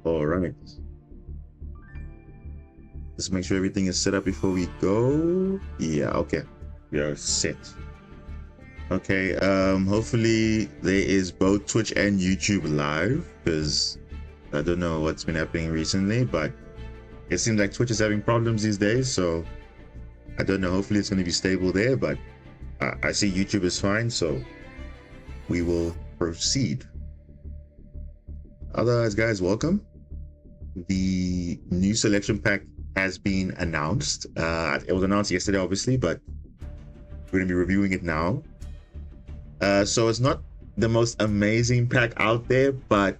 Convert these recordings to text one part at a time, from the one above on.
All right. Let's make sure everything is set up before we go. Yeah, okay. We are set. Okay, hopefully there is both Twitch and YouTube live, because I don't know what's been happening recently, but it seems like Twitch is having problems these days, so I don't know. Hopefully it's going to be stable there, but I see YouTube is fine, so we will proceed. Otherwise, guys, welcome. The new selection pack has been announced. It was announced yesterday, obviously, but we're going to be reviewing it now. So it's not the most amazing pack out there, but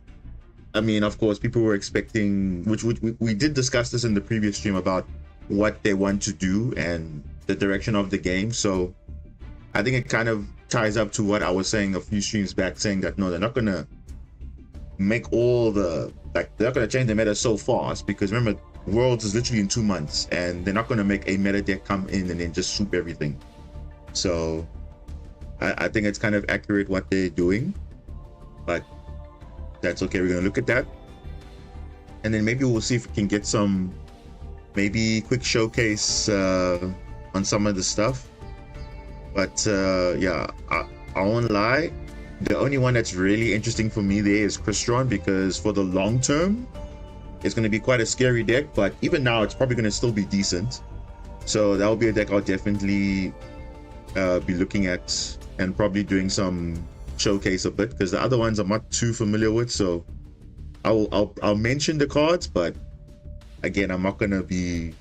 I mean, of course, people were expecting, which we did discuss this in the previous stream about what they want to do and the direction of the game. So I think it kind of ties up to what I was saying a few streams back, saying that no, they're not going to make all the, like, they're not going to change the meta so fast, because remember, Worlds is literally in 2 months, and they're not going to make a meta deck come in and then just swoop everything. So I think it's kind of accurate what they're doing, but that's okay. We're going to look at that, and then maybe we'll see if we can get some maybe quick showcase on some of the stuff. But yeah, I won't lie, the only one that's really interesting for me there is Crystron, because for the long term it's going to be quite a scary deck, but even now it's probably going to still be decent. So that will be a deck I'll definitely be looking at and probably doing some showcase a bit, because the other ones I'm not too familiar with. So I'll mention the cards, but again, I'm not going to be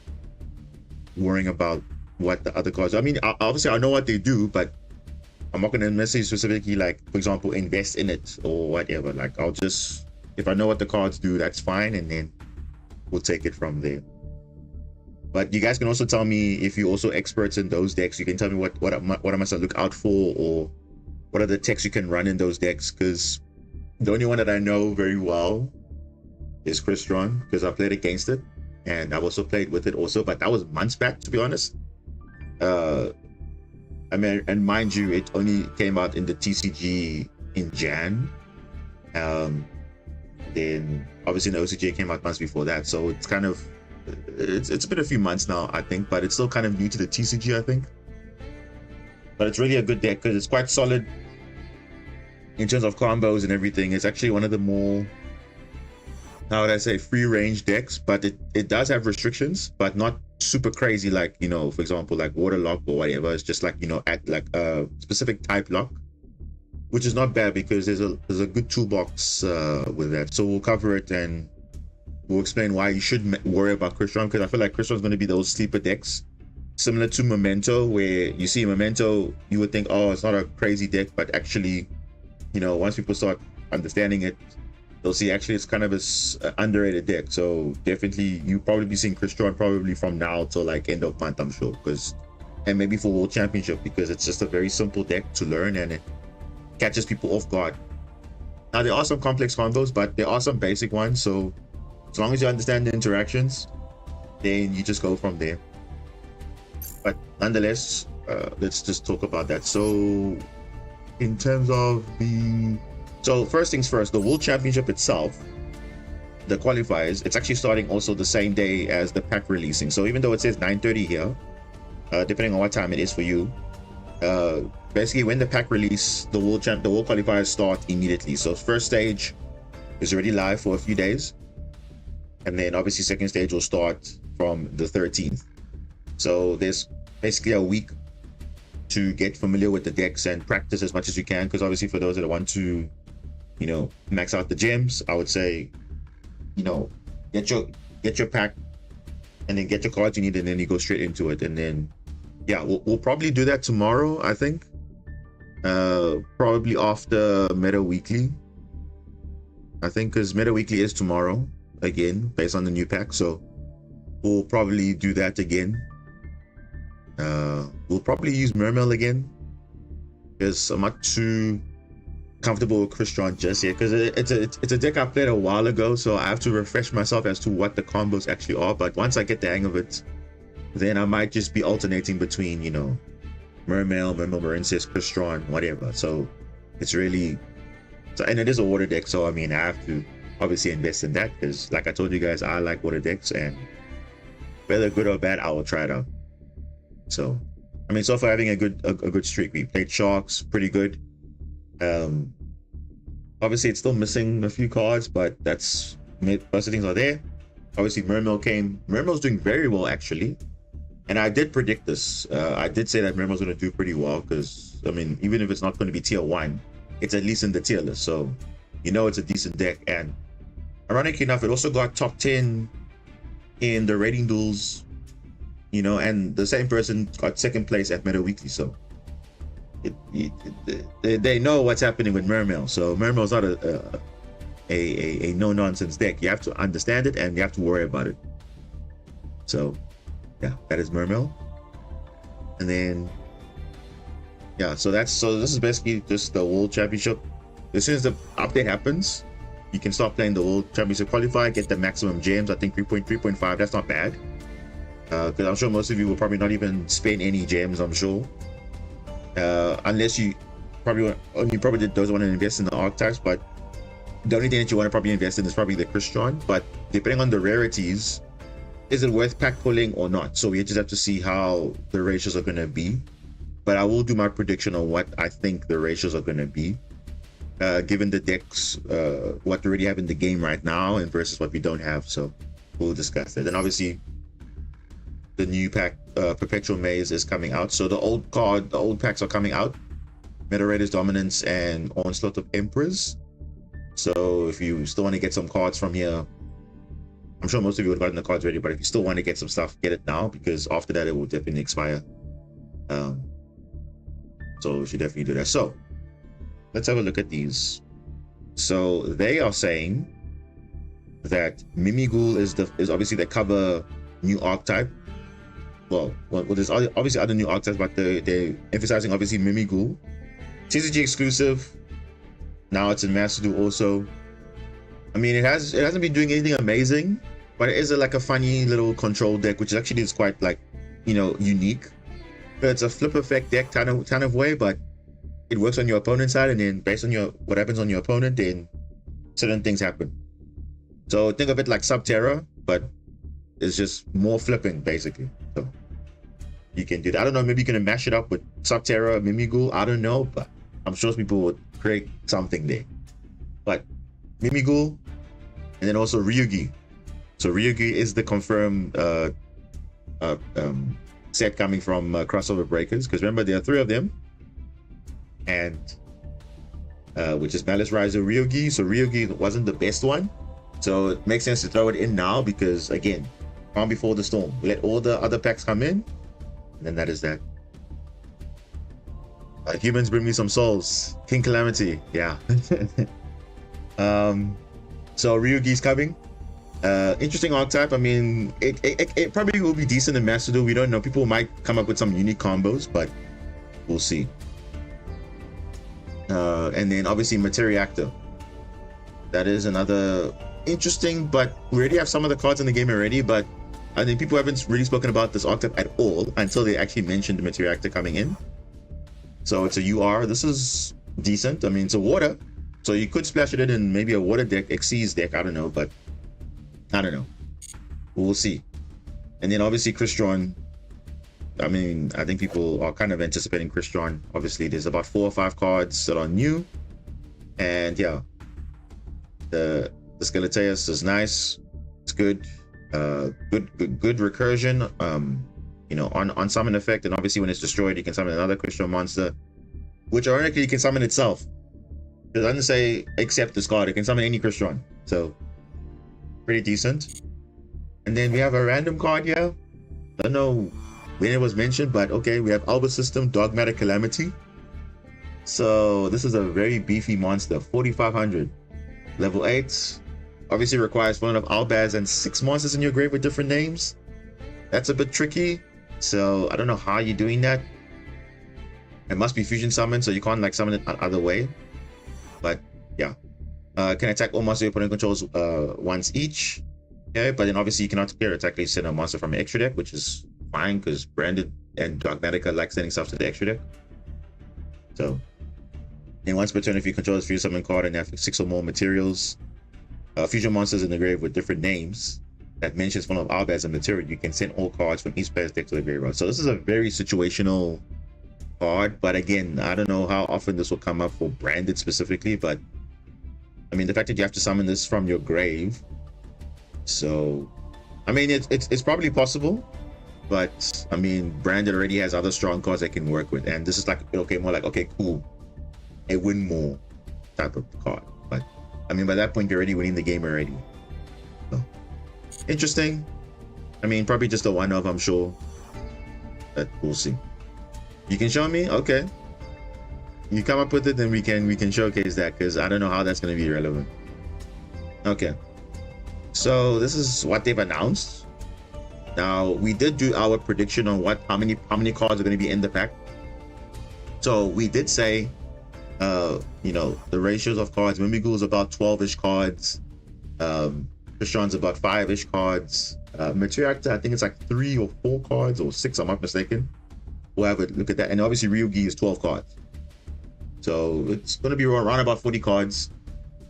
worrying about what the other cards are. I mean, obviously I know what they do, but I'm not going to necessarily specifically, like, for example, invest in it or whatever. Like, I'll just, if I know what the cards do, that's fine, and then we'll take it from there. But you guys can also tell me if you're also experts in those decks. You can tell me what I must look out for, or what are the techs you can run in those decks, because the only one that I know very well is Crystron, because I played against it, and I've also played with it also, but that was months back, to be honest. I mean, and mind you, it only came out in the TCG in Jan. Then obviously the OCG came out months before that, so it's kind of, it's been a few months now, I think, but it's still kind of new to the TCG, I think. But it's really a good deck because it's quite solid in terms of combos and everything. It's actually one of the more, how would I say, free range decks, but it does have restrictions, but not super crazy, like, you know, for example, like water lock or whatever. It's just like, you know, at like a specific type lock, which is not bad, because there's a good toolbox with that. So we'll cover it and we'll explain why you should worry about Crystron, because I feel like Crystron's going to be those sleeper decks similar to Memento, where you see Memento, you would think, oh, it's not a crazy deck, but actually, you know, once people start understanding it, they'll see actually it's kind of a underrated deck. So definitely you probably be seeing Crystron probably from now till like end of month, I'm sure, because, and maybe for World Championship, because it's just a very simple deck to learn and it catches people off guard. Now there are some complex combos, but there are some basic ones, so as long as you understand the interactions, then you just go from there. But nonetheless, let's just talk about that. So in terms of so first things first, the World Championship itself, the qualifiers, it's actually starting also the same day as the pack releasing. So even though it says 9:30 here, depending on what time it is for you, basically when the pack release, the world qualifiers start immediately. So first stage is already live for a few days, and then obviously second stage will start from the 13th. So there's basically a week to get familiar with the decks and practice as much as you can, because obviously for those that want to, you know, max out the gems, I would say, you know, get your pack and then get your cards you need, and then you go straight into it. And then yeah, we'll probably do that tomorrow, I think, probably after Meta Weekly, I think, because Meta Weekly is tomorrow again based on the new pack. So we'll probably do that again. We'll probably use Mermail again, because I'm not too comfortable with Crystron just yet, because it's a deck I played a while ago, so I have to refresh myself as to what the combos actually are. But once I get the hang of it, then I might just be alternating between, you know, Mermail, Marincess, Crystron, whatever. So it's really, so, and it is a water deck, so I mean, I have to obviously invest in that, because like I told you guys, I like water decks, and whether good or bad, I will try it out. So I mean, so far having a good streak. We played Sharks, pretty good. Obviously it's still missing a few cards, but that's most of the things are there. Obviously Mermail came. Mermail's doing very well actually, and I did predict this. I did say that Mermail's going to do pretty well, because I mean, even if it's not going to be tier 1, it's at least in the tier list, so you know it's a decent deck. And ironically enough, it also got top 10 in the rating duels, you know, and the same person got second place at Meta Weekly, so they know what's happening with Mermail. So Mermail's not a no-nonsense deck. You have to understand it and you have to worry about it. So yeah, that is Mermail. And then yeah, so this is basically just the World Championship. As soon as the update happens, you can start playing the World Championship qualifier, get the maximum gems. I think 3.5, that's not bad, because I'm sure most of you will probably not even spend any gems, I'm sure, unless you probably doesn't want to invest in the archetypes. But the only thing that you want to probably invest in is probably the Christian. But depending on the rarities, is it worth pack pulling or not? So we just have to see how the ratios are going to be. But I will do my prediction on what I think the ratios are going to be, given the decks, what we already have in the game right now and versus what we don't have. So we'll discuss that. And obviously the new pack, Perpetual Maze, is coming out. So the old packs are coming out: Meta Raiders, Dominance, and Onslaught of Emperors. So if you still want to get some cards from here, I'm sure most of you would have gotten the cards ready, but if you still want to get some stuff, get it now, because after that it will definitely expire. So we should definitely do that. So let's have a look at these. So they are saying that Mimighoul is obviously the cover new archetype. Well, there's obviously other new archetypes, but they're emphasizing obviously Mimighoul. TCG exclusive. Now it's in Masterduel also. I mean, it hasn't been doing anything amazing, but it is like a funny little control deck, which actually is quite, like, you know, unique. But it's a flip effect deck kind of way, but it works on your opponent's side, and then based on what happens on your opponent, then certain things happen. So think of it like Subterra, but it's just more flipping basically. So you can do that. I don't know, maybe you can mash it up with Subterra, Mimighoul, I don't know, but I'm sure people would create something there. But Mimighoul, and then also Ryugi. So Ryugi is the confirmed set coming from Crossover Breakers, because remember there are 3 of them, and which is Malice Riser, Ryugi. So Ryugi wasn't the best one, so it makes sense to throw it in now, because again, calm before the storm. Let all the other packs come in, and then that is that. Humans bring me some souls. King Calamity, yeah. So Ryugi's coming. Interesting archetype. I mean, it probably will be decent in Master. We don't know. People might come up with some unique combos, but we'll see. And then obviously Materiactor. That is another interesting, but we already have some of the cards in the game already, but I think people haven't really spoken about this archetype at all until they actually mentioned the Materiactor coming in. So it's a UR. This is decent. I mean, it's a water, so you could splash it in maybe a water deck, Xyz deck, I don't know, but I don't know. We'll see. And then obviously Christian. I mean, I think people are kind of anticipating Christian. Obviously, there's about 4 or 5 cards that are new. And yeah, the Skeleteus is nice. It's good. Good recursion. You know, on summon effect, and obviously when it's destroyed, you can summon another Christian monster, which ironically you can summon itself. It doesn't say except this card. It can summon any Christian. So pretty decent. And then we have a random card here. Don't know when it was mentioned, but okay, we have Alba System, Dogmatic Calamity. So this is a very beefy monster, 4,500, level 8. Obviously requires one of Albaz and 6 monsters in your grave with different names. That's a bit tricky, so I don't know how you're doing that. It must be fusion summon, so you can't like summon it other way. But yeah, can attack all monsters your opponent controls once each. Okay, but then obviously you cannot attack send a monster from an extra deck, which is fine because Branded and Dogmatica like sending stuff to the extra deck. So, then once per turn, if you control this fusion summon card and have 6 or more materials, fusion monsters in the grave with different names that mentions one of Albaz and material, you can send all cards from each player's deck to the graveyard. So this is a very situational card, but again, I don't know how often this will come up for branded specifically, but I mean, the fact that you have to summon this from your grave, so I mean, it's probably possible, but I mean, branded already has other strong cards they can work with, and this is like, okay, more like, okay, cool, a win more type of card. But I mean, by that point, you're already winning the game already. So interesting. I mean, probably just a one-off, I'm sure, but we'll see. You can show me? Okay, you come up with it, then we can showcase that, because I don't know how that's going to be relevant. Okay, so this is what they've announced. Now, we did do our prediction on how many cards are going to be in the pack. So we did say, you know, the ratios of cards. Mimigul is about 12-ish cards. Krishan's about 5-ish cards. Materiactor, I think it's like 3 or 4 cards, or 6, I'm not mistaken. We'll have a look at that. And obviously Ryugi is 12 cards. So it's going to be around about 40 cards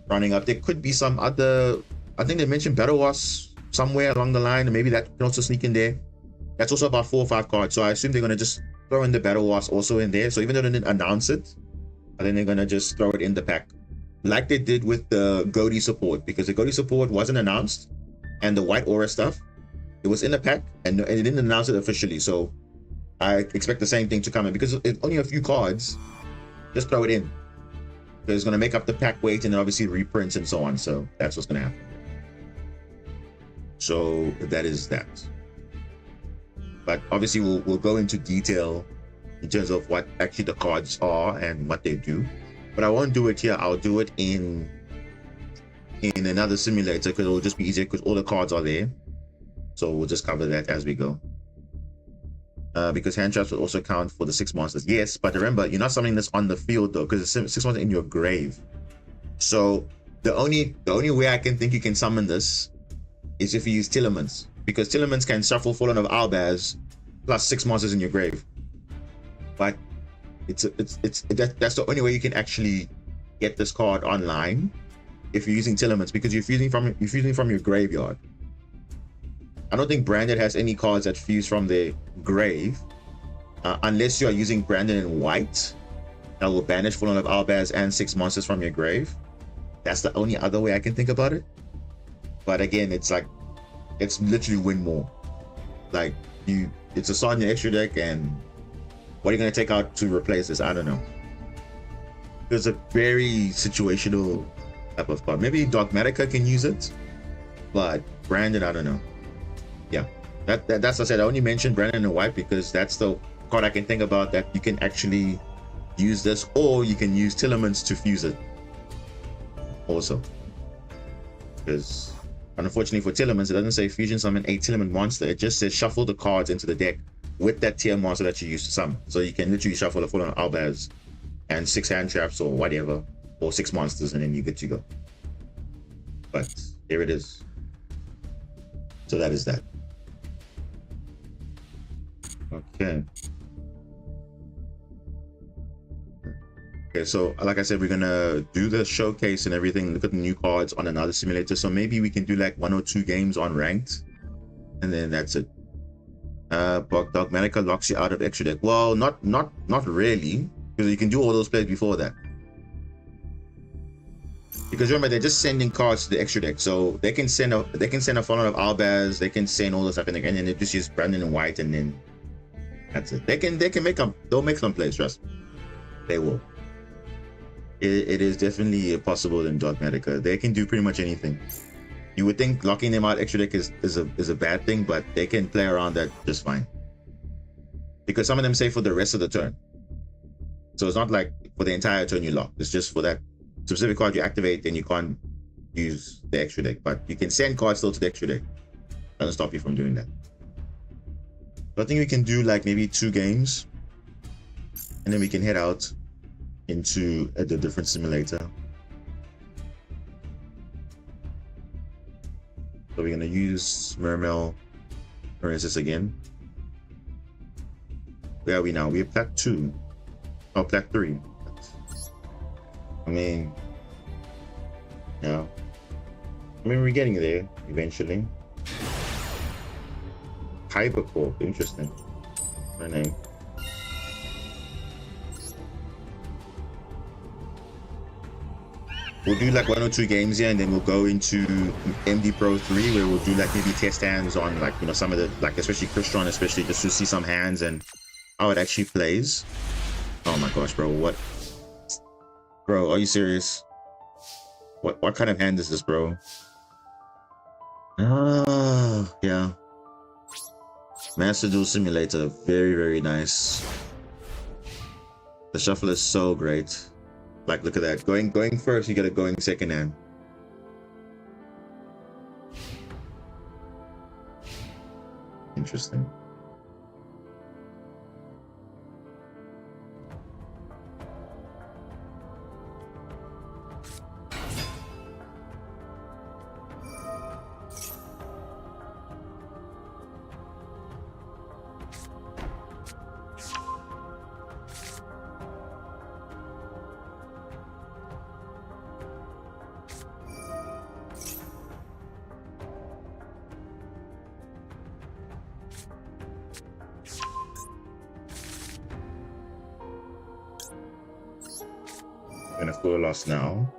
running up. There could be some other, I think they mentioned Battle Wars somewhere along the line, and maybe that can also sneak in there. That's also about 4 or 5 cards. So I assume they're going to just throw in the Battle Wars also in there. So even though they didn't announce it, I think they're going to just throw it in the pack, like they did with the Goaty support, because the Goaty support wasn't announced, and the White Aura stuff, it was in the pack, and they didn't announce it officially. So I expect the same thing to come in, because it's only a few cards. Just throw it in. It's going to make up the pack weight, and obviously reprints and so on. So that's what's going to happen. So that is that. But obviously we'll go into detail in terms of what actually the cards are and what they do. But I won't do it here. I'll do it in another simulator, because it'll just be easier, because all the cards are there. So we'll just cover that as we go. Because hand traps will also count for the 6 monsters. Yes, but remember, you're not summoning this on the field though, because it's 6 monsters in your grave. So the only way I can think you can summon this is if you use Telements, because Telements can shuffle Fallen of Albaz plus 6 monsters in your grave. But that's the only way you can actually get this card online, if you're using Telements, because you're fusing from your graveyard. I don't think Branded has any cards that fuse from their grave, unless you are using Branded in white, that will banish Fallen of Albaz and 6 monsters from your grave. That's the only other way I can think about it. But again, it's like, it's literally win more. Like, it's a Sonya extra deck, and what are you going to take out to replace this? I don't know. It's a very situational type of card. Maybe Dogmatica can use it, but Branded, I don't know. Yeah, that's what I said. I only mentioned Branded in white because that's the card I can think about that you can actually use this, or you can use Telements to fuse it also. Because unfortunately for Telements, it doesn't say fusion summon a Telement monster. It just says shuffle the cards into the deck with that tier monster that you used to summon. So you can literally shuffle a Fallen Albaz and 6 hand traps or whatever, or 6 monsters, and then you're good to go. But here it is. So that is that. Okay. Okay, so like I said, we're gonna do the showcase and everything, look at the new cards on another simulator. So maybe we can do like 1 or 2 games on ranked, and then that's it. Dogmatica locks you out of extra deck. Well, not really, because you can do all those plays before that. Because remember, they're just sending cards to the extra deck, so they can send a Fallen of Albaz, they can send all this stuff in there, and then they just use Brandon and White, and then that's it. They can make them. They'll make some plays. Trust me, they will. It is definitely possible in Dogmatica. They can do pretty much anything. You would think locking them out extra deck is a bad thing, but they can play around that just fine. Because some of them say for the rest of the turn, so it's not like for the entire turn you lock. It's just for that specific card you activate, then you can't use the extra deck, but you can send cards still to the extra deck. Doesn't stop you from doing that. So I think we can do like maybe 2 games, and then we can head out into the different simulator. So we're gonna use Mermel Marisis again. Where are we now? We're Plat 2. Oh, Plat 3. I mean, yeah. I mean, we're getting there eventually. Hypercorp, interesting. My name. We'll do like 1 or 2 games here, and then we'll go into MD Pro 3, where we'll do like maybe test hands on, like, you know, some of the, like, especially Christian, especially just to see some hands and how it actually plays. Oh my gosh, bro, what? Bro, are you serious? What kind of hand is this, bro? Ah, yeah. Master Duel Simulator, very, very nice. The shuffle is so great. Like, look at that. Going first, you get a going second hand. Interesting. Gonna full loss now.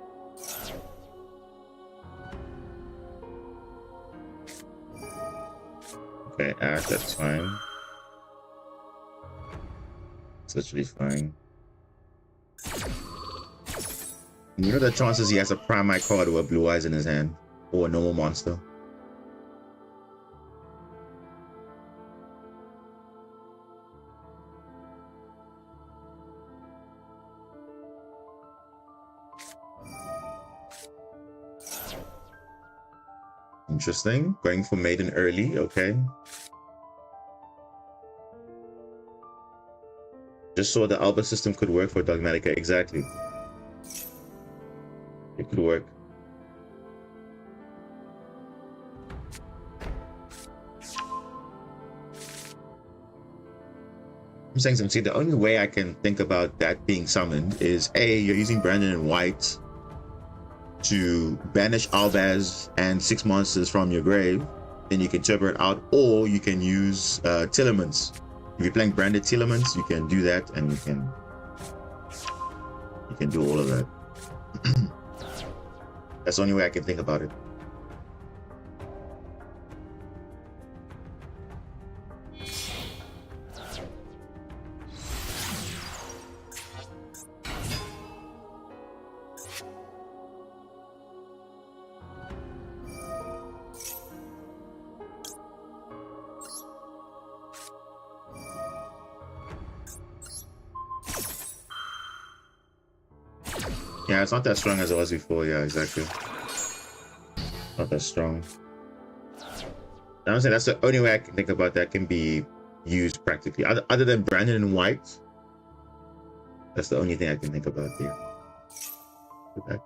Okay, Ash, that's fine. It's literally fine. You know the chances he has a Prime Eye card with Blue Eyes in his hand, or a normal monster. Interesting. Going for Maiden early, okay. Just saw the Alba system could work for Dogmatica, exactly. It could work. I'm saying something. See, the only way I can think about that being summoned is A, you're using Brandon and White to banish Albaz and 6 monsters from your grave, then you can turbo it out, or you can use Tillaments. If you're playing branded Tillaments, you can do that, and you can do all of that. That's the only way I can think about it. Yeah, it's not that strong as it was before. Yeah, exactly. Not that strong. I'm saying that's the only way I can think about that can be used practically. Other than Brandon and White, that's the only thing I can think about there. That.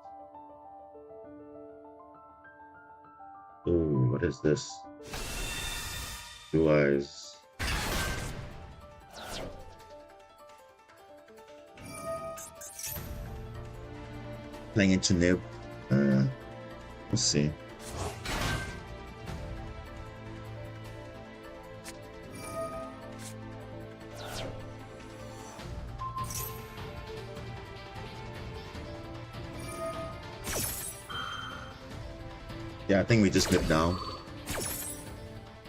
Ooh, what is this? Blue Eyes. Playing into Nib. Let's see. Yeah, I think we just Nib now.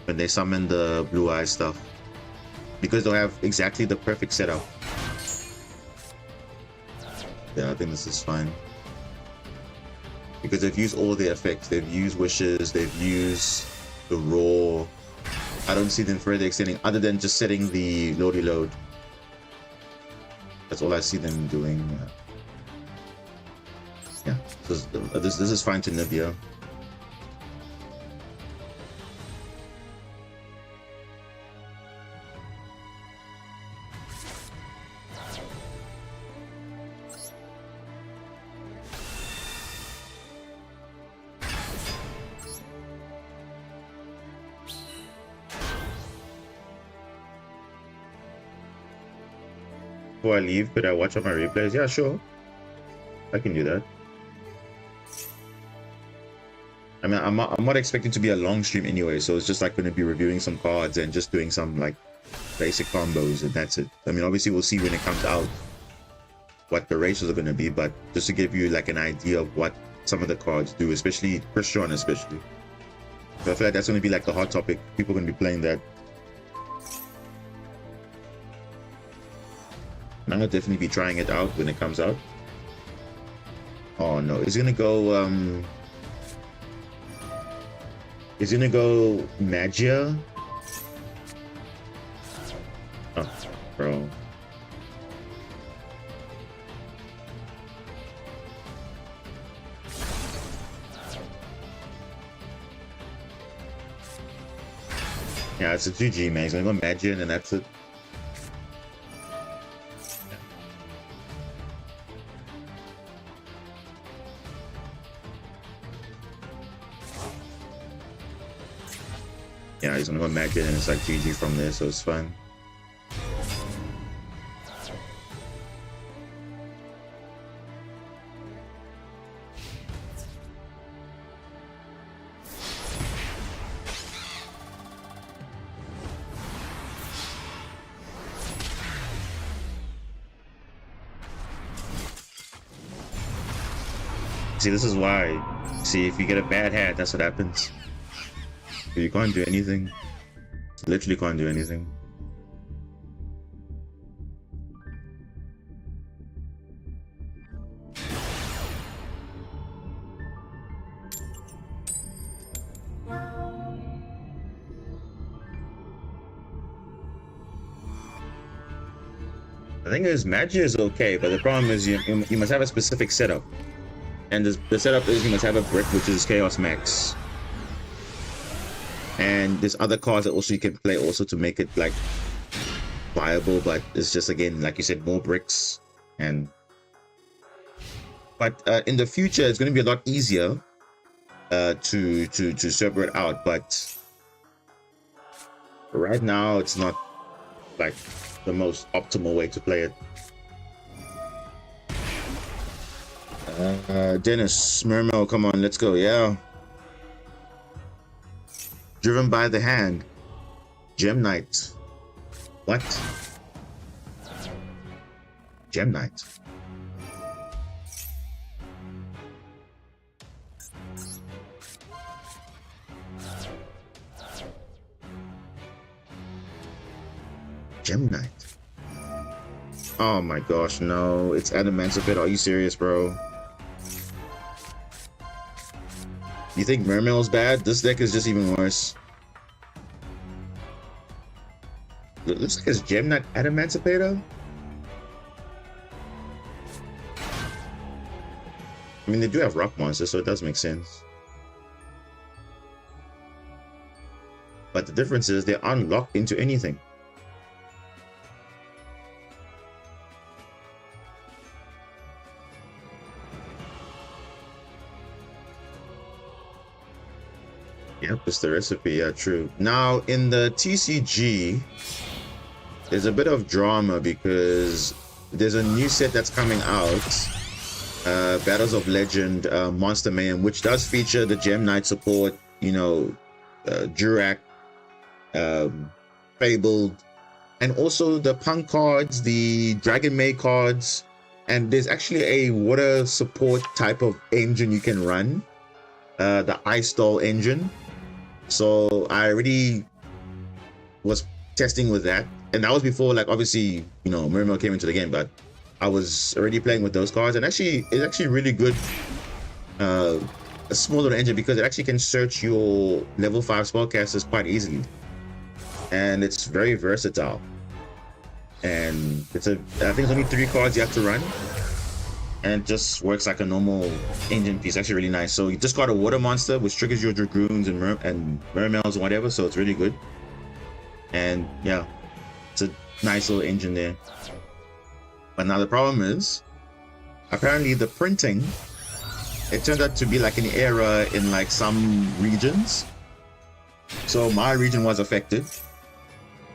When they summon the Blue Eye stuff. Because they'll have exactly the perfect setup. Yeah, I think this is fine. Because they've used all the effects. They've used Wishes, they've used the Roar. I don't see them further extending other than just setting the loady load. That's all I see them doing. Yeah, this is fine to Nibia. Before I leave, could I watch on my replays? Yeah, sure. I can do that. I mean, I'm not expecting to be a long stream anyway, so it's just like going to be reviewing some cards and just doing some like basic combos, and that's it. I mean, obviously we'll see when it comes out what the ratios are going to be, but just to give you like an idea of what some of the cards do, especially Christian, especially. So I feel like that's going to be like the hot topic. People are going to be playing that. I'm going to definitely be trying it out when it comes out. Oh no, it's going to go it's going to go Magia. Oh, bro. Yeah, it's a 2G, man. He's gonna go Magia, and then that's it. Yeah, he's gonna go Magia, and it's like GG from there, so it's fine. See, this is why. See, if you get a bad hat, that's what happens. You can't do anything. Literally can't do anything. The thing is, Magia is okay, but the problem is you must have a specific setup. And the setup is you must have a brick, which is Chaos Max. And there's other cards that also you can play also to make it like viable, but it's just, again, like you said, more bricks. And but in the future it's going to be a lot easier to separate out, but right now it's not like the most optimal way to play it. Dennis, Mermel, come on, let's go. Yeah. Driven by the hand. Gem Knight. What? Gem Knight. Gem Knight. Oh my gosh, no. It's Adamantium. Are you serious, bro? You think Mermail's bad? This deck is just even worse. It looks like it's Gem Knight Adamantium. I mean, they do have rock monsters, so it does make sense. But the difference is they aren't locked into anything. Yep, it's the recipe. Yeah, true. Now, in the TCG, there's a bit of drama because there's a new set that's coming out, Battles of Legend, Monster Mayhem, which does feature the Gem Knight support, you know, Jurak, Fabled, and also the Punk cards, the Dragon Maid cards, and there's actually a water support type of engine you can run, the Ice Doll engine. So I already was testing with that, and that was before, like, obviously, you know, Mermail came into the game, but I was already playing with those cards, and actually it's actually really good, a small little engine, because it actually can search your level 5 spellcasters quite easily, and it's very versatile. And it's I think it's only 3 cards you have to run, and it just works like a normal engine piece. Actually really nice. So you just got a water monster which triggers your dragoons and mermails and whatever, so it's really good. And yeah, it's a nice little engine there. But now the problem is, apparently the printing, it turned out to be like an error in like some regions. So my region was affected,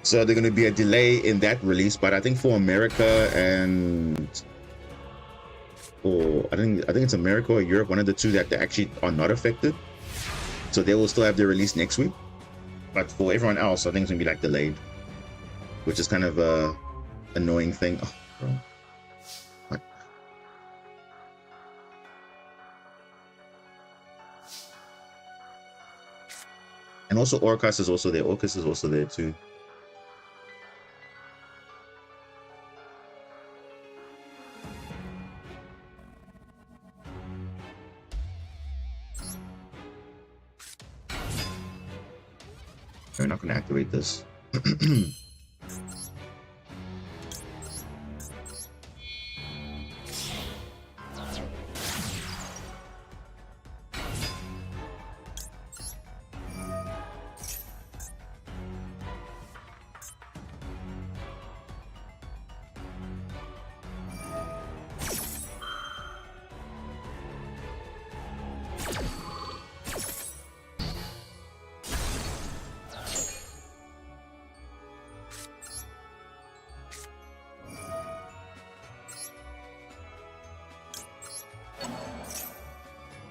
so there's going to be a delay in that release. But I think for America and I think it's America or Europe, one of the two, that they actually are not affected. So they will still have their release next week. But for everyone else, I think it's gonna be like delayed, which is kind of a annoying thing. Oh, bro. What? And also Orcus is also there. Orcus is also there too. We're not gonna activate this.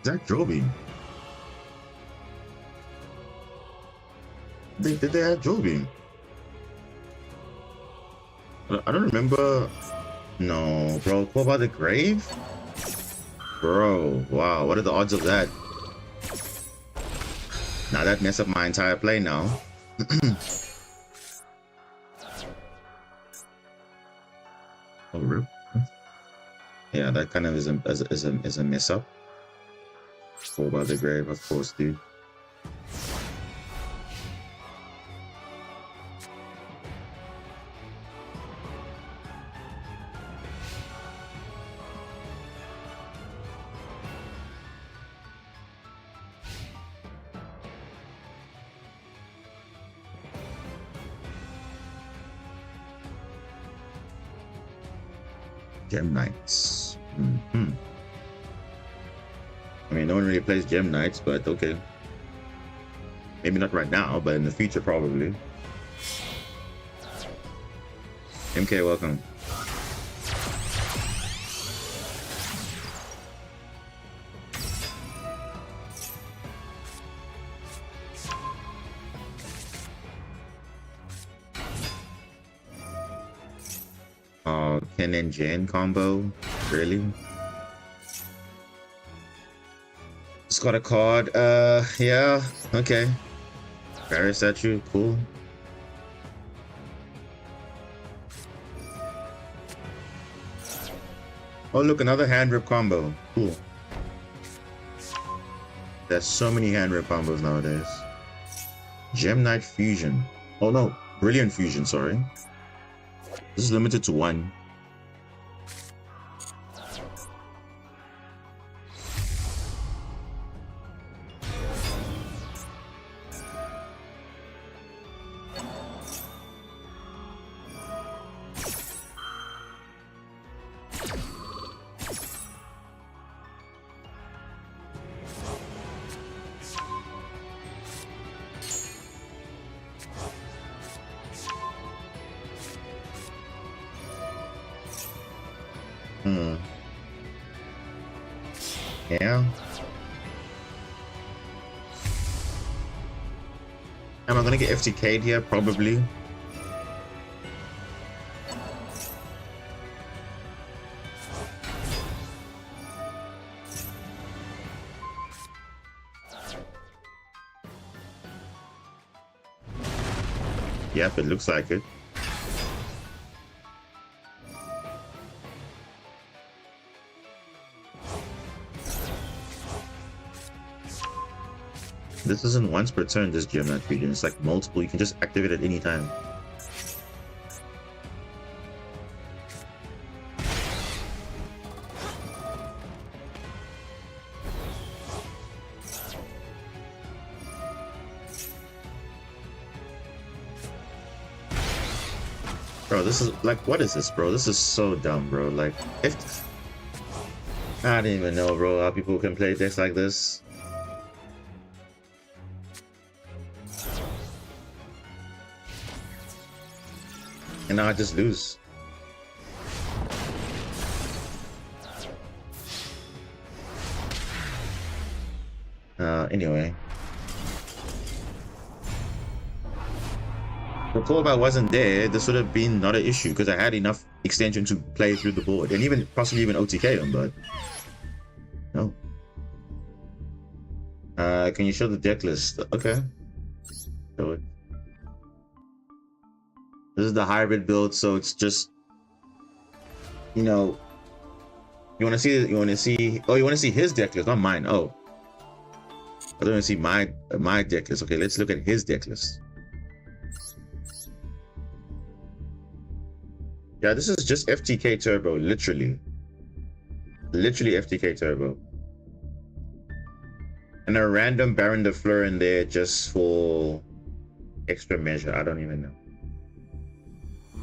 Is that Joby? Did they have Joby? I don't remember. No, bro. What about the grave? Bro, wow. What are the odds of that? Now that messed up my entire play now. Oh, rip. Yeah, that kind of is a mess up. What about the grave, of course, dude. Gem Knights. I mean, no one really plays Gem Knights, but okay. Maybe not right now, but in the future, probably. MK, welcome. Oh, Ken and Jen combo? Really? Just got a card. Yeah, okay. Barrier statue, cool. Oh, look, another hand rip combo. Cool. There's so many hand rip combos nowadays. Gem Knight Fusion. Oh no, Brilliant Fusion, sorry. This is limited to one. Yeah. Am I gonna get FTK'd here? Probably. Yep, it looks like it. This isn't once per turn, this Gem Knight Fusion. It's like multiple. You can just activate it any time. Bro, this is like, what is this, bro? This is so dumb, bro. Like, if I didn't even know, bro, how people can play decks like this. And now I just lose. Anyway. Korba wasn't there, this would have been not an issue because I had enough extension to play through the board and even possibly even OTK him, but no. Can you show the deck list? Okay. Show it. This is the hybrid build, so it's just, you know, you want to see his deck list, not mine. Oh, I don't want to see my deck list. Okay, let's look at his deck list. Yeah, this is just FTK Turbo, literally FTK Turbo, and a random Baron de Fleur in there just for extra measure. I don't even know.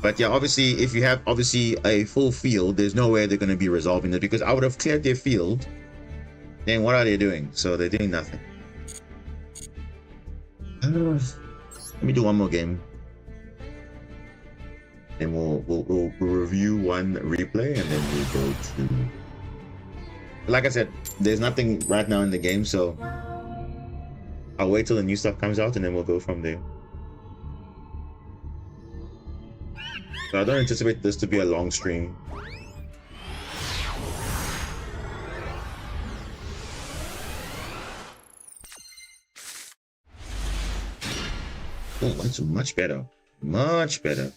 But yeah, obviously, if you have a full field, there's no way they're going to be resolving it because I would have cleared their field. Then what are they doing? So they're doing nothing. Let me do one more game. Then we'll review one replay and then we'll go to. Like I said, there's nothing right now in the game, so I'll wait till the new stuff comes out and then we'll go from there. So I don't anticipate this to be a long stream. Oh, that's much better. Much better.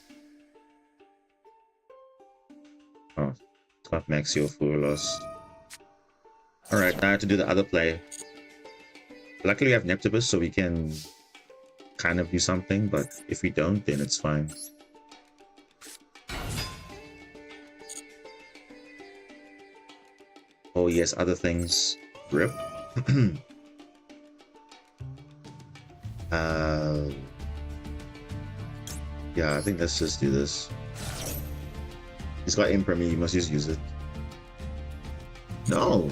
Oh, it's got Maxio full loss. Alright, now I have to do the other play. Luckily we have Neptibus, so we can kind of do something, but if we don't, then it's fine. Oh yes, other things. Rip. Yeah, I think let's just do this. He's got Impremi, you must just use it. No.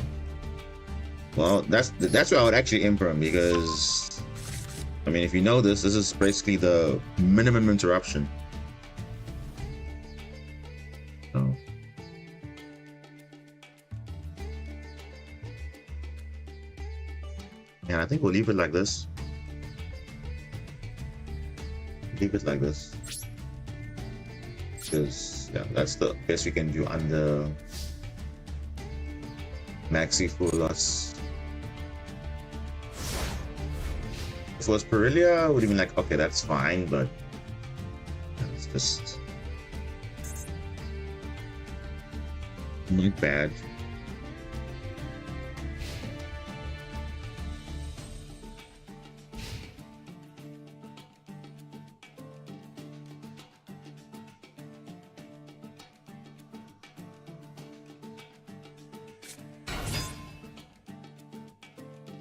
Well, that's where I would actually Imprem, because I mean, if you know this is basically the minimum interruption. Oh. Yeah, I think we'll leave it like this. Leave it like this. Because, yeah, that's the best we can do under Maxi full loss. If it was Perilia, I would have been like, okay, that's fine, but it's just not bad.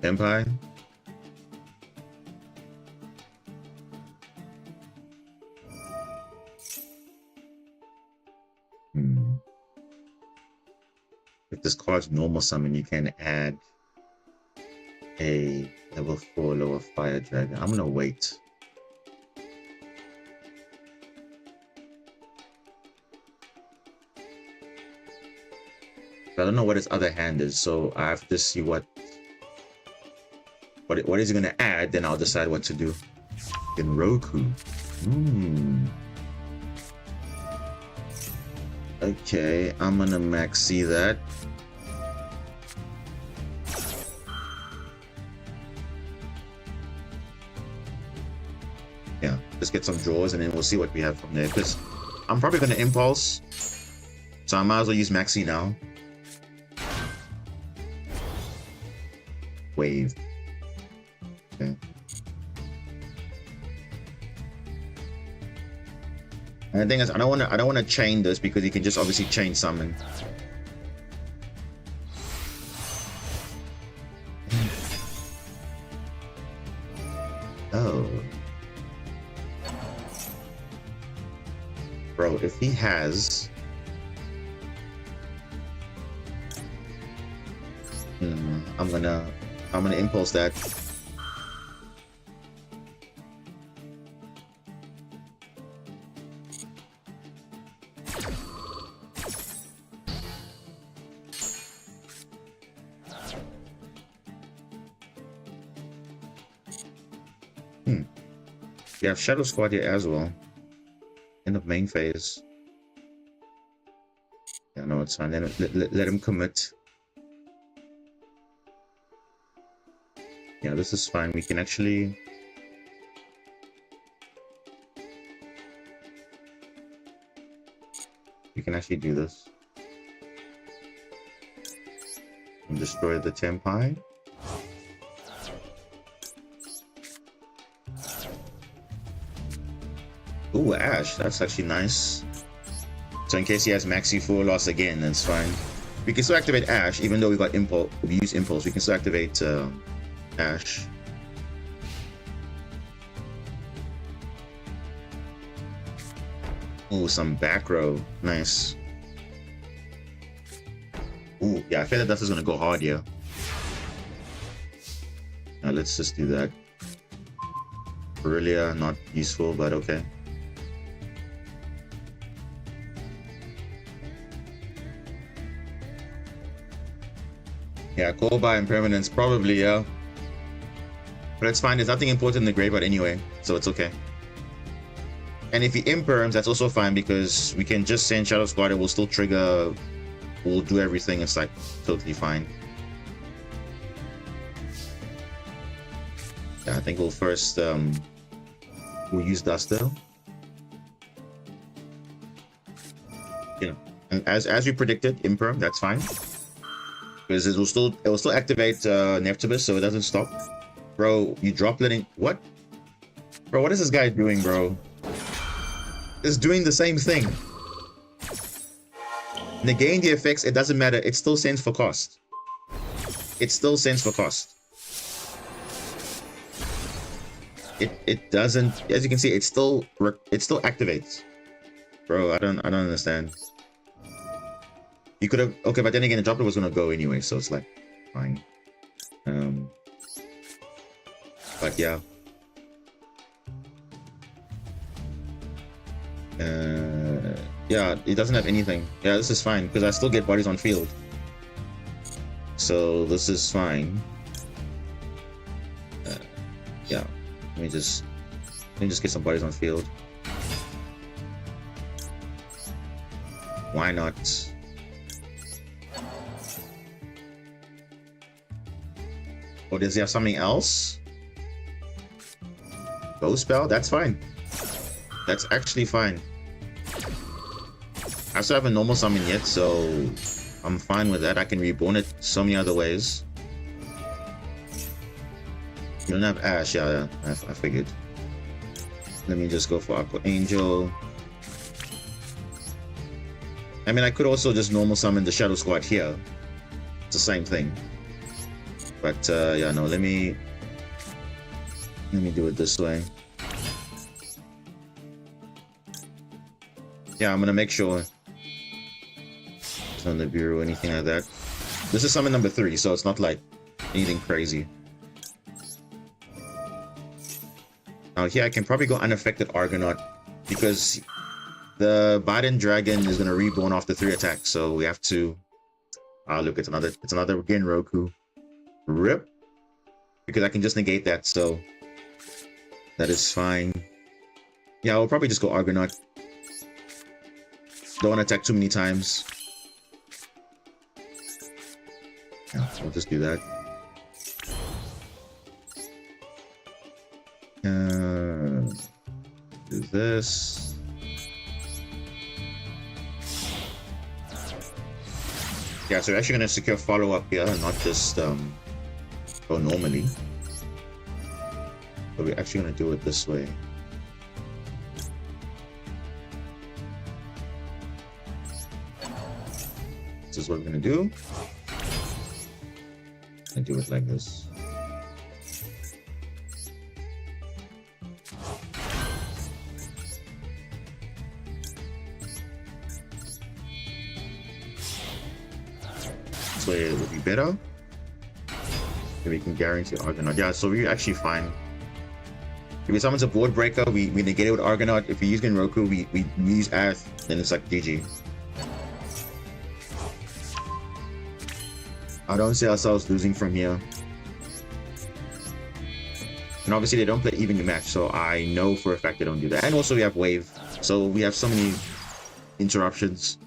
Empire. If this card's normal summon, you can add a level 4 lower fire dragon. I'm gonna wait. I don't know what his other hand is, so I have to see what is he gonna add, then I'll decide what to do. In Roku. Okay, I'm gonna maxi that. Yeah, just get some draws and then we'll see what we have from there. Because I'm probably gonna impulse, so I might as well use maxi now. Wave. Okay. And the thing is, I don't want to chain this because you can just obviously chain summon. Oh, bro, if he has, I'm gonna impulse that. We have Shadow Squad here as well. of main phase. Yeah, no, it's fine. Let him commit. Yeah, this is fine. We can actually... do this. And destroy the Tempai. Ooh, Ash. That's actually nice. So in case he has Maxi full loss again, that's fine. We can still activate Ash, even though we got Impulse. We use Impulse. We can still activate Ash. Ooh, some back row. Nice. Ooh, yeah, I feel like that's just gonna go hard here. Now let's just do that. Aurelia, not useful, but okay. Yeah, Callby Impermanence, probably, yeah. But it's fine, there's nothing important in the graveyard anyway, so it's okay. And if he imperms, that's also fine because we can just send Shadow Squad, it will still trigger, we'll do everything, it's like totally fine. Yeah, I think we'll first, we'll use Duster. You know, and as we predicted, imperm, that's fine. Because it will still activate Neptibus, so it doesn't stop. Bro, you drop letting what? Bro, what is this guy doing, bro? It's doing the same thing. Negating the effects, it doesn't matter. It still sends for cost. It still sends for cost. It doesn't, as you can see, it still activates. Bro, I don't understand. You could have, okay, but then again, the droplet was gonna go anyway, so it's like fine. But yeah. Yeah, it doesn't have anything. Yeah, this is fine because I still get bodies on field, so this is fine. Yeah, let me just get some bodies on field. Why not? Oh, does he have something else? Ghost spell? That's fine. That's actually fine. I still haven't normal summon yet, so I'm fine with that. I can reborn it so many other ways. You don't have Ash, yeah, I figured. Let me just go for Aqua Angel. I mean, I could also just normal summon the Shadow Squad here. It's the same thing. But yeah, no, let me do it this way. Yeah, I'm gonna make sure it's on the bureau or anything like that. This is summon number 3, so it's not like anything crazy. Now here I can probably go unaffected Argonaut because the Biden Dragon is gonna reborn after 3 attacks, so we have to. Ah, look, it's another again Roku. Rip, because I can just negate that, so that is fine. Yeah, I'll probably just go Argonaut. Don't want to attack too many times. Yeah, I'll just do that. Do this. Yeah, so we're actually gonna secure follow-up here, not just go normally. But we're actually gonna do it this way. This is what we're gonna do. And do it like this. This way it will be better. And we can guarantee Argonaut. Yeah, so we're actually fine. If he summons a board breaker, we negate it with Argonaut. If we use Genroku, we use Ath, then it's like GG. I don't see ourselves losing from here. And obviously they don't play even your match, so I know for a fact they don't do that. And also we have wave, so we have so many interruptions.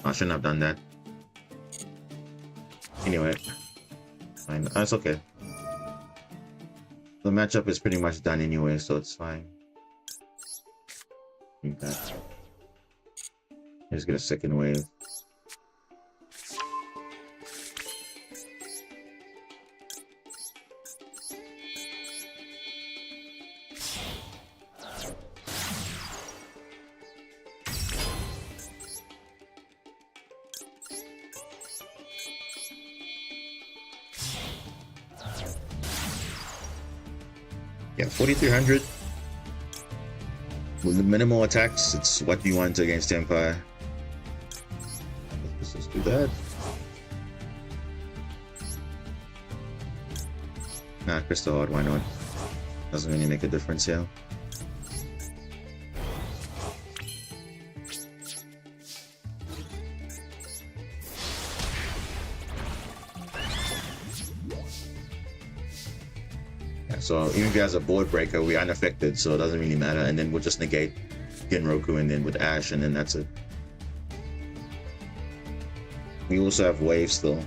I shouldn't have done that. Anyway, fine. That's okay. The matchup is pretty much done anyway, so it's fine. Okay. Let's get a second wave. Yeah, 4,300. With the minimal attacks, it's what you want against Empire. Let's just do that. Nah, Crystal Heart, why not? Doesn't really make a difference here. So even if he has a board breaker, we're unaffected, so it doesn't really matter. And then we'll just negate Genroku and then with Ash, and then that's it. We also have Wave still.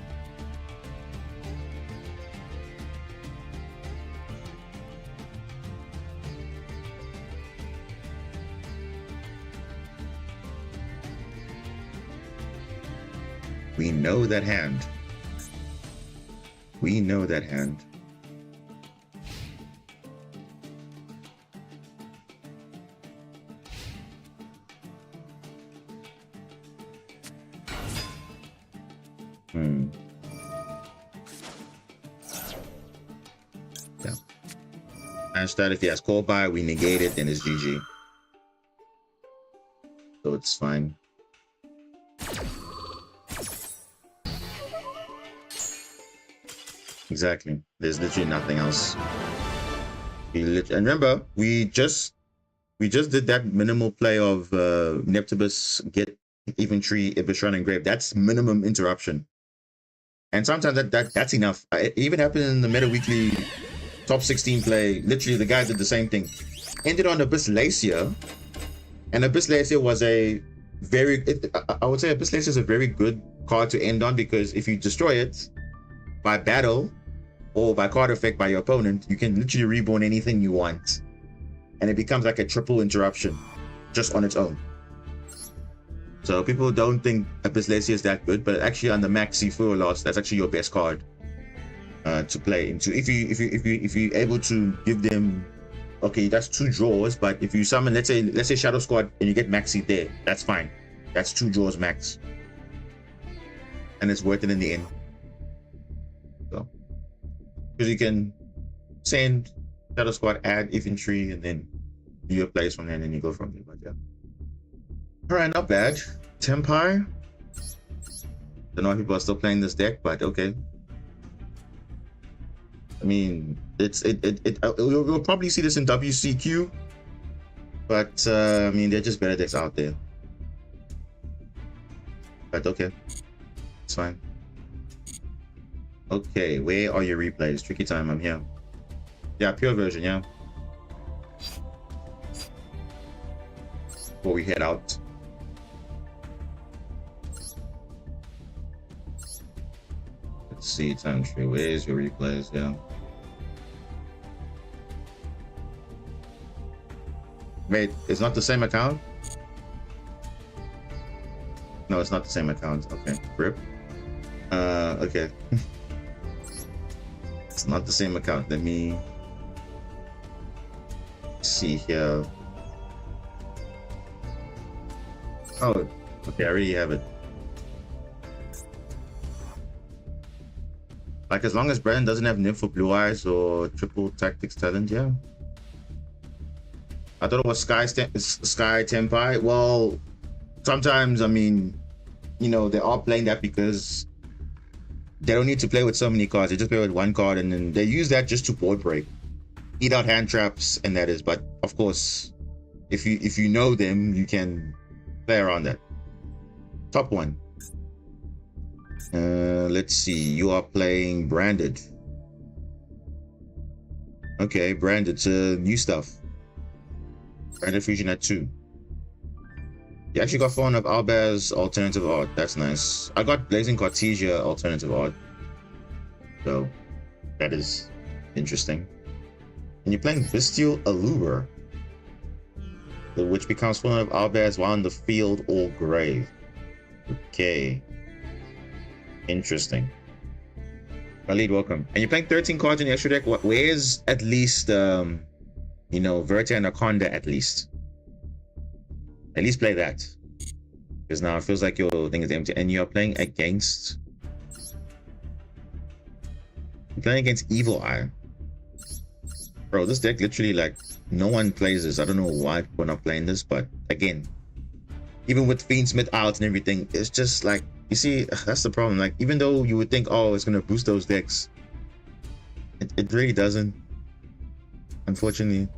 We know that hand. We know that hand. Yeah. That if he has call by, we negate it, then it's GG. So it's fine. Exactly. There's literally nothing else. And remember, we just did that minimal play of Neptibus get infantry, Ibishran, and Grave. That's minimum interruption. And sometimes that's enough. It even happened in the Meta Weekly top 16 play. Literally, the guy did the same thing. Ended on Abyss Lacia, and Abyss Lacia was a very, I would say Abyss Lacia is a very good card to end on, because if you destroy it by battle or by card effect by your opponent, you can literally reborn anything you want, and it becomes like a triple interruption just on its own. So people don't think Abyss Lacia is that good, but actually on the max C4 loss, that's actually your best card to play into. If you're able to give them, okay, that's 2 draws, but if you summon, let's say Shadow Squad and you get maxi there, that's fine. That's 2 draws max, and it's worth it in the end. So because you can send Shadow Squad, add infantry, and then do your plays from there, and then you go from there. But yeah. Alright, not bad. Tempire. Don't know if people are still playing this deck, but okay. I mean, we'll probably see this in WCQ, but I mean, they're just better decks out there. But okay, it's fine. Okay, where are your replays? Tricky time, I'm here. Yeah, pure version, yeah. Before we head out. Let's see, time tree. Where's your replays? Yeah. Wait, it's not the same account? No, it's not the same account. Okay, rip. Okay. It's not the same account. Let me see here. Oh, okay, I already have it. Like, as long as Brandon doesn't have Nymph for Blue Eyes or Triple Tactics Talent, yeah. I thought it was Sky Tempai. Well, sometimes, I mean, you know, they are playing that because they don't need to play with so many cards. They just play with 1 card, and then they use that just to board break, eat out hand traps, and that is. But of course, if you know them, you can play around that. Top 1. Let's see. You are playing Branded. Okay, Branded. New stuff. Branded Fusion at 2. You actually got Fawn of Albaz Alternative Art. That's nice. I got Blazing Cartesia Alternative Art. So, that is interesting. And you're playing Bestial Allure, which becomes Fawn of Albaz while in the field or grave. Okay. Interesting. Khalid, welcome. And you're playing 13 cards in the extra deck. Where's at least, you know, Verta and Akonda at least? At least play that. Because now it feels like your thing is empty. And you're playing against... You're playing against Evil Eye. Bro, this deck literally, like, no one plays this. I don't know why we're not playing this, but again, even with Fiendsmith out and everything, it's just like, you see, that's the problem. Like, even though you would think, oh, it's going to boost those decks, it really doesn't. Unfortunately,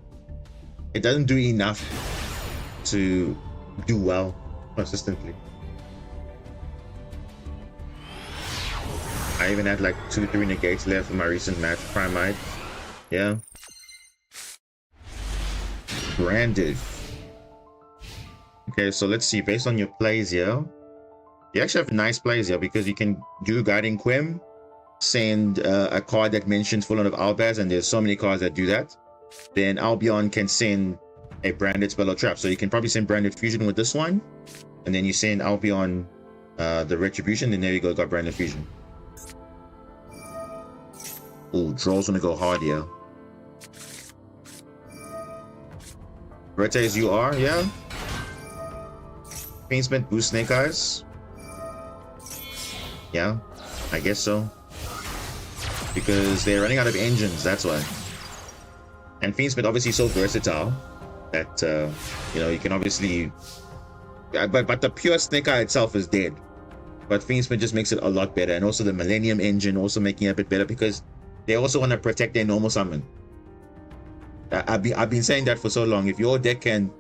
it doesn't do enough to do well consistently. I even had like 2-3 negates left in my recent match. Primite. Yeah. Branded. Okay, so let's see. Based on your plays here, you actually have nice plays here because you can do Guiding Quim, send a card that mentions Full of Albaz, and there's so many cards that do that. Then Albion can send a Branded Spell or Trap. So you can probably send Branded Fusion with this one, and then you send Albion the Retribution, and there you go, got Branded Fusion. Ooh, Draw's gonna go hard here. Verta is UR, yeah. Fiendsmith boost Snake Eyes. Yeah, I guess so. Because they're running out of engines, that's why. And Fiendsmith obviously so versatile that you know, you can obviously, but the pure Snake Eye itself is dead. But Fiendsmith just makes it a lot better, and also the Millennium engine also making it a bit better because they also want to protect their normal summon. I've been saying that for so long. If your deck can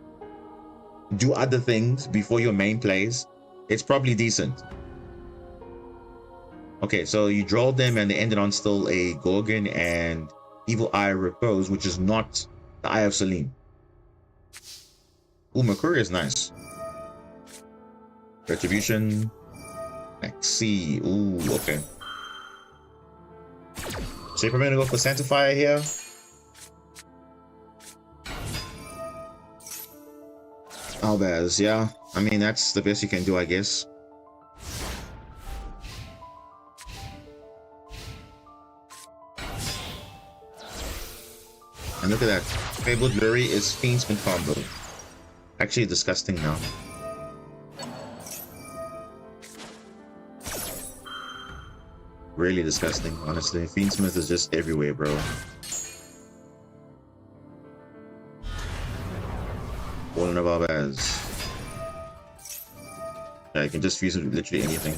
do other things before your main plays, it's probably decent. Okay, so you draw them and they ended on still a Gorgon and Evil Eye Repose, which is not the Eye of Selene. Ooh, Mercury is nice. Retribution. Maxi. Ooh, okay. So you're probably gonna go for Sanctifier here. Albaz, yeah. I mean, that's the best you can do, I guess. And look at that. Fabled Lurry is Fiendsmith combo. Actually disgusting now. Really disgusting, honestly. Fiendsmith is just everywhere, bro. Fallen of Albaz. Yeah, you can just fuse it with literally anything.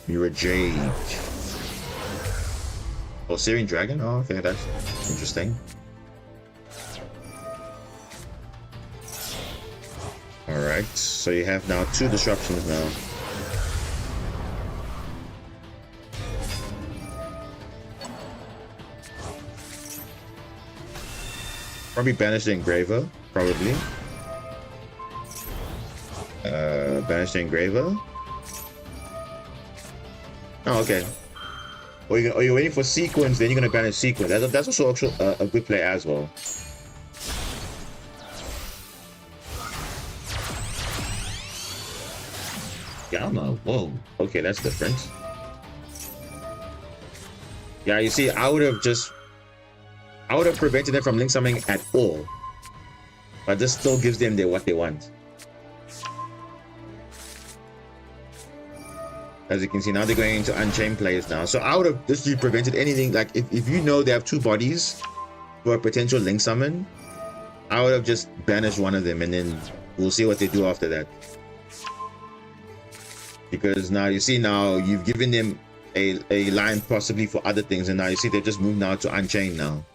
Mirror Jade. Oh, Syrian Dragon? Oh, okay, that's interesting. Alright, so you have now 2 disruptions now. Probably banish the Engraver, probably. Banish the Engraver. Oh, okay. Or you're waiting for Sequence, then you're gonna banish Sequence. That's also actually a good play as well. Gamma, whoa. Okay, that's different. Yeah, you see, I would have prevented them from link summoning at all. But this still gives them what they want. As you can see, now they're going into Unchained plays now. So I would have just prevented anything. Like, if you know they have 2 bodies for a potential link summon, I would have just banished one of them and then we'll see what they do after that. Because now you see, now you've given them a line possibly for other things, and now you see they've just moved now to Unchained now,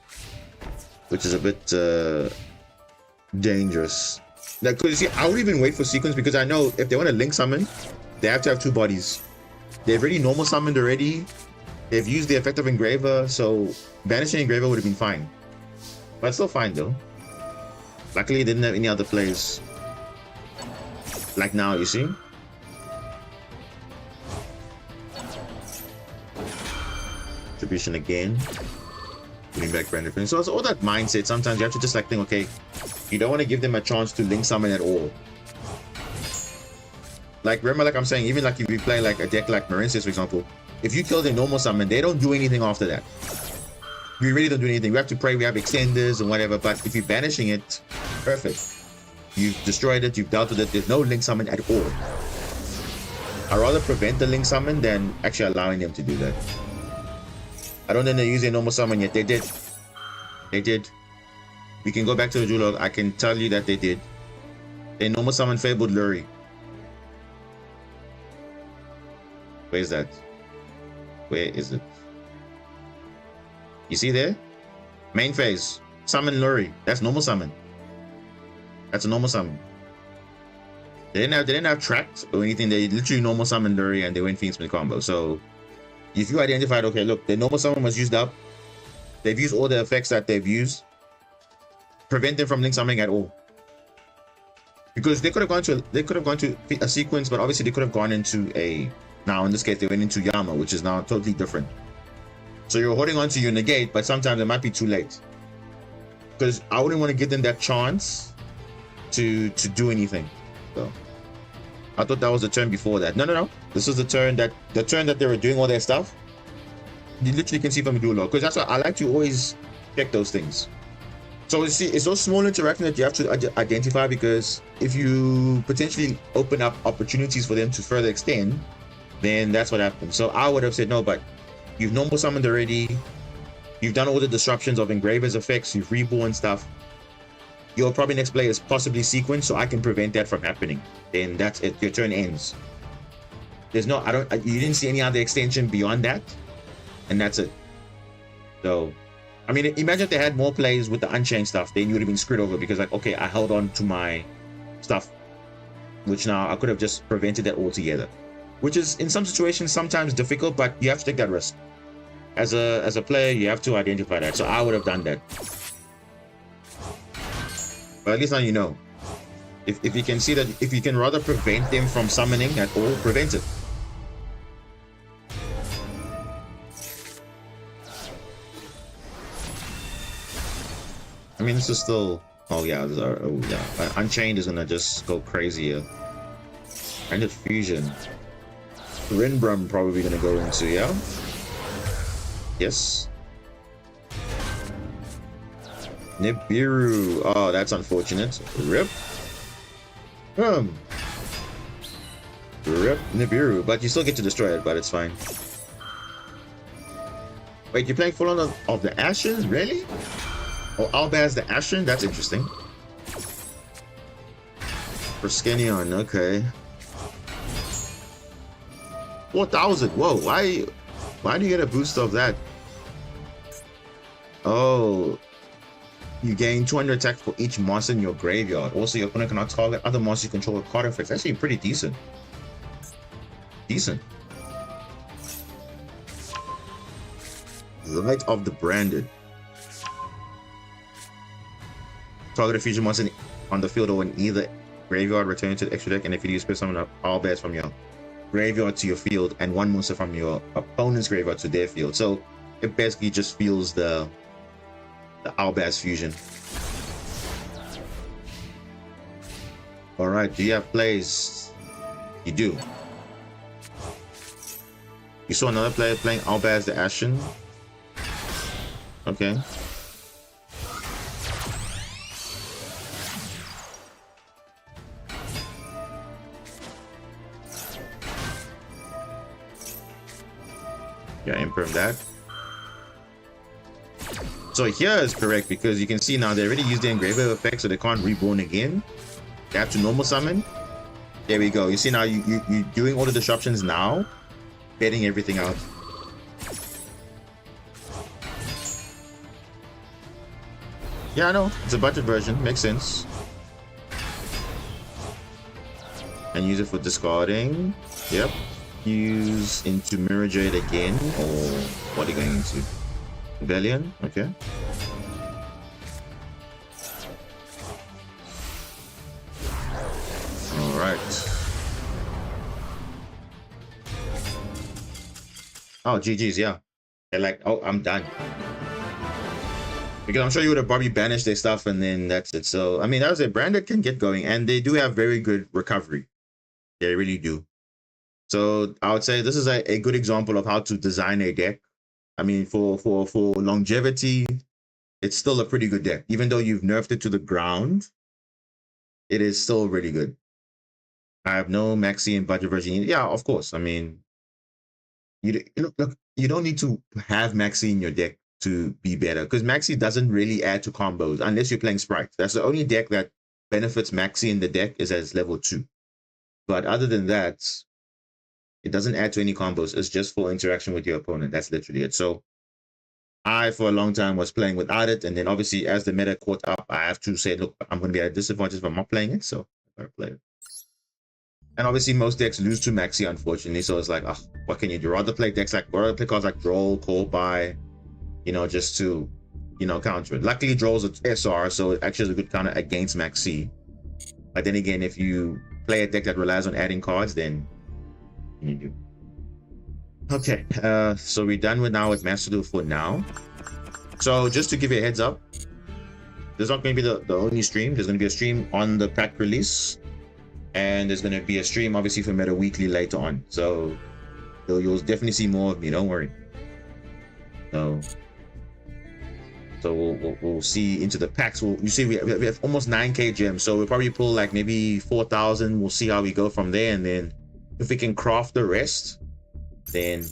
which is a bit dangerous. Like, because you see, I would even wait for sequence because I know if they want to link summon, they have to have 2 bodies. They've already normal summoned already. They've used the effect of Engraver, so banishing Engraver would have been fine. But still fine though. Luckily, they didn't have any other plays. Like now, you see? Distribution again. Putting back Brandon Flynn. So it's all that mindset. Sometimes you have to just like think, okay, you don't want to give them a chance to link summon at all. Like, remember, like I'm saying, even like if you play like a deck like Marinces, for example, if you kill the normal summon, they don't do anything after that. We really don't do anything. We have to pray, we have extenders and whatever, but if you're banishing it, perfect. You've destroyed it, you've dealt with it, there's no link summon at all. I'd rather prevent the link summon than actually allowing them to do that. I don't think they're using normal summon yet. They did. They did. We can go back to the Duel. I can tell you that they did. They normal summon Fabled Lurie. Where is that? Where is it? You see there? Main phase. Summon Lurie. That's normal summon. That's a normal summon. They didn't have tracked or anything. They literally normal summon Lurie and they went Phoenix Smith combo. So if you identified, okay, look, the normal summon was used up. They've used all the effects that they've used. Prevent them from link summoning at all. Because they could have gone to a sequence, but obviously they could have gone into a, now in this case they went into Yama, which is now totally different. So you're holding on to your negate, but sometimes it might be too late. Because I wouldn't want to give them that chance to do anything. So I thought that was the turn before that. No. This is the turn that they were doing all their stuff. You literally can see from the Duel log. Because that's why I like to always check those things. So you see, it's those small interactions that you have to identify, because if you potentially open up opportunities for them to further extend, then that's what happens. So I would have said no, but you've normal summoned already. You've done all the disruptions of Engraver's effects. You've reborn stuff. Your probably next play is possibly sequence, so I can prevent that from happening. Then that's it. Your turn ends. There's no, you didn't see any other extension beyond that, and that's it. So, I mean, imagine if they had more plays with the Unchained stuff, then you would have been screwed over, because like, okay, I held on to my stuff, which now I could have just prevented that altogether. Which is in some situations sometimes difficult, but you have to take that risk. As a player, you have to identify that. So I would have done that. But at least now you know. If you can see that, if you can rather prevent them from summoning at all, prevent it. I mean, this is still, oh yeah, Unchained is gonna just go crazy here. Ended Fusion. Rinbrum probably gonna go into, yeah? Yes. Nibiru. Oh, that's unfortunate. Rip. Rip Nibiru. But you still get to destroy it, but it's fine. Wait, you're playing full on of the Ashen? Really? Oh, Albaz the Ashen? That's interesting. For Skenion, okay. 4,000. Whoa, why do you get a boost of that? Oh, you gain 200 attack for each monster in your graveyard. Also, your opponent cannot target other monsters you control with card effects. That's actually pretty decent. Decent. Light of the Branded. Target a fusion monster on the field or in either graveyard, return to the extra deck, and if you use summon up all bats from your graveyard to your field and one monster from your opponent's graveyard to their field. So it basically just feels the Albaz fusion. Alright, do you have plays? You do. You saw another player playing Albaz the Ashen? Okay. Yeah, improve that. So here is correct, because you can see now they already used the Engraver effect, so they can't reborn again. They have to normal summon. There we go. You see now you're doing all the disruptions now, betting everything out. Yeah, I know. It's a budget version. Makes sense. and use it for discarding. Yep. Use into Mirror Jade again, or what are you going into? Rebellion? Okay. Alright. Oh, GG's, yeah. They're like, oh, I'm done. Because I'm sure you would have probably banished their stuff and then that's it. So, I mean, that was a brand that can get going, and they do have very good recovery. They really do. So I would say this is a good example of how to design a deck. I mean, for longevity, it's still a pretty good deck. Even though you've nerfed it to the ground, it is still really good. I have no Maxi and budget version. Yeah, of course. I mean, look, you don't need to have Maxi in your deck to be better, because Maxi doesn't really add to combos unless you're playing Sprite. That's the only deck that benefits Maxi in the deck is as level 2. But other than that, it doesn't add to any combos. It's just for interaction with your opponent. That's literally it. So I, for a long time, was playing without it. And then obviously, as the meta caught up, I have to say, look, I'm going to be at a disadvantage if I'm not playing it. So I gotta play it. And obviously, most decks lose to Maxi, unfortunately. So it's like, oh, what can you do? Rather play decks like, rather play cards like Duel, Call By, you know, just to, you know, counter it. Luckily, Duel's an SR, so it actually is a good counter against Maxi. But then again, if you play a deck that relies on adding cards, then you do. Okay, so we're done with masterduel for now. So just to give you a heads up, there's not going to be the only stream. There's going to be a stream on the pack release, and there's going to be a stream obviously for Meta Weekly later on. So you'll definitely see more of me. Don't worry. So we'll see into the packs. You see we have almost 9k gems, so we'll probably pull like maybe 4,000. We'll see how we go from there, and then if we can craft the rest, then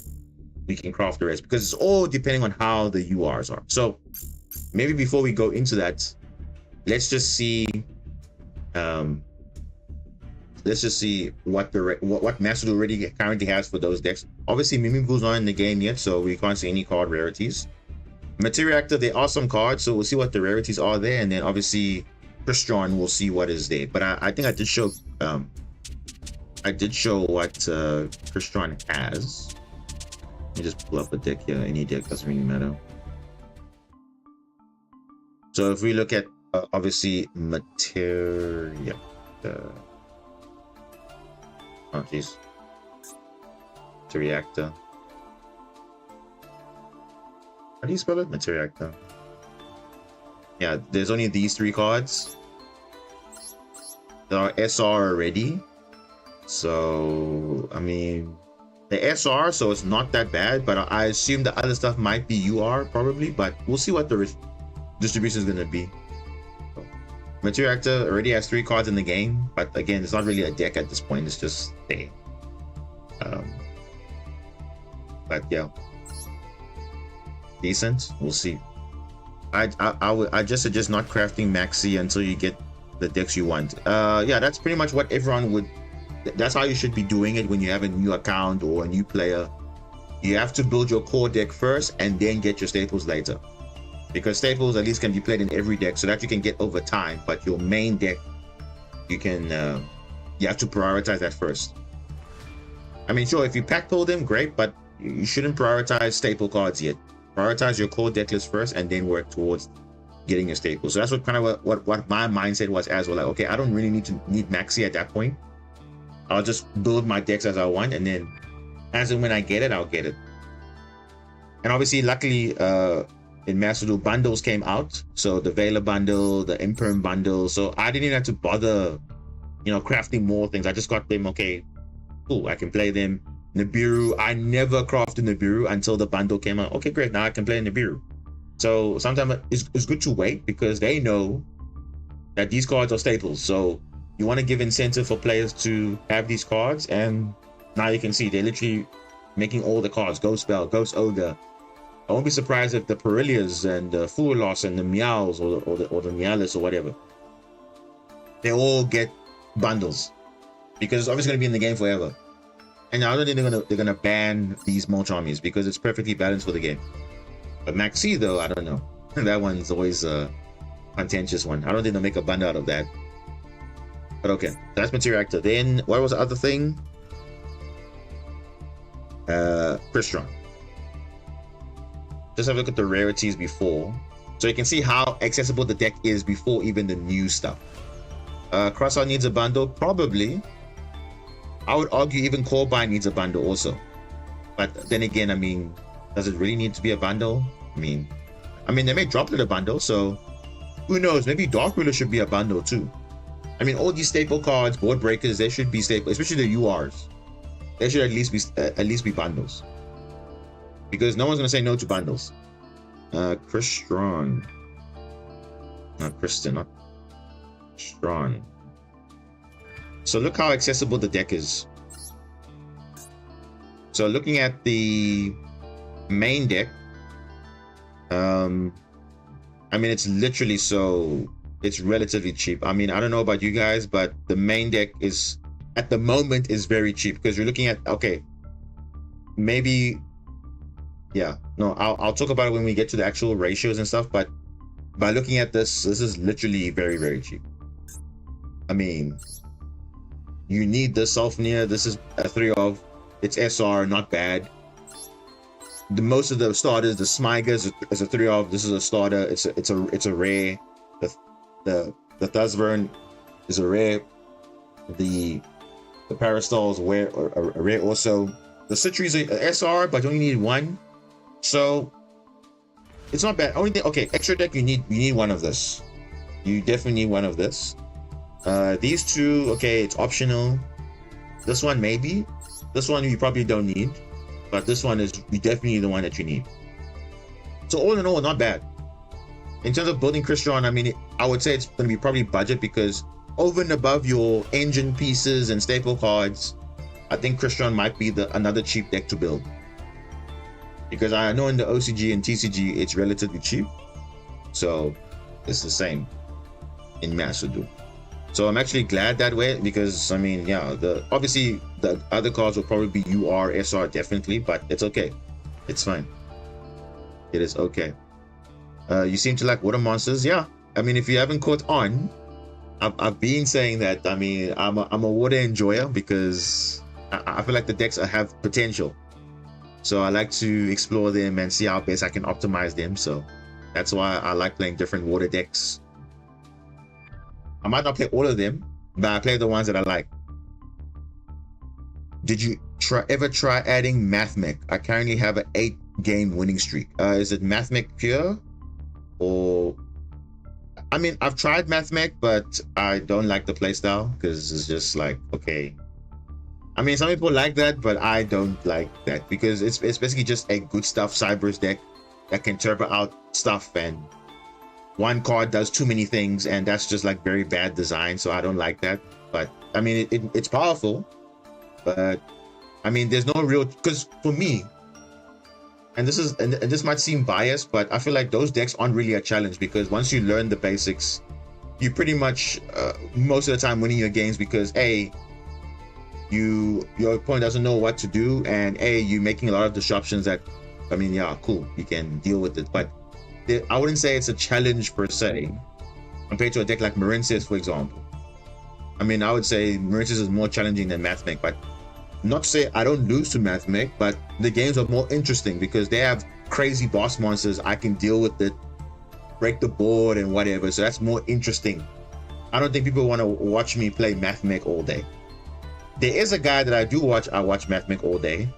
we can craft the rest, because it's all depending on how the URs are. So maybe before we go into that, let's just see what Masterduel already currently has for those decks. Obviously Mimibu's not in the game yet, so we can't see any card rarities. Material Actor, there are some cards, so we'll see what the rarities are there, and then obviously Christian, we'll see what is there. But I think I did show what Christian has. Let me just pull up a deck here. Any deck doesn't really matter. So if we look at obviously Material, oh jeez, Material Actor. How do you spell it? Material Actor. Yeah, there's only these 3 cards. There are SR already. So, I mean, the SR, so it's not that bad, but I assume the other stuff might be UR probably, but we'll see what the distribution is going to be. So, Material Actor already has 3 cards in the game, but again, it's not really a deck at this point, it's just there. But yeah. Decent, we'll see. I just suggest not crafting Maxi until you get the decks you want. Yeah, that's pretty much what everyone would. That's how you should be doing it when you have a new account or a new player. You have to build your core deck first and then get your staples later, because staples at least can be played in every deck, so that you can get over time. But your main deck, you can you have to prioritize that first. I mean, sure, if you pack pull them, great, but you shouldn't prioritize staple cards yet. Prioritize your core deck list first and then work towards getting your staples. So that's what kind of what my mindset was as well. Like, okay, I don't really need Maxi at that point. I'll just build my decks as I want, and then as and when I get it, I'll get it. And obviously, luckily, in Masterduel, bundles came out. So the Vela bundle, the Imperm bundle. So I didn't even have to bother, you know, crafting more things. I just got them. Okay, cool, I can play them. Nibiru, I never crafted Nibiru until the bundle came out. Okay, great, now I can play Nibiru. So sometimes it's good to wait, because they know that these cards are staples. So you want to give incentive for players to have these cards, and now you can see they're literally making all the cards. Ghost Spell, Ghost Ogre. I won't be surprised if the Perilias and the Furlos and the Meows or the Meowlis or whatever, they all get bundles, because it's obviously going to be in the game forever. And I don't think they're gonna ban these Mulch armies, because it's perfectly balanced for the game. But Maxi though, I don't know. That one's always a contentious one. I don't think they'll make a bundle out of that. But okay, that's material actor. Then what was the other thing? Crystron. Just have a look at the rarities before, so you can see how accessible the deck is before even the new stuff. Crossout needs a bundle, probably. I would argue even Corbine needs a bundle also. But then again, I mean, does it really need to be a bundle? I mean, they may drop it a bundle, so who knows? Maybe Dark Ruler should be a bundle too. I mean, all these staple cards, board breakers, they should be staple, especially the URs. They should at least be bundles, because no one's gonna say no to bundles. Crystron, not Kristen, not Crystron. So look how accessible the deck is. So looking at the main deck, I mean, it's literally it's relatively cheap. I mean, I don't know about you guys, but the main deck is at the moment is very cheap, because you're looking at, okay, maybe, yeah, no, I'll talk about it when we get to the actual ratios and stuff, but by looking at this is literally very, very cheap. I mean, you need the Selfnir. This is a 3 of, it's SR, not bad. Most of the starters, the Smyga is a 3 of, this is a starter, it's a rare. The Thuzvern is a rare. The Parastol is a rare also. The Citry is a SR, but you only need 1, so it's not bad. Only thing, okay, extra deck, you need 1 of this. You definitely need 1 of this. These 2, okay, it's optional. This one maybe. This one you probably don't need, but this one is definitely the one that you need. So all in all, not bad. In terms of building Crystron, I mean, I would say it's going to be probably budget, because over and above your engine pieces and staple cards, I think Crystron might be another cheap deck to build. Because I know in the OCG and TCG, it's relatively cheap. So it's the same in masterduel. So I'm actually glad that way, because I mean, yeah, obviously the other cards will probably be UR, SR definitely, but it's okay. It's fine. It is okay. You seem to like water monsters. Yeah, I mean, if you haven't caught on, I've been saying that. I mean, I'm a water enjoyer, because I feel like the decks have potential. So I like to explore them and see how best I can optimize them. So that's why I like playing different water decks. I might not play all of them, but I play the ones that I like. Did you ever try adding Mathmech? I currently have an 8-game winning streak. Is it Mathmech Pure? Or, I mean, I've tried Mathmech, but I don't like the playstyle, because it's just like, okay. I mean, some people like that, but I don't like that, because it's basically just a good stuff Cyber's deck that can turbo out stuff, and one card does too many things, and that's just like very bad design, so I don't like that. But I mean, it's powerful, but I mean, there's no real, because for me, and this might seem biased, but I feel like those decks aren't really a challenge, because once you learn the basics, you pretty much most of the time winning your games, because your opponent doesn't know what to do, and you're making a lot of disruptions that, I mean, yeah, cool, you can deal with it, but I wouldn't say it's a challenge per se compared to a deck like Marincius, for example. I mean, I would say Marincius is more challenging than Mathmech, but not to say I don't lose to Mathmech, but the games are more interesting because they have crazy boss monsters. I can deal with it, break the board and whatever, so that's more interesting. I don't think people want to watch me play Mathmech all day. There is a guy that I watch Mathmech all day,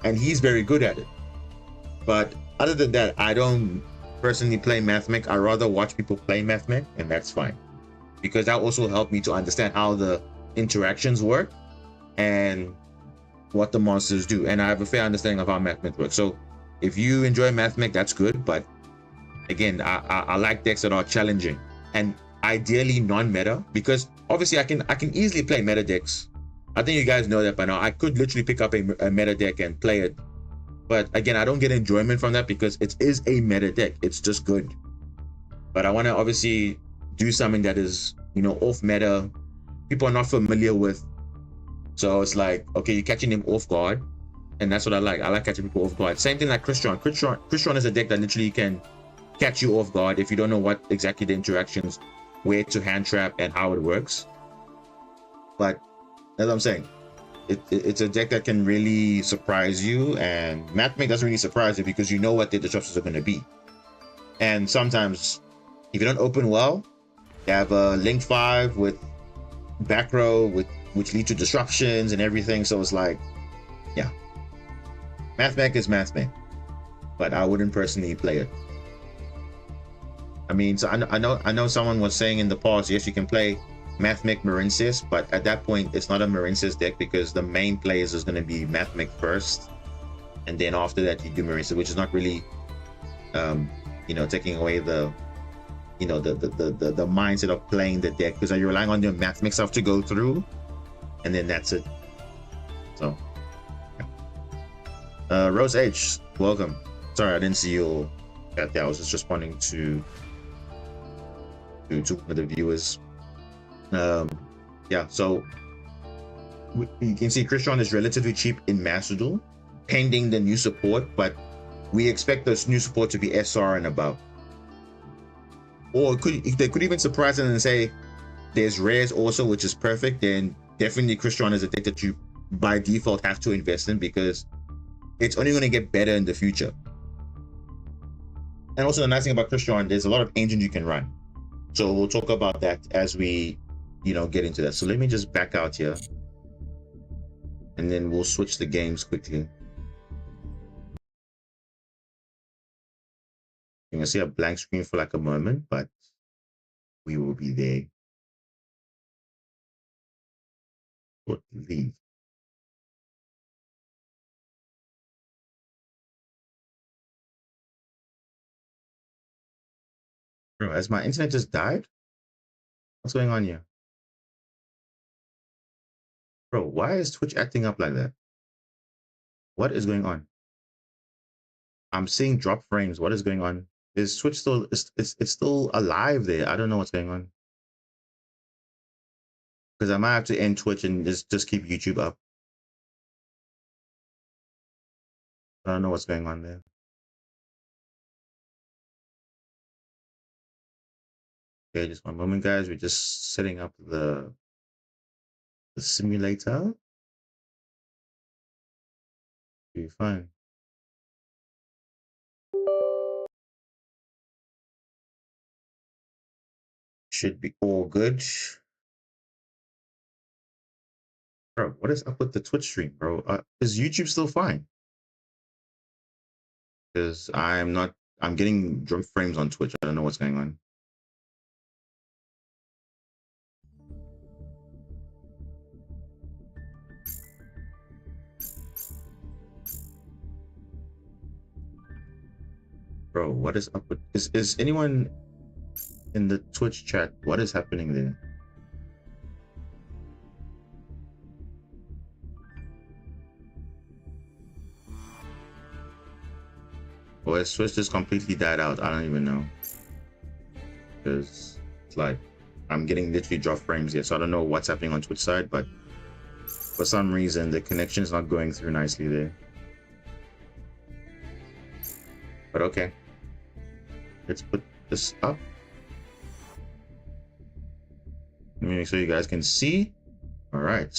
and he's very good at it. But other than that, I don't personally play Mathmech. I rather watch people play Mathmech, and that's fine, because that also helped me to understand how the interactions work and what the monsters do, and I have a fair understanding of how Mathmech works. So if you enjoy Mathmech, that's good, but again, I like decks that are challenging and ideally non-meta, because obviously I can easily play meta decks. I think you guys know that by now. I could literally pick up a meta deck and play it, but again, I don't get enjoyment from that because it is a meta deck. It's just good. But I want to obviously do something that is, you know, off meta, people are not familiar with. So it's like, okay, you're catching them off guard, and that's what I like. I like catching people off guard. Same thing like Crystron. Crystron is a deck that literally can catch you off guard if you don't know what exactly the interactions, where to hand trap and how it works. But as I'm saying, it's a deck that can really surprise you, and Mathmake doesn't really surprise you because you know what the disruptions are going to be. And sometimes, if you don't open well, you have a Link 5 with back row, which lead to disruptions and everything. So it's like, yeah, Mathmake is Mathmake, but I wouldn't personally play it. I mean, so I know someone was saying in the past, yes, you can play Mathmake Marincess, but at that point, it's not a Marincess deck because the main players is going to be Mathmake first, and then after that you do Marincess, which is not really, you know, taking away the, you know, the mindset of playing the deck, because you're relying on your Mathmake stuff to go through, and then that's it. So, yeah. Rose H, welcome. Sorry, I didn't see your chat there. I was just responding to one of the viewers. Yeah, so you can see Christian is relatively cheap in masterduel, pending the new support, but we expect this new support to be SR and above. Or they could even surprise them and say there's rares also, which is perfect. Then definitely Christian is a deck that you by default have to invest in because it's only going to get better in the future. And also the nice thing about Christian, there's a lot of engines you can run. So we'll talk about that as we, you know, get into that. So let me just back out here, and then we'll switch the games quickly. You can see a blank screen for like a moment, but we will be there. Leave. Bro, has my internet just died? What's going on here? Bro, why is Twitch acting up like that? What is going on? I'm seeing drop frames. What is going on? Is Twitch still, it's still alive there? I don't know what's going on. Because I might have to end Twitch and just keep YouTube up. I don't know what's going on there. Okay, just one moment, guys. We're just setting up the simulator. Be fine. Should be all good. Bro, what is up with the Twitch stream, bro? Is YouTube still fine? Because I'm getting drop frames on Twitch. I don't know what's going on. Bro, what is up with, is anyone in the Twitch chat? What is happening there? Or has Twitch just completely died out? I don't even know. Because it's like I'm getting literally drop frames here, so I don't know what's happening on Twitch side, but for some reason the connection is not going through nicely there. But okay, let's put this up. Let me make sure you guys can see. All right,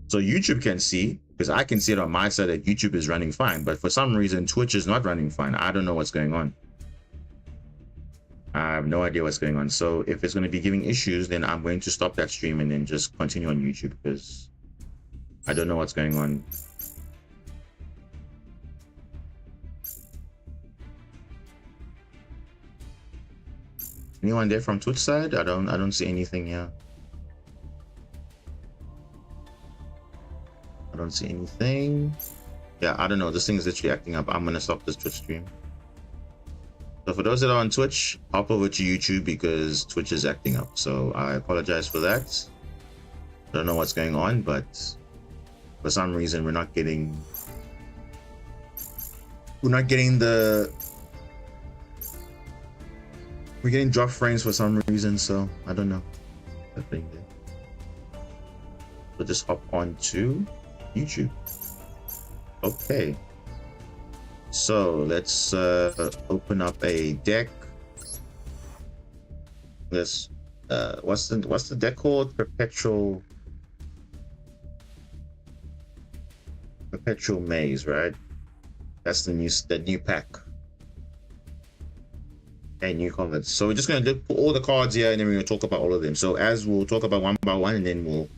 so YouTube can see, because I can see it on my side that YouTube is running fine, but for some reason Twitch is not running fine. I don't know what's going on. I have no idea what's going on. So if it's going to be giving issues, then I'm going to stop that stream and then just continue on YouTube, because I don't know what's going on. Anyone there from Twitch side? I don't see anything here. I don't see anything. Yeah, I don't know. This thing is literally acting up. I'm gonna stop this Twitch stream. So for those that are on Twitch, hop over to YouTube because Twitch is acting up. So I apologize for that. I don't know what's going on, but for some reason we're not getting we're getting drop frames for some reason, so I don't know what's happening there. So just hop on to YouTube. Okay, so let's open up a deck. Let's what's the deck called? Perpetual Maze, right? That's the new pack. And new comments. So we're just going to put all the cards here, and then we're going to talk about all of them. So as we'll talk about one by one, and then we'll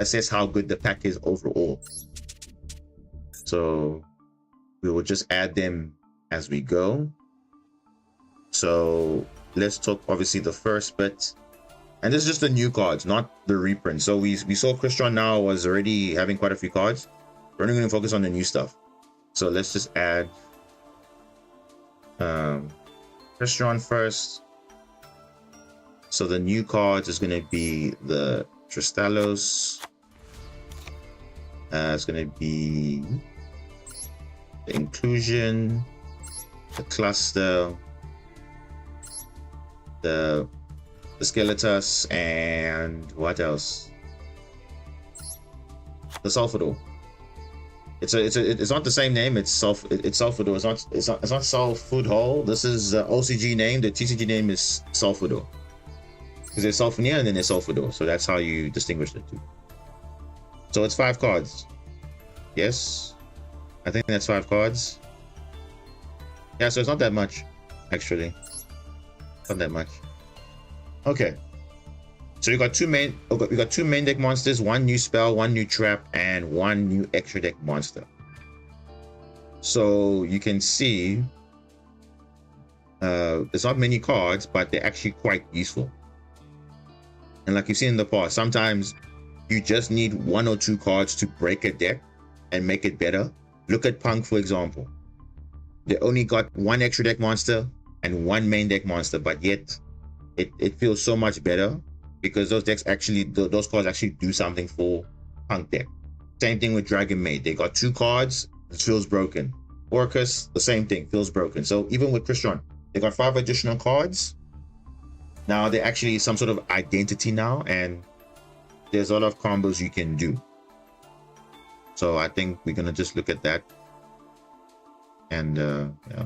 assess how good the pack is overall. So we will just add them as we go. So let's talk obviously the first bit, and this is just the new cards, not the reprint. So we saw Christian now was already having quite a few cards. We're only going to focus on the new stuff. So let's just add Christian first. So the new cards is going to be the Tristalos. It's going to be the Inclusion, the Cluster, the Skeletus, and what else? The Sulfador. It's not the same name. It's Sulfador. It's not Sulfood Hole. This is the OCG name. The TCG name is Sulfador. Because there's Sulfania and then there's Sulfador. So that's how you distinguish the two. So it's 5 cards. Yes, I think that's 5 cards. Yeah, so it's not that much, actually. Not that much. Okay. So we got two main deck monsters, 1 new spell, 1 new trap, and 1 new extra deck monster. So you can see there's not many cards, but they're actually quite useful. And like you've seen in the past, sometimes you just need 1 or 2 cards to break a deck and make it better. Look at Punk, for example. They only got 1 extra deck monster and 1 main deck monster, but yet it feels so much better because those decks actually, those cards actually do something for Punk deck. Same thing with Dragon Maid. They got 2 cards, it feels broken. Orcus, the same thing, feels broken. So even with Christian, they got 5 additional cards. Now they're actually some sort of identity now, and there's a lot of combos you can do. So I think we're gonna just look at that. And yeah.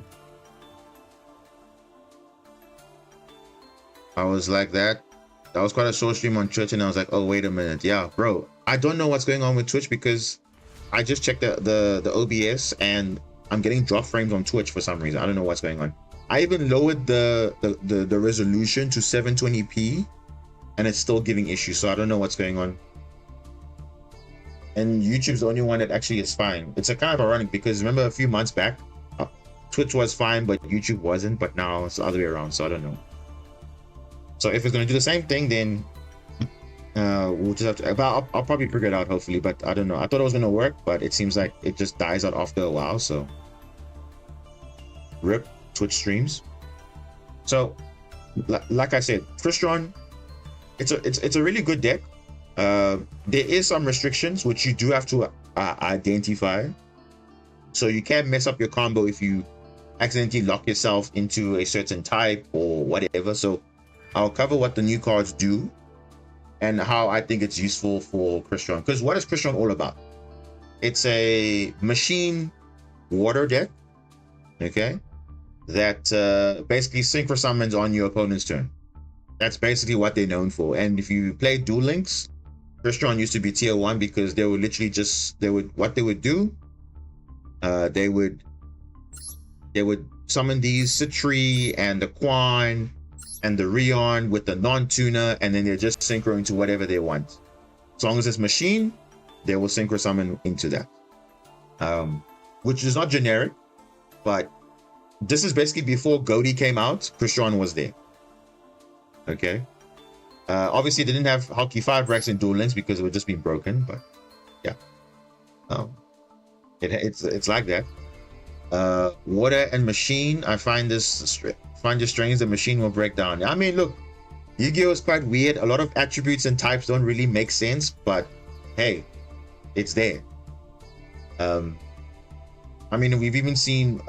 I was like that was quite a short stream on Twitch, and I was like, oh, wait a minute. Yeah, bro, I don't know what's going on with Twitch because I just checked the OBS and I'm getting drop frames on Twitch for some reason. I don't know what's going on. I even lowered the resolution to 720p and it's still giving issues. So I don't know what's going on. And YouTube's the only one that actually is fine. It's a kind of ironic because remember a few months back, Twitch was fine, but YouTube wasn't. But now it's the other way around. So I don't know. So if it's going to do the same thing, then we'll just have to, but I'll probably figure it out hopefully, but I don't know. I thought it was going to work, but it seems like it just dies out after a while. So rip Twitch streams. So like I said, Frustron, it's a really good deck. There is some restrictions which you do have to identify. So you can mess up your combo if you accidentally lock yourself into a certain type or whatever. So I'll cover what the new cards do and how I think it's useful for Christian. Because what is Christian all about? It's a machine water deck, okay, that basically synchro summons on your opponent's turn. That's basically what they're known for. And if you play Duel Links, Christian used to be tier 1 because they would literally just, they would summon these Citri and the Quan and the Rion with the non-tuner, and then they're just synchro into whatever they want. As long as it's machine, they will synchro summon into that. Which is not generic, but this is basically before Goaty came out, Christian was there. Okay. Obviously they didn't have Hockey 5 Rex and Duel Links because it would just be broken, but yeah. It's like that. Water and machine, I find this strange. The machine will break down. I mean, look, Yu-Gi-Oh is quite weird. A lot of attributes and types don't really make sense, but hey, it's there. I mean, we've even seen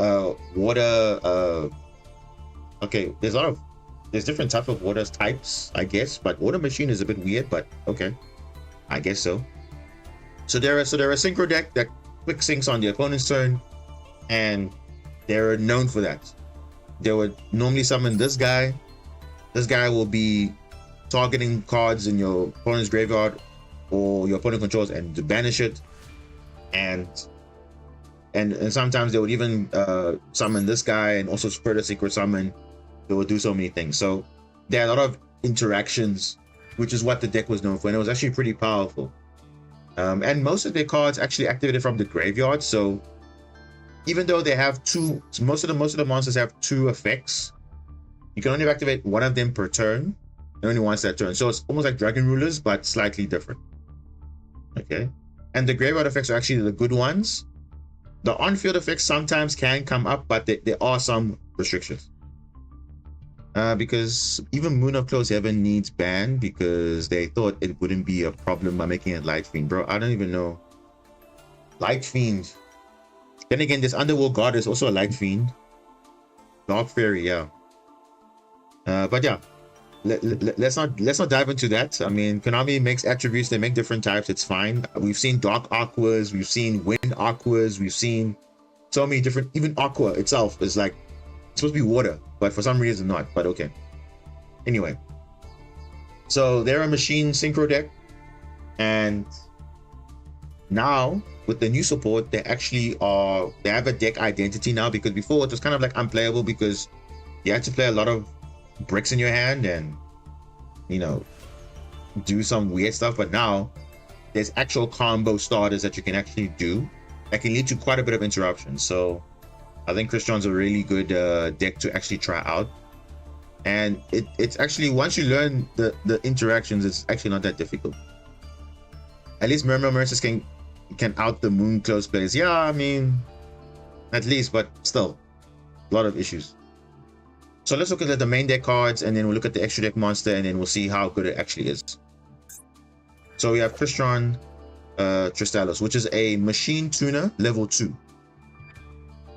water. Okay, there's different types of water types, I guess, but water machine is a bit weird, but okay, I guess so. So they're a synchro deck that quick syncs on the opponent's turn, and they're known for that. They would normally summon this guy. This guy will be targeting cards in your opponent's graveyard or your opponent controls and to banish it. And sometimes they would even summon this guy and also spread a secret summon. They would do so many things. So there are a lot of interactions, which is what the deck was known for, and it was actually pretty powerful. And most of their cards actually activated from the graveyard. So even though they have two, most of the monsters have two effects, you can only activate one of them per turn, and only once that turn. So it's almost like Dragon Rulers, but slightly different. Okay, and the graveyard effects are actually the good ones. The on-field effects sometimes can come up, but there are some restrictions. Because even Moon of Close Heaven needs ban because they thought it wouldn't be a problem by making it Light Fiend. Bro, I don't even know. Light Fiend. Then again, this Underworld God is also a Light Fiend. Dark Fairy, yeah. But yeah, let's not dive into that. I mean, Konami makes attributes, they make different types, it's fine. We've seen Dark Aquas, we've seen Wind Aquas, we've seen so many different, even Aqua itself is like, it's supposed to be water, but for some reason not, but okay. Anyway, so they're a machine synchro deck, and now with the new support, they actually they have a deck identity now, because before it was kind of like unplayable because you had to play a lot of bricks in your hand and, you know, do some weird stuff. But now there's actual combo starters that you can actually do that can lead to quite a bit of interruption. So I think Crystron's a really good deck to actually try out. And it's actually, once you learn the interactions, it's actually not that difficult. At least Mercis can out the Moon Close players. Yeah, I mean, at least, but still, a lot of issues. So let's look at the main deck cards, and then we'll look at the extra deck monster, and then we'll see how good it actually is. So we have Crystron Tristalos, which is a machine tuner level 2.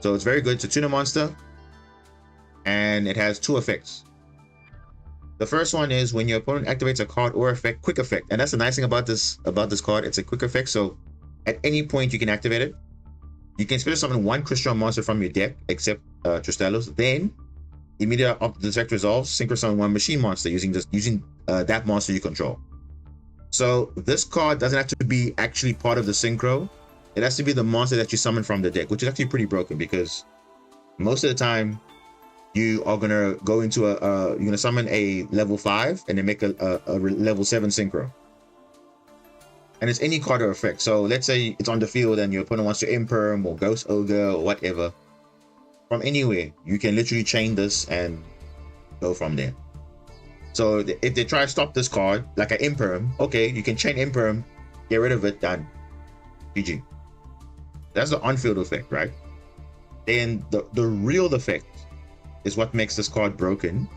So it's very good. It's a tuner monster, and it has 2 effects. The first one is when your opponent activates a card or effect, quick effect, and that's the nice thing about this card. It's a quick effect, so at any point you can activate it. You can special summon 1 Crystron monster from your deck, except Tristalos. Then immediately after the effect resolves, synchro summon 1 machine monster using that monster you control. So this card doesn't have to be actually part of the synchro. It has to be the monster that you summon from the deck, which is actually pretty broken because most of the time you are gonna go into you're gonna summon a level 5 and then make a level 7 synchro. And it's any card or effect. So let's say it's on the field and your opponent wants to Imperm or Ghost Ogre or whatever. From anywhere, you can literally chain this and go from there. So if they try to stop this card, like an Imperm, okay, you can chain Imperm, get rid of it, done. GG. That's the on-field effect, right? Then the real effect is what makes this card broken,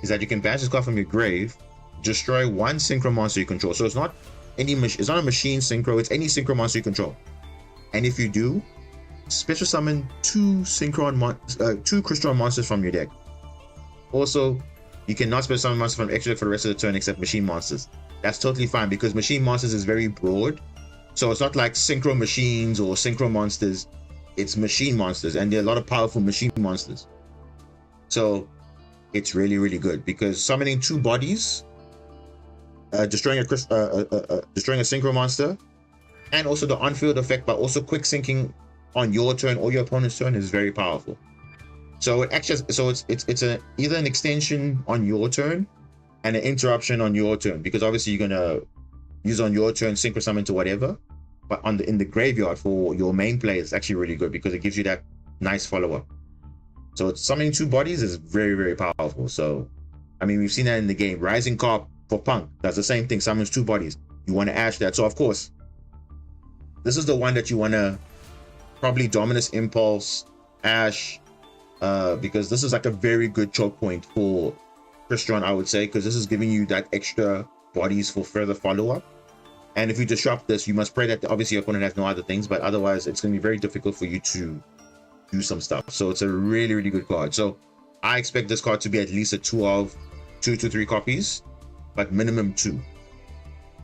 is that you can banish this card from your grave, destroy 1 synchro monster you control. So it's not it's not a machine synchro, it's any synchro monster you control. And if you do, special summon 2 Crystron monsters from your deck. Also, you cannot special summon monsters from extra deck for the rest of the turn except machine monsters. That's totally fine because machine monsters is very broad. So it's not like synchro machines or synchro monsters. It's machine monsters, and there are a lot of powerful machine monsters. So it's really, really good because summoning 2 bodies, destroying a synchro monster, and also the on-field effect, but also quick syncing on your turn or your opponent's turn is very powerful. So it actually, it's either an extension on your turn and an interruption on your turn, because obviously you're gonna use on your turn synchro summon to whatever, but in the graveyard for your main play is actually really good because it gives you that nice follow-up. So summoning 2 bodies is very, very powerful. So I mean, we've seen that in the game. Rising Carp for Punk does the same thing, summons 2 bodies. You want to ash that. So of course, this is the one that you want to probably Dominus Impulse, Ash, because this is like a very good choke point for Crystron, I would say, because this is giving you that extra bodies for further follow-up. And if you disrupt this, you must pray that obviously your opponent has no other things, but otherwise it's going to be very difficult for you to do some stuff. So it's a really, really good card. So I expect this card to be at least a 2 to 3 copies, but minimum 2.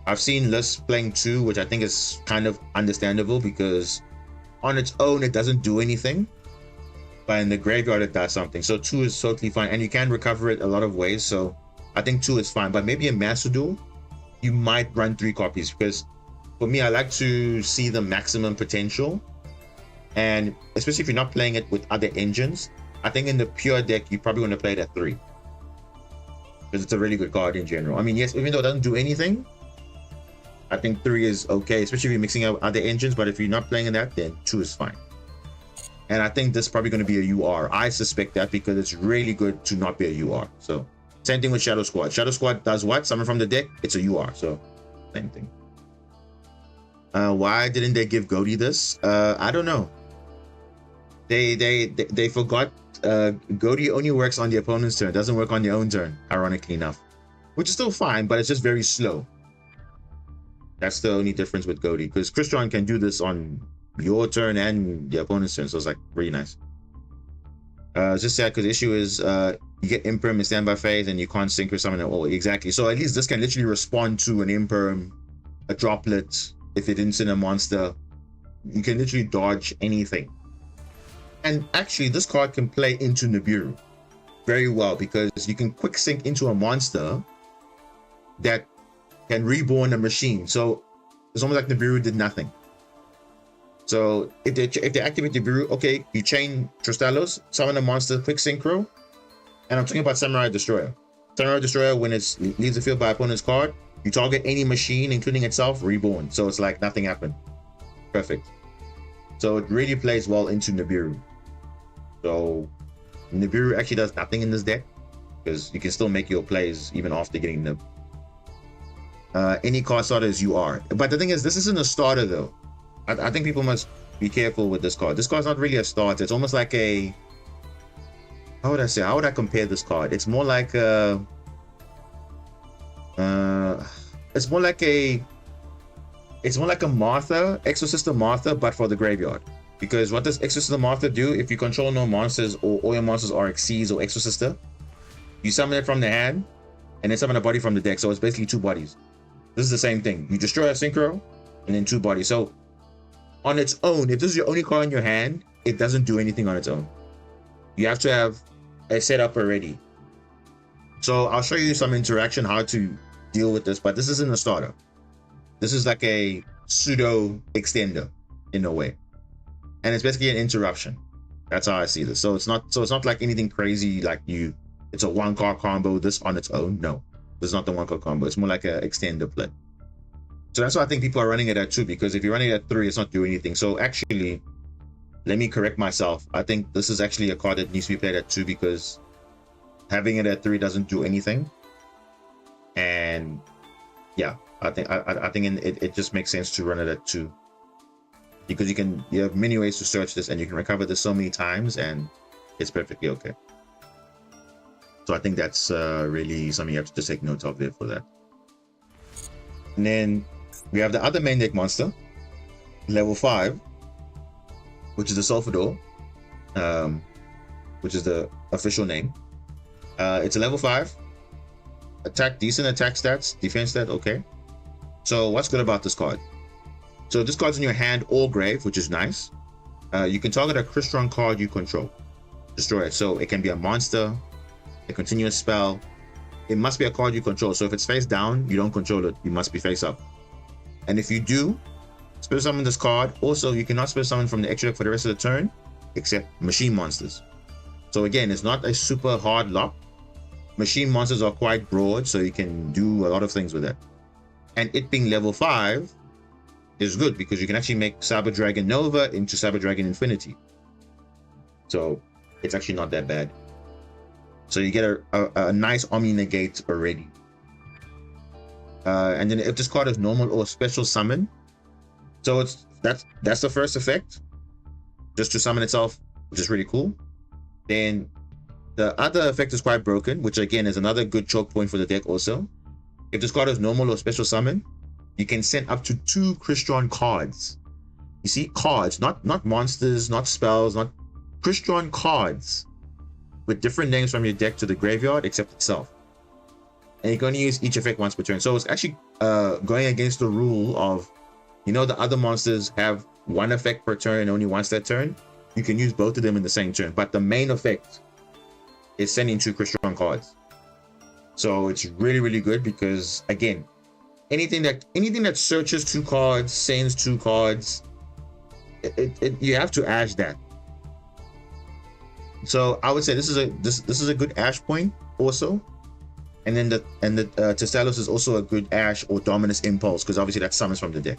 I've seen lists playing 2, which I think is kind of understandable because on its own it doesn't do anything, but in the graveyard it does something. So 2 is totally fine, and you can recover it a lot of ways. So I think 2 is fine. But maybe a Master Duel, you might run 3 copies, because for me, I like to see the maximum potential. And especially if you're not playing it with other engines, I think in the pure deck, you probably want to play it at 3. Because it's a really good card in general. I mean, yes, even though it doesn't do anything, I think 3 is okay, especially if you're mixing out other engines. But if you're not playing in that, then 2 is fine. And I think this is probably going to be a UR. I suspect that because it's really good to not be a UR. So same thing with Shadow Squad. Shadow Squad does what? Summon from the deck, it's a UR. So same thing. Why didn't they give Goaty this? I don't know. They forgot. Goaty only works on the opponent's turn. It doesn't work on your own turn, ironically enough. Which is still fine, but it's just very slow. That's the only difference with Goaty. Because Crystron can do this on your turn and the opponent's turn. So it's like really nice. It's just sad because the issue is you get Imperm and Standby Phase and you can't Synchro Summon at all. Exactly. So at least this can literally respond to an Imperm, a Droplet. If it didn't send a monster, you can literally dodge anything. And actually, this card can play into Nibiru very well because you can quick sync into a monster that can reborn a machine. So it's almost like Nibiru did nothing. So if they activate Nibiru, okay, you chain Tristalos, summon a monster, quick synchro. And I'm talking about Samurai Destroyer. Samurai Destroyer, when it leaves the field by opponent's card, you target any machine, including itself, reborn. So it's like nothing happened. Perfect. So it really plays well into Nibiru. So Nibiru actually does nothing in this deck because you can still make your plays even after getting Nib. Any card starter is UR. But the thing is, this isn't a starter though. I think people must be careful with this card. This card's not really a starter. It's almost like a... How would I say? How would I compare this card? It's more like a... it's more like a Martha, Exorcist Martha, but for the graveyard. Because what does Exorcist Martha do? If you control no monsters or all your monsters are Xyz or Exorcista, you summon it from the hand and then summon a body from the deck. So it's basically 2 bodies. This is the same thing. You destroy a Synchro and then 2 bodies. So on its own, if this is your only card in your hand, it doesn't do anything on its own. You have to have a setup already. So I'll show you some interaction, how to deal with this, but this isn't a starter. This is like a pseudo extender in a way. And it's basically an interruption. That's how I see this. So it's not like anything crazy like it's a 1-card combo, this on its own. No, this is not the 1-card combo. It's more like an extender play. So that's why I think people are running it at 2, because if you're running it at 3, it's not doing anything. So actually, let me correct myself. I think this is actually a card that needs to be played at 2 because having it at 3 doesn't do anything. And yeah, I think it just makes sense to run it at 2. Because you have many ways to search this and you can recover this so many times and it's perfectly okay. So I think that's really something you have to just take note of there for that. And then we have the other main deck monster, level 5, which is the Sulfador, which is the official name. It's a level 5, decent attack stats, defense stat, okay. So what's good about this card? So this card's in your hand or grave, which is nice. You can target a Crystron card you control, destroy it. So it can be a monster, a continuous spell. It must be a card you control. So if it's face down, you don't control it. You must be face up. And if you do, special summon this card. Also, you cannot special summon from the extra deck for the rest of the turn, except machine monsters. So again, it's not a super hard lock. Machine monsters are quite broad, so you can do a lot of things with that. And it being level 5 is good because you can actually make Cyber Dragon Nova into Cyber Dragon Infinity. So it's actually not that bad. So you get a nice Omni Negate already. And then if this card is normal or special summon, so that's the first effect, just to summon itself, which is really cool. Then the other effect is quite broken, which again is another good choke point for the deck also. If this card is normal or special summon, you can send up to 2 Crystron cards. You see, cards, not monsters, not spells, not Crystron cards with different names from your deck to the graveyard except itself. And you can only use each effect once per turn. So it's actually going against the rule of, the other monsters have 1 effect per turn and only once that turn. You can use both of them in the same turn. But the main effect is sending 2 Crystron cards. So it's really, really good because, again, anything that searches 2 cards, sends 2 cards, you have to ash that. So I would say this is a good ash point also. And then the Testalos is also a good ash or Dominus Impulse, because obviously that summons from the deck.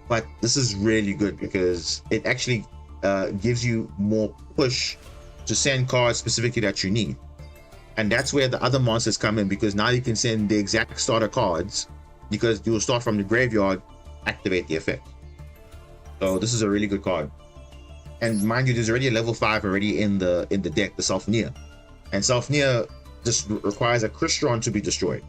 But this is really good because it actually gives you more push to send cards specifically that you need. And that's where the other monsters come in, because now you can send the exact starter cards, because you'll start from the graveyard, activate the effect. So this is a really good card. And mind you, there's already a level 5 already in the deck, the Selfnir. And Selfnir just requires a Crystron to be destroyed.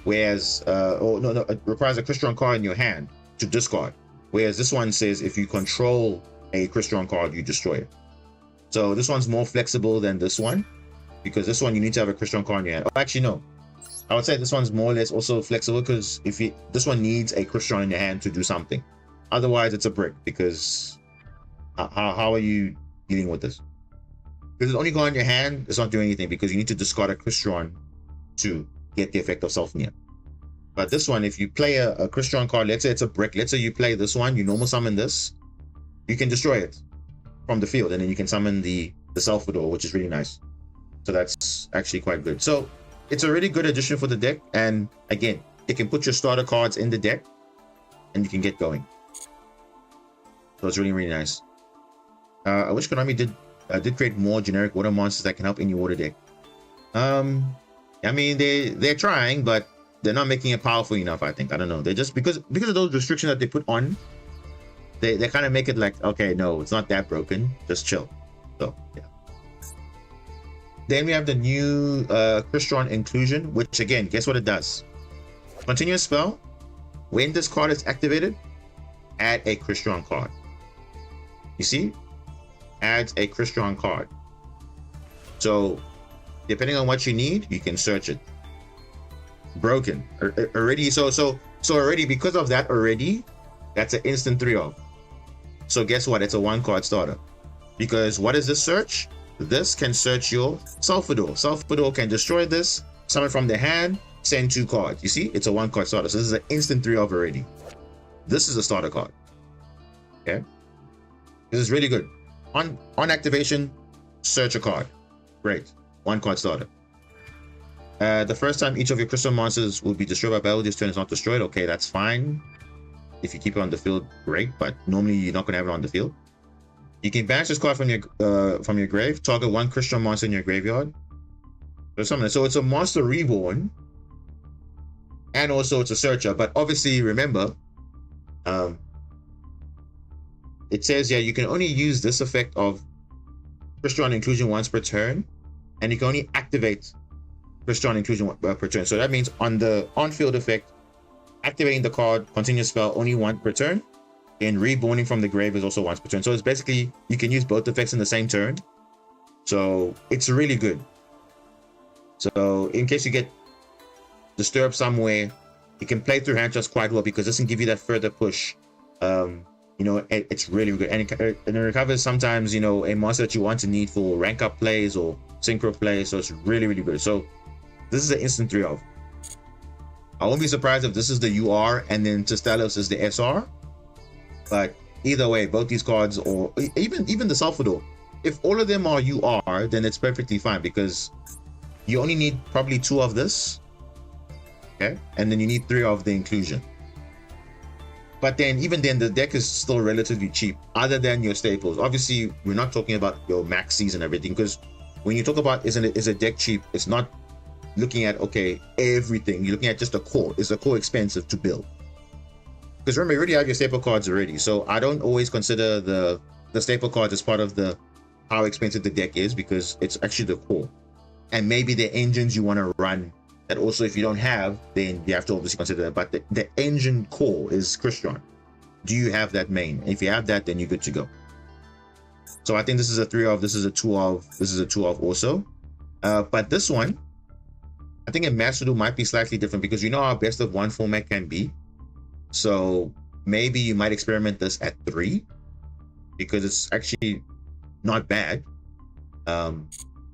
Whereas, it requires a Crystron card in your hand to discard. Whereas this one says if you control a Crystron card, you destroy it. So this one's more flexible than this one, because this one you need to have a Crystron card in your hand. Oh, actually, no. I would say this one's more or less also flexible, because this one needs a Crystron in your hand to do something. Otherwise, it's a brick, because how are you dealing with this? Because it's only going in your hand, it's not doing anything, because you need to discard a Crystron to get the effect of Selfnir. But this one, if you play a Crystron card, let's say it's a brick, let's say you play this one, you normal summon this, you can destroy it from the field, and then you can summon the Salvador, which is really nice. So that's actually quite good. So it's a really good addition for the deck, and again, you can put your starter cards in the deck, and you can get going. So it's really, really nice. I wish Konami did create more generic water monsters that can help any water deck. I mean, they're trying, but they're not making it powerful enough, I think. I don't know. They're just, because of those restrictions that they put on, they kind of make it like, okay, no, it's not that broken. Just chill. So, yeah. Then we have the new Crystron Inclusion, which, again, guess what it does? Continuous spell. When this card is activated, add a Crystron card. You see? Adds a Crystron card. So depending on what you need, you can search it. Broken already. So already, because of that, already that's an instant 3-0. So guess what? It's a 1-card starter, because what is this search? This can search your Salvador. Salvador can destroy this, summon from the hand, send 2 cards. You see, it's a 1-card starter. So this is an instant 3-0 already. This is a starter card. Okay, this is really good. On activation, search a card. Great. 1-card starter. The first time each of your crystal monsters will be destroyed by battle, this turn is not destroyed. Okay, that's fine. If you keep it on the field, great. But normally you're not going to have it on the field. You can banish this card from your grave. Target 1 crystal monster in your graveyard. So it's a monster reborn, and also it's a searcher. But obviously, remember, it says, yeah, you can only use this effect of Crystron Inclusion once per turn, and you can only activate Crystron Inclusion per turn. So that means on the on-field effect, activating the card, continuous spell, only 1 per turn, and reborning from the grave is also once per turn. So it's basically, you can use both effects in the same turn. So it's really good. So in case you get disturbed somewhere, you can play through hand trust quite well, because this can give you that further push. You know, it's really good, and it recovers sometimes, you know, a monster that you want to need for rank up plays or synchro plays. So it's really, really good. So this is an instant 3-0. I won't be surprised if this is the UR and then Testalos is the SR. But either way, both these cards, or even the Salvador, if all of them are UR, then it's perfectly fine, because you only need probably 2 of this, okay, and then you need 3 of the inclusion. But then, even then, the deck is still relatively cheap, other than your staples. Obviously, we're not talking about your maxis and everything, because when you talk about is a deck cheap, it's not looking at, okay, everything. You're looking at just the core. Is the core expensive to build? Because remember, you already have your staple cards already. So I don't always consider the staple cards as part of the how expensive the deck is, because it's actually the core. And maybe the engines you want to run, that also, if you don't have, then you have to obviously consider that. But the engine core is Crystron. Do you have that main? If you have that, then you're good to go. So I think this is a 3 of, this is a 2 of, this is a 2 of also. But this one, I think in Master Duel might be slightly different, because you know how best of 1 format can be. So maybe you might experiment this at 3, because it's actually not bad.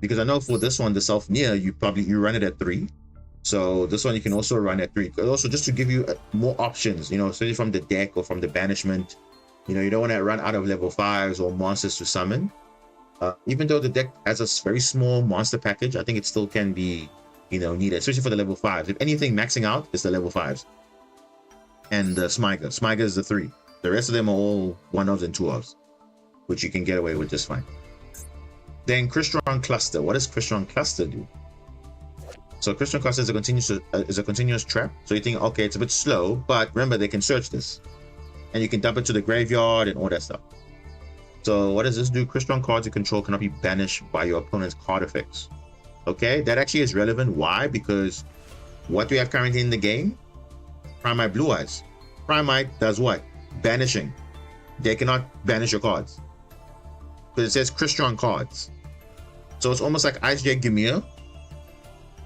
because I know for this one, the self-near, you run it at 3. So this one you can also run at 3. Also, just to give you more options, you know, especially from the deck or from the banishment. You know, you don't want to run out of level 5s or monsters to summon. Even though the deck has a very small monster package, I think it still can be, you know, needed, especially for the level 5s. If anything, maxing out is the level 5s. And the Smyger. Smyger is the 3. The rest of them are all 1-ofs and 2-ofs, which you can get away with just fine. Then Crystron Cluster. What does Crystron Cluster do? So Crystron Cluster is a continuous trap. So you think, okay, it's a bit slow, but remember they can search this, and you can dump it to the graveyard and all that stuff. So what does this do? Crystron cards you control cannot be banished by your opponent's card effects. Okay, that actually is relevant. Why? Because what we have currently in the game, Primite Blue Eyes. Primite does what? Banishing. They cannot banish your cards, because it says Crystron cards. So it's almost like Ice Jet Gamir.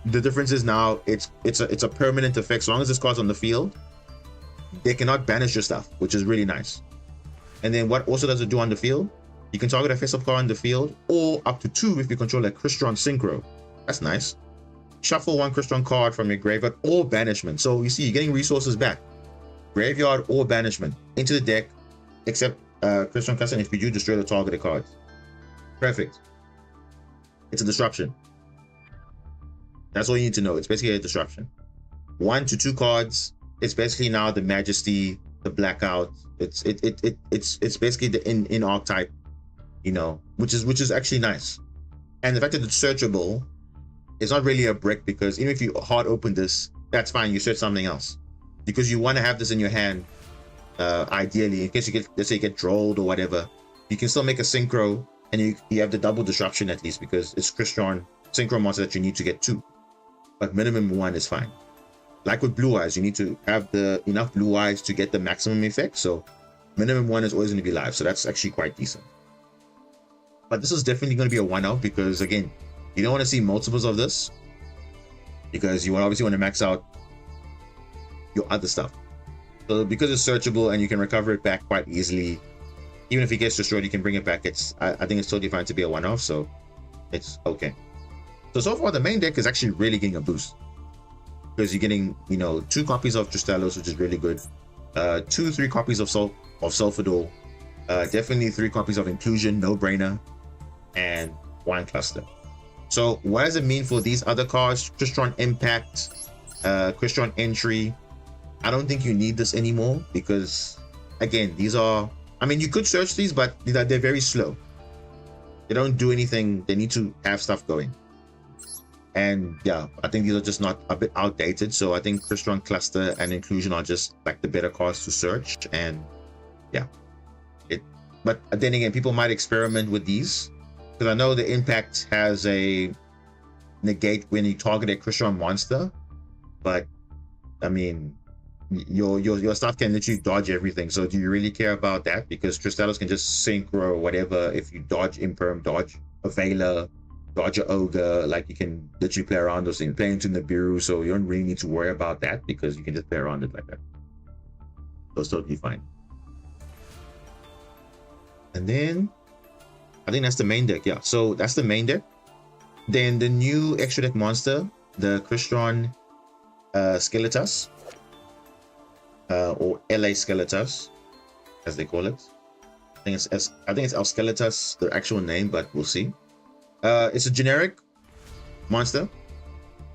The difference is now it's a permanent effect. So long as this card's on the field, they cannot banish your stuff, which is really nice. And then what also does it do on the field? You can target a face-up card on the field, or up to 2 if you control a Crystron Synchro. That's nice. Shuffle 1 Crystron card from your graveyard or banishment. So you see, you're getting resources back. Graveyard or banishment into the deck, except Crystron Cluster, if you do destroy the targeted cards. Perfect. It's a disruption. That's all you need to know. It's basically a disruption. 1 to 2 cards. It's basically now the Majesty, the Blackout. It's basically the in archetype, you know, which is actually nice. And the fact that it's searchable, it's not really a brick, because even if you hard open this, that's fine. You search something else, because you want to have this in your hand. Ideally, in case you get, let's say you get drolled or whatever, you can still make a synchro, and you have the double disruption at least, because it's Crystron synchro monster that you need to get 2, but minimum 1 is fine. Like with Blue Eyes, you need to have enough Blue Eyes to get the maximum effect. So minimum 1 is always going to be live. So that's actually quite decent. But this is definitely going to be a 1-off, because again, you don't want to see multiples of this, because you obviously want to max out your other stuff. So because it's searchable and you can recover it back quite easily, even if it gets destroyed, you can bring it back. I think it's totally fine to be a 1-off, so it's okay. So far the main deck is actually really getting a boost, because you're getting, you know, 2 copies of Tristalos, which is really good. 3 copies of Sulfador. Definitely 3 copies of Inclusion, no brainer, and 1 cluster. So what does it mean for these other cards? Crystron Impact, Crystron Entry. I don't think you need this anymore, because again, these are, I mean, you could search these, but they're very slow. They don't do anything. They need to have stuff going. And yeah, I think these are just not a bit outdated. So I think Crystron Cluster and Inclusion are just like the better cards to search. And yeah, but then again, people might experiment with these, because I know the Impact has a negate when you target a Crystron monster, but I mean, your stuff can literally dodge everything. So do you really care about that? Because Tristalos can just synchro whatever. If you dodge Imperm, dodge a Veiler, dodge a Ogre, like you can literally play around those things, play into Nibiru, so you don't really need to worry about that, because you can just play around it like that. So it's totally fine. And then I think that's the main deck. Yeah, so that's the main deck. Then the new extra deck monster, the Crystron Skeletus, or LA Skeletus, as they call it. I think it's El Skeletus, the actual name, but we'll see. It's a generic monster.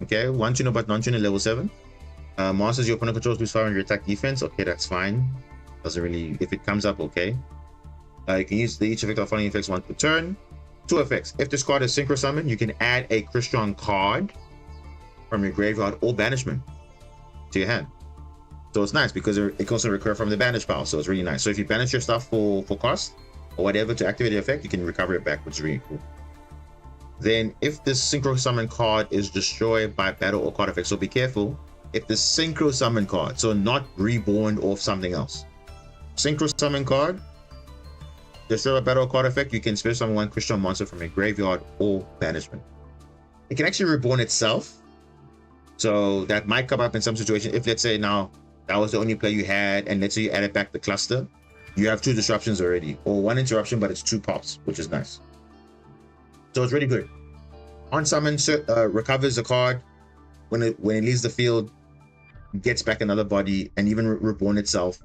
Okay, 1 tuner but non-tuner level 7. Monsters your opponent controls lose fire on your attack defense. Okay, that's fine. Doesn't really, if it comes up, okay. You can use each effect of following effects 1 per turn. 2 effects. If this card is synchro summon, you can add a Crystron card from your graveyard or banishment to your hand. So it's nice, because it can also recur from the banish pile. So it's really nice. So if you banish your stuff for cost or whatever to activate the effect, you can recover it back, which is really cool. Then if this synchro summon card is destroyed by battle or card effect, so be careful. If the synchro summon card, so not reborn off something else, synchro summon card destroyed by battle or card effect, you can special summon 1 Crystron monster from a graveyard or banishment. It can actually reborn itself, so that might come up in some situation. If, let's say, now that was the only play you had, and let's say you added back the cluster, you have 2 disruptions already, or 1 interruption, but it's 2 pops, which is nice. So it's really good. On summon, recovers a card when it leaves the field, gets back another body, and even reborn itself.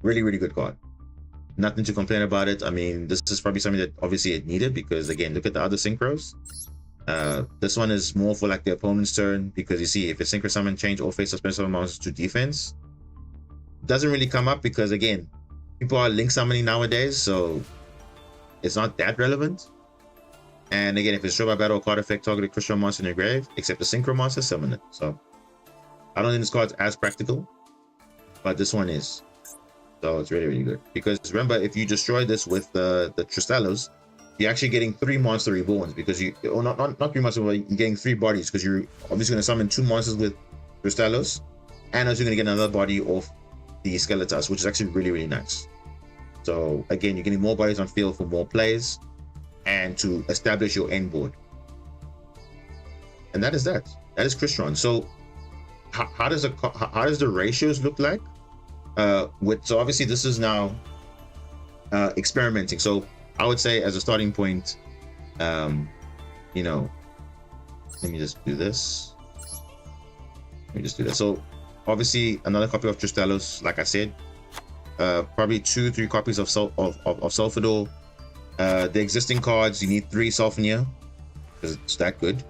Really, really good card. Nothing to complain about it. I mean, this is probably something that obviously it needed, because again, look at the other synchros. This one is more for like the opponent's turn, because you see, if it's synchro summon, change all face suspension monsters to defense. Doesn't really come up because again, people are link summoning nowadays, so it's not that relevant. And again, if it's show by battle or card effect, target a crystal monster in your grave, except the synchro monster, summon it. So I don't think this card's as practical, but this one is. So it's really, really good. Because remember, if you destroy this with the Tristalos, you're actually getting 3 monster reborns, because you, or not 3 monsters, but you're getting 3 bodies, because you're obviously going to summon 2 monsters with Tristalos, and also you're going to get another body off the Skeletas, which is actually really, really nice. So again, you're getting more bodies on field for more plays, and to establish your end board. And that is that. That is Crystron. So how does the ratios look like? So obviously this is now experimenting. So I would say as a starting point, you know, let me just do this. So obviously another copy of Tristalos, like I said, probably 2-3 copies of Sulfador. The existing cards, you need 3 Sulfania, because it's that good.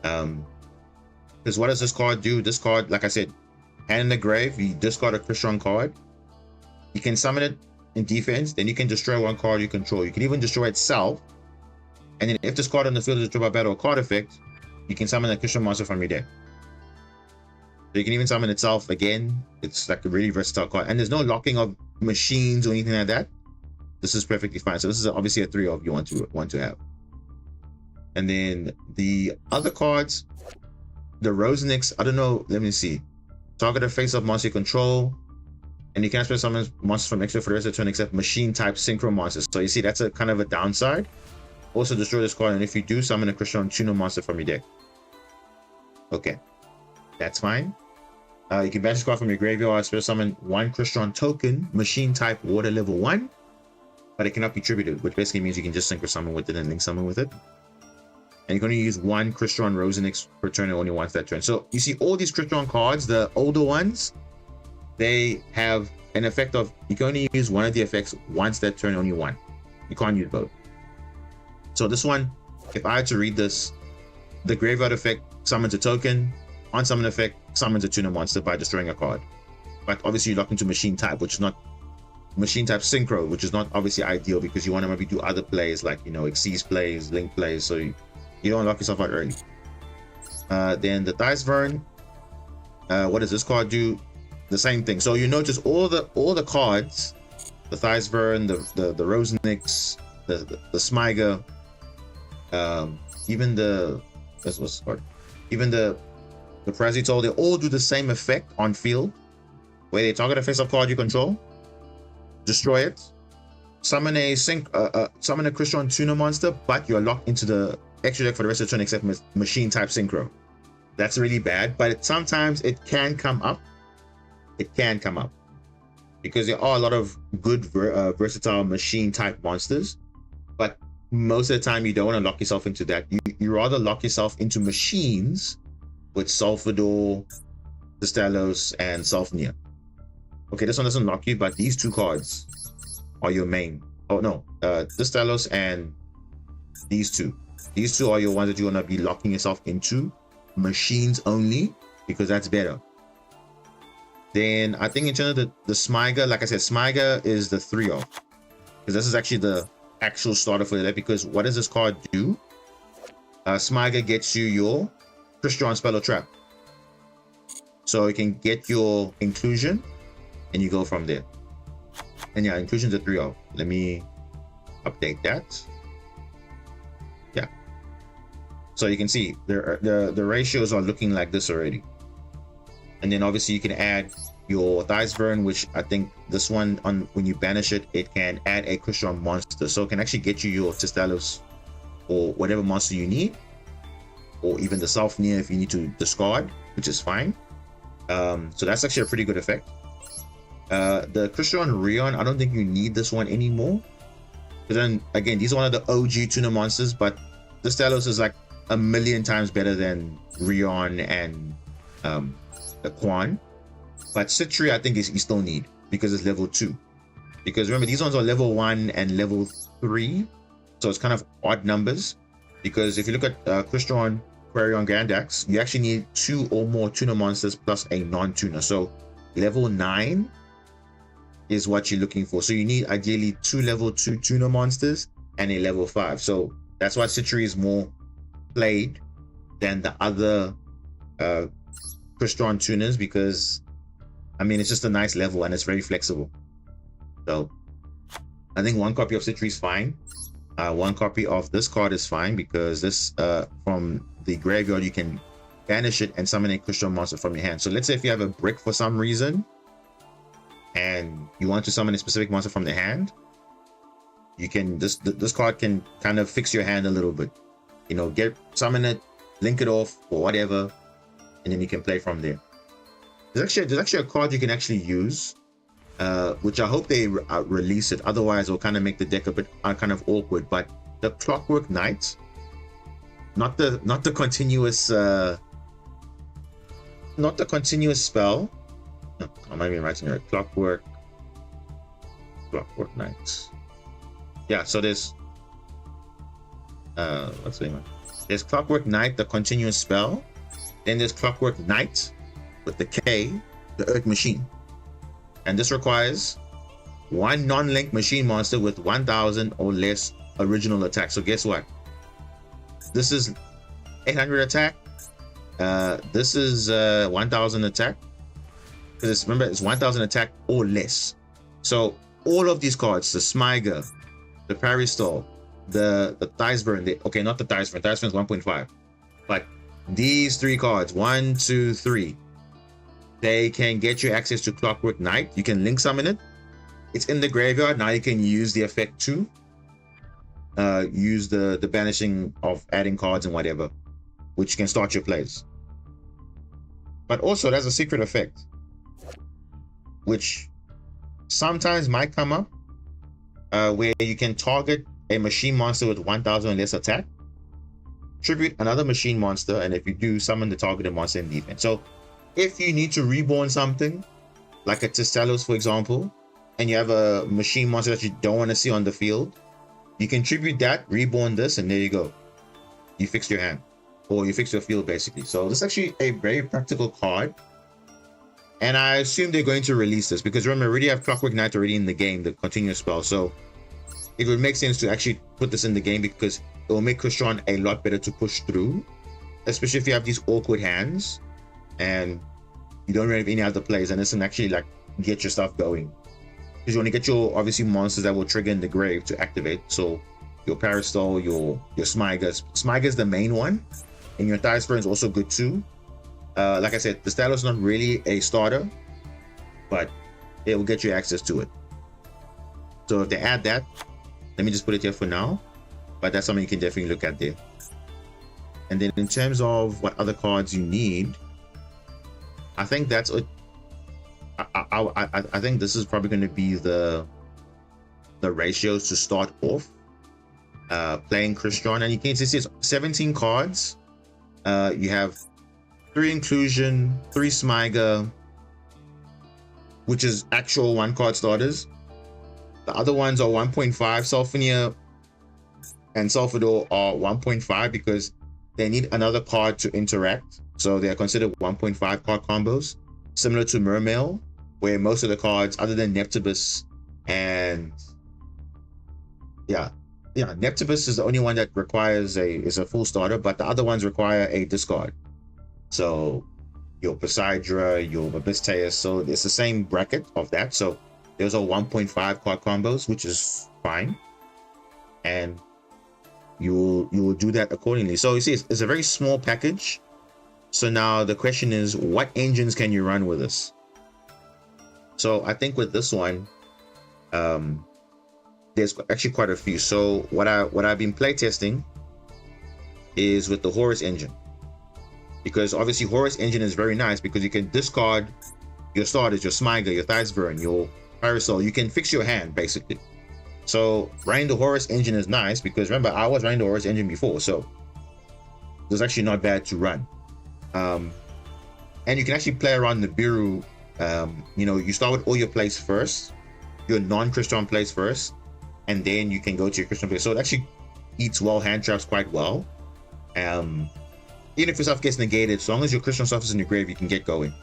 Because what does this card do? This card, like I said, hand in the grave, you discard a Crystron card. You can summon it in defense, then you can destroy 1 card you control. You can even destroy itself. And then if this card on the field is destroyed by battle or card effect, you can summon a Crystron monster from your deck. So you can even summon itself again. It's like a really versatile card. And there's no locking of machines or anything like that. This is perfectly fine. So this is obviously a 3-of you want to have. And then the other cards, the Rosenix, I don't know, let me see. Target a face-up monster you control, and you can spell summon monsters from extra for the rest of the turn except machine type synchro monsters. So you see, that's a kind of a downside. Also destroy this card, and if you do, summon a Crystron Tuner monster from your deck. Okay, that's fine. You can banish this card from your graveyard, special summon 1 Crystron token, machine type water level 1, but it cannot be tributed, which basically means you can just synchro summon with it and link summon with it. And you can only use 1 Crystron Rosenix per turn, and only once that turn. So you see all these Crystron cards, the older ones, they have an effect of, you can only use one of the effects once that turn, only one. You can't use both. So this one, if I had to read this, the graveyard effect summons a token, on summon effect summons a tuner monster by destroying a card. But obviously you lock into machine type, which is not machine type synchro, which is not obviously ideal, because you want to maybe do other plays like, you know, Xyz plays, link plays, so you don't lock yourself out early. Then the Dice Vern, what does this card do? The same thing. So you notice all the cards, the Dice Vern, the Rosenix, the Smyga, even the Prazitol, they all do the same effect on field, where they target a face-up card you control, destroy it, summon a Crystron Tuner monster, but you're locked into the extra deck for the rest of the turn except machine type synchro. That's really bad, but sometimes it can come up. It can come up because there are a lot of good versatile machine type monsters, but most of the time you don't want to lock yourself into that. You rather lock yourself into machines with Sulfador, Tristalos, and Sulfnia. Okay, this one doesn't lock you, but these 2 cards are your main. Oh no, Tristalos and these 2. These 2 are your ones that you want to be locking yourself into. Machines only, because that's better. Then I think in terms of the Smyga, like I said, Smyga is the 3-of. Because this is actually the actual starter for the deck, because what does this card do? Smyga gets you your Crystron Spell or Trap. So you can get your inclusion, and you go from there. And yeah, inclusion's a 3-of. Let me update that. Yeah. So you can see the ratios are looking like this already. And then obviously you can add your Dice Vern, which I think this one, on when you banish it, it can add a Crystron monster. So it can actually get you your Tristalos or whatever monster you need, or even the Sulfnia if you need to discard, which is fine. So that's actually a pretty good effect. The Crystron Rion, I don't think you need this one anymore. But then again, these are one of the OG tuner monsters, but this Talos is like a million times better than Rion and the Quan. But Citri, I think, is you still need because it's level 2. Because remember, these ones are level 1 and level 3. So it's kind of odd numbers. Because if you look at Crystron, Quarion, Grandax, you actually need 2 or more tuner monsters plus a non-tuner. So level 9 is what you're looking for. So you need ideally 2 level 2 tuner monsters and a level 5. So that's why Citri is more played than the other Crystron tuners, because I mean, it's just a nice level and it's very flexible. So I think 1 copy of Citri is fine. 1 copy of this card is fine, because this from the graveyard you can banish it and summon a Crystron monster from your hand. So let's say if you have a brick for some reason and you want to summon a specific monster from the hand, you can this card can kind of fix your hand a little bit. You know, summon it, link it off or whatever, and then you can play from there. There's actually a card you can actually use, which I hope they release it. Otherwise, it'll kind of make the deck a bit kind of awkward. But the Clockwork Knight, not the continuous spell. No, I might be writing it. Clockwork Knight. Yeah. So there's what's the name? There's Clockwork Knight, the continuous spell. Then there's Clockwork Knight with the K, the Earth Machine. And this requires 1 non-link machine monster with 1000 or less original attack. So guess what? This is 800 attack. This is 1000 attack. Because remember, it's 1000 attack or less. So all of these cards, the Smyger, the Paristol, the Thiceburn, okay, not the Thiceburn. Thiceburn is 1.5. But these 3 cards, 1, 2, 3, they can get you access to Clockwork Knight. You can link summon it. It's in the graveyard. Now you can use the effect to use the banishing of adding cards and whatever, which can start your plays. But also there's a secret effect, which sometimes might come up, where you can target a machine monster with 1000 or less attack, tribute another machine monster, and if you do, summon the targeted monster in defense. So if you need to reborn something, like a Tistalos, for example, and you have a machine monster that you don't want to see on the field, you can tribute that, reborn this, and there you go. You fixed your hand, or you fixed your field, basically. So this is actually a very practical card. And I assume they're going to release this, because remember, we already have Clockwork Knight already in the game, the continuous spell. So it would make sense to actually put this in the game, because it will make Crystron a lot better to push through, especially if you have these awkward hands and you don't really have any other plays, and this can actually like get your stuff going, because you want to get your obviously monsters that will trigger in the grave to activate. So your Paristol, your Smyger is the main one, and your Thiceburn is also good too. Like I said, the Stalos is not really a starter, but it will get you access to it. So if they add that, let me just put it here for now, but that's something you can definitely look at there. And then in terms of what other cards you need, I think that's it. I think this is probably going to be the ratios to start off playing Crystron. And you can see it's 17 cards. You have 3 Inclusion, 3 Smyger, which is actual 1-card starters. The other ones are 1.5. Sulfania and Sulfador are 1.5 because they need another card to interact. So they are considered 1.5 card combos, similar to Mermail, where most of the cards, other than Neptibus and Neptibus is the only one that requires is a full starter, but the other ones require a discard. So your Poseidra, your Abysteus, so it's the same bracket of that. So those are 1.5 card combos, which is fine, and you will do that accordingly. So you see, it's a very small package. So now the question is, what engines can you run with this? So I think with this one, there's actually quite a few. So what I've been playtesting is with the Horus engine, because obviously Horus engine is very nice because you can discard your starters, your Smyger, your Thiceburn, your Parasol. You can fix your hand basically. So running the Horus engine is nice because remember, I was running the Horus engine before, so is actually not bad to run. And you can actually play around the Biru. You know, you start with all your plays first, your non-Christian plays first, and then you can go to your Christian plays. So it actually eats well hand traps quite well. Even if your stuff gets negated, as long as your Christian stuff is in your grave, you can get going.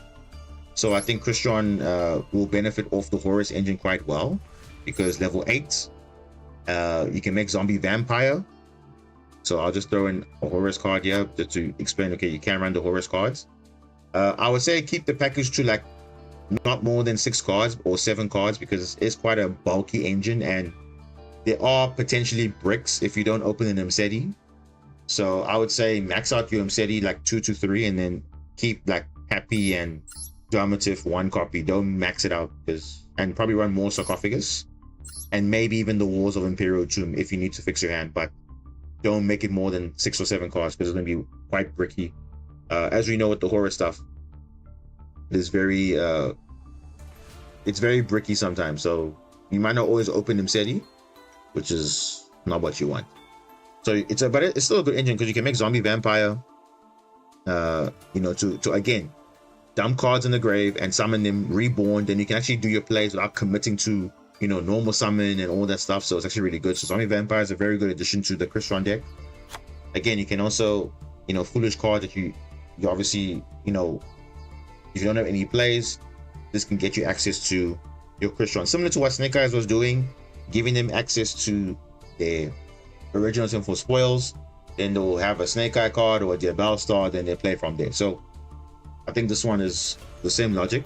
So I think Christian will benefit off the Horus engine quite well, because level 8, you can make zombie vampire. So I'll just throw in a Horus card here just to explain. Okay, you can run the Horus cards. I would say keep the package to like not more than 6 cards or 7 cards, because it's quite a bulky engine, and there are potentially bricks if you don't open an Mseti. So I would say max out your Mseti like 2 to 3, and then keep like Happy and Dermative 1 copy. Don't max it out, and probably run more Sarcophagus and maybe even the Walls of Imperial Tomb if you need to fix your hand, but don't make it more than 6 or 7 cards, because it's going to be quite bricky. As we know with the Horror stuff, it's very bricky sometimes, so you might not always open Mseti, which is not what you want. So but it's still a good engine, because you can make zombie vampire, you know, to again dump cards in the grave and summon them reborn. Then you can actually do your plays without committing to, you know, normal summon and all that stuff. So it's actually really good. So zombie vampire is a very good addition to the Christian deck. Again, you can also, you know, foolish card that you obviously, you know, if you don't have any plays, this can get you access to your Christian, similar to what Snake Eyes was doing, giving them access to their original Team for spoils. Then they'll have a Snake Eye card or a Diabell Star, then they play from there. So I think this one is the same logic.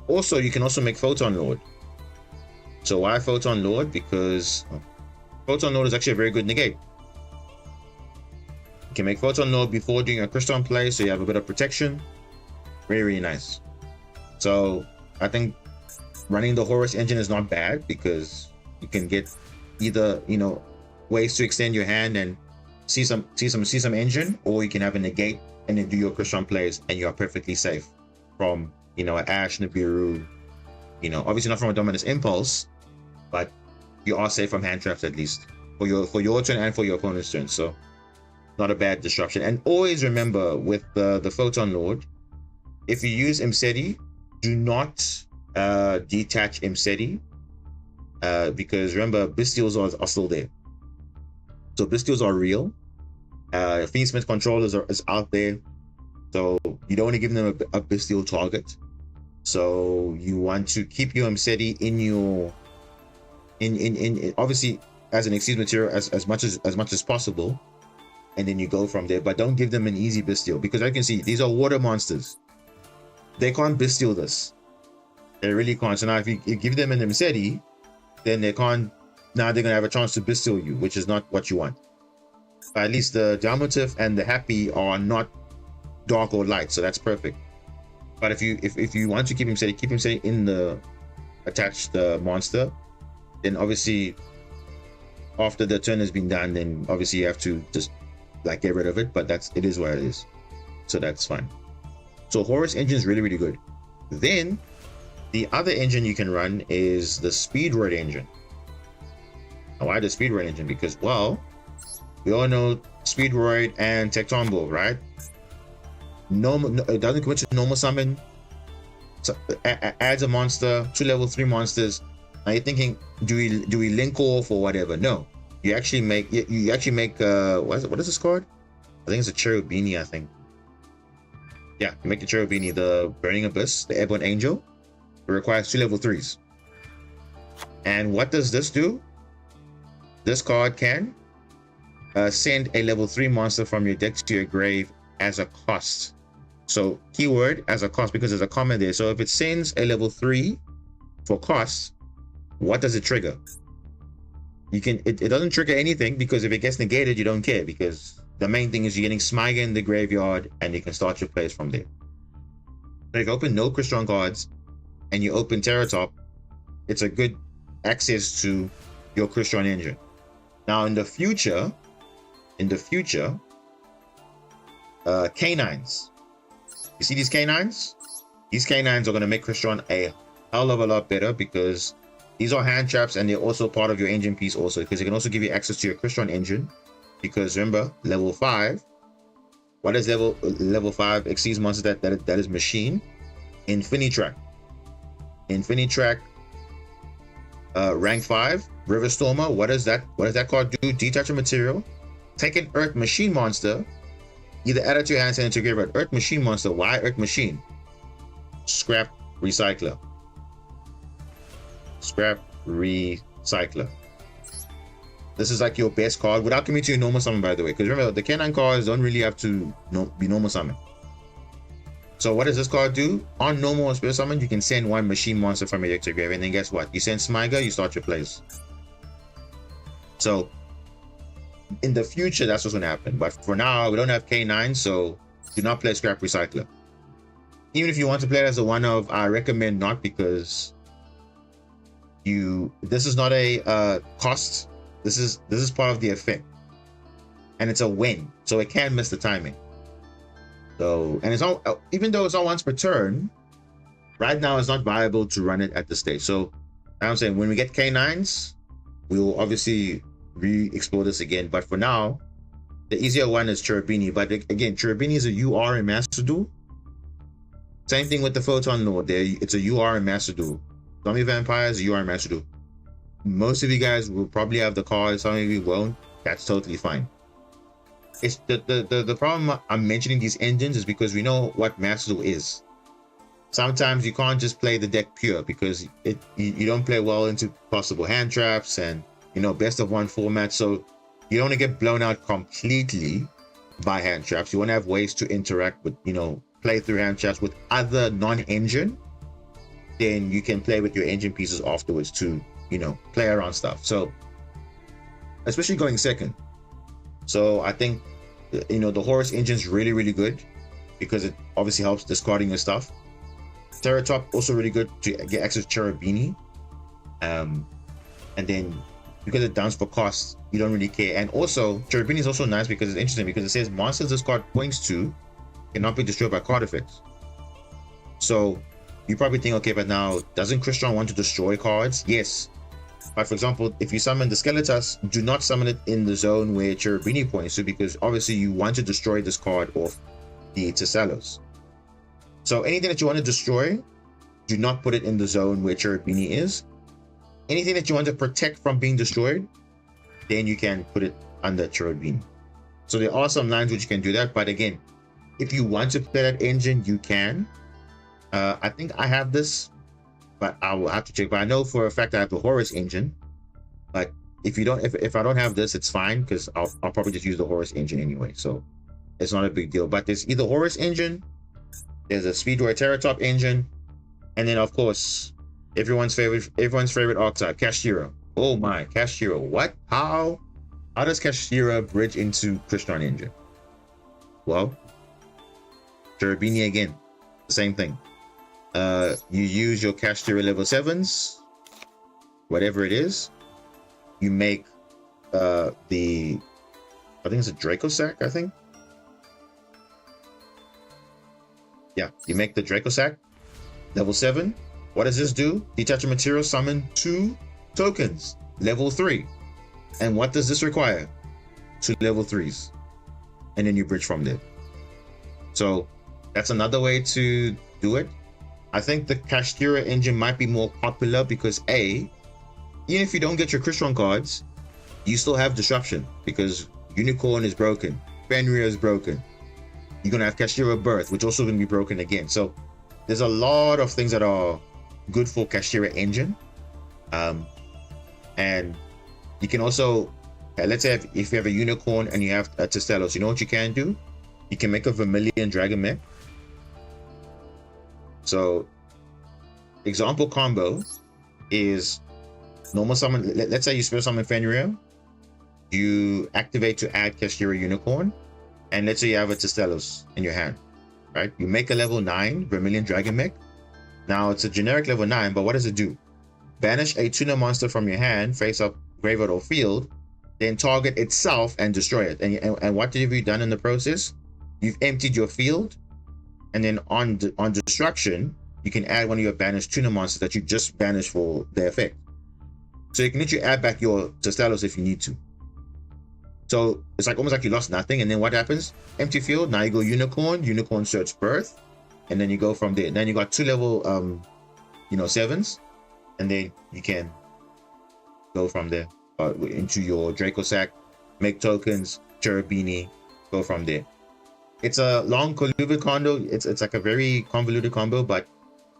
Also, you can also make Photon Lord. So why Photon Lord? Because Photon Lord is actually a very good negate. You can make Photon Lord before doing a Christian play, so you have a bit of protection. Very, really nice. So I think running the Horus engine is not bad, because you can get either, you know, ways to extend your hand and see some engine, or you can have a negate and then do your Christian plays, and you are perfectly safe from, you know, an Ash, Nibiru, you know, obviously not from a Dominus Impulse, but you are safe from hand traps, at least for your turn and for your opponent's turn. So not a bad disruption. And always remember with the Photon Lord, if you use Mseti, do not detach Mseti, because remember, Bestials are still there. So Bestials are real. Fiendsmith Controllers is out there, so you don't want to give them a Bestial target. So you want to keep your Mseti in your obviously as an excuse material as much as possible, and then you go from there. But don't give them an easy Bestial, because as you can see, these are water monsters. They can't Bestial this. They really can't. So now if you give them an Mseti, then they can't. Now they're gonna have a chance to Bestial you, which is not what you want. But at least the Dermative and the Happy are not dark or light, so that's perfect. But if you want to keep him steady in the attached monster, then obviously after the turn has been done, then obviously you have to just like get rid of it. But it is what it is, so that's fine. So Horus engine is really, really good. Then the other engine you can run is the Speedroid engine. Now, why the Speedroid engine? Because, well, we all know Speedroid and Tectombo, right? No, it doesn't commit to normal summon. So adds a monster, 2 level 3 monsters. Now you're thinking, do we link off or whatever? No, you actually make what is this card? I think it's a Cherubini. I think. Yeah, you make the Cherubini, the Burning Abyss, the Airborne Angel. It requires 2 level 3s. And what does this do? This card can send a level 3 monster from your deck to your grave as a cost. So keyword as a cost, because there's a comment there. So if it sends a level 3 for cost, what does it trigger? It doesn't trigger anything, because if it gets negated, you don't care, because the main thing is you're getting Smiger in the graveyard and you can start your plays from there. So if you open no Christian cards and you open Terratop, it's a good access to your Christian engine. Now in the future, Canines. You see these Canines? These Canines are going to make Christian a hell of a lot better, because these are hand traps and they're also part of your engine piece also, because they can also give you access to your Christian engine. Because remember, level 5, What is level 5 exceeds monsters that is machine? Infinitrack. Infinitrack, rank 5, River Stormer. What does that card do? Detach a material. Take an Earth Machine monster. Either add it to your hand, send it to your graveyard. Earth Machine monster. Why Earth Machine? Scrap Recycler. Scrap Recycler. This is like your best card without committing to your normal summon, by the way. Because remember, the K9 cards don't really have to be normal summon. So what does this card do? On normal or spirit summon, you can send one machine monster from your deck to your grave, and then guess what? You send Smiger, you start your plays. So in the future, that's what's going to happen. But for now, we don't have K9, so do not play Scrap Recycler. Even if you want to play it as a one-of, I recommend not, because this is not a cost. This is part of the effect, and it's a win, so it can miss the timing. So, and it's all, even though it's all once per turn, right now it's not viable to run it at this stage. So I'm saying when we get K9s, we will obviously re-explore this again. But for now, the easier one is Cherubini. But again, Cherubini is a UR in Master Duel. Same thing with the Photon Lord there. It's a UR in Master Duel. Zombie Vampires, UR in Master Duel. Most of you guys will probably have the card, some of you won't. That's totally fine. It's the problem I'm mentioning these engines is because we know what Master Duel is. Sometimes you can't just play the deck pure, because you don't play well into possible hand traps and best of one format. So you don't want to get blown out completely by hand traps. You want to have ways to interact with play through hand traps with other non-engine. Then you can play with your engine pieces afterwards to play around stuff. So especially going second. So I think the Horus engine is really, really good, because it obviously helps discarding your stuff. Terratop also really good to get access to Cherubini. And then because it downs for cost, you don't really care. And also Cherubini is also nice because it's interesting, because it says monsters this card points to cannot be destroyed by card effects. So you probably think, okay, but now doesn't Crystron want to destroy cards? Yes. But for example, if you summon the Skeletas, do not summon it in the zone where Cherubini points to, because obviously you want to destroy this card off the Tessalos. So anything that you want to destroy, do not put it in the zone where Cherubini is. Anything that you want to protect from being destroyed, then you can put it under Cherubini. So there are some lines which you can do that. But again, if you want to play that engine, you can. I think I have this, but I will have to check. But I know for a fact I have the Horus engine. But if I don't have this, it's fine, because I'll probably just use the Horus engine anyway. So it's not a big deal. But there's either Horus engine, there's a Speedroid Terratop engine, and then of course everyone's favorite archetype, Kashtira. Oh my, Kashtira. What? How does Kashtira bridge into Crystron engine? Well, Cherubini again, the same thing. You use your Kashtira level 7s, whatever it is. You make I think it's a Draco Sack, I think. Yeah, you make the Draco Sack, level 7. What does this do? Detach a material, summon 2 tokens, level 3. And what does this require? 2 level 3s. And then you bridge from there. So that's another way to do it. I think the Kashtira engine might be more popular because even if you don't get your Crystron cards, you still have disruption, because Unicorn is broken, Fenrir is broken. You're gonna have Kashtira Birth, which also gonna be broken again. So there's a lot of things that are good for Kashtira engine. And you can also, let's say if you have a Unicorn and you have a Testellos, you know what you can do? You can make a Vermilion Dragon Mech. So example combo is normal summon. Let's say you spirit summon Fenrir, you activate to add Kashtira Unicorn, and let's say you have a Testellos in your hand, right? You make a level 9 Vermilion Dragon Mech. Now it's a generic level 9, but what does it do? Banish a tuner monster from your hand, face up, graveyard or field, then target itself and destroy it. And what have you done in the process? You've emptied your field, and then on destruction, you can add one of your banished tuner monsters that you just banished for the effect. So you can literally add back your Testellos if you need to. So it's like almost like you lost nothing. And then what happens? Empty field. Now you go unicorn. Unicorn search birth, and then you go from there. Then you got 2 level 7s, and then you can go from there into your Draco sack, make tokens, Cherubini, go from there. It's a long convoluted combo. It's like a very convoluted combo, but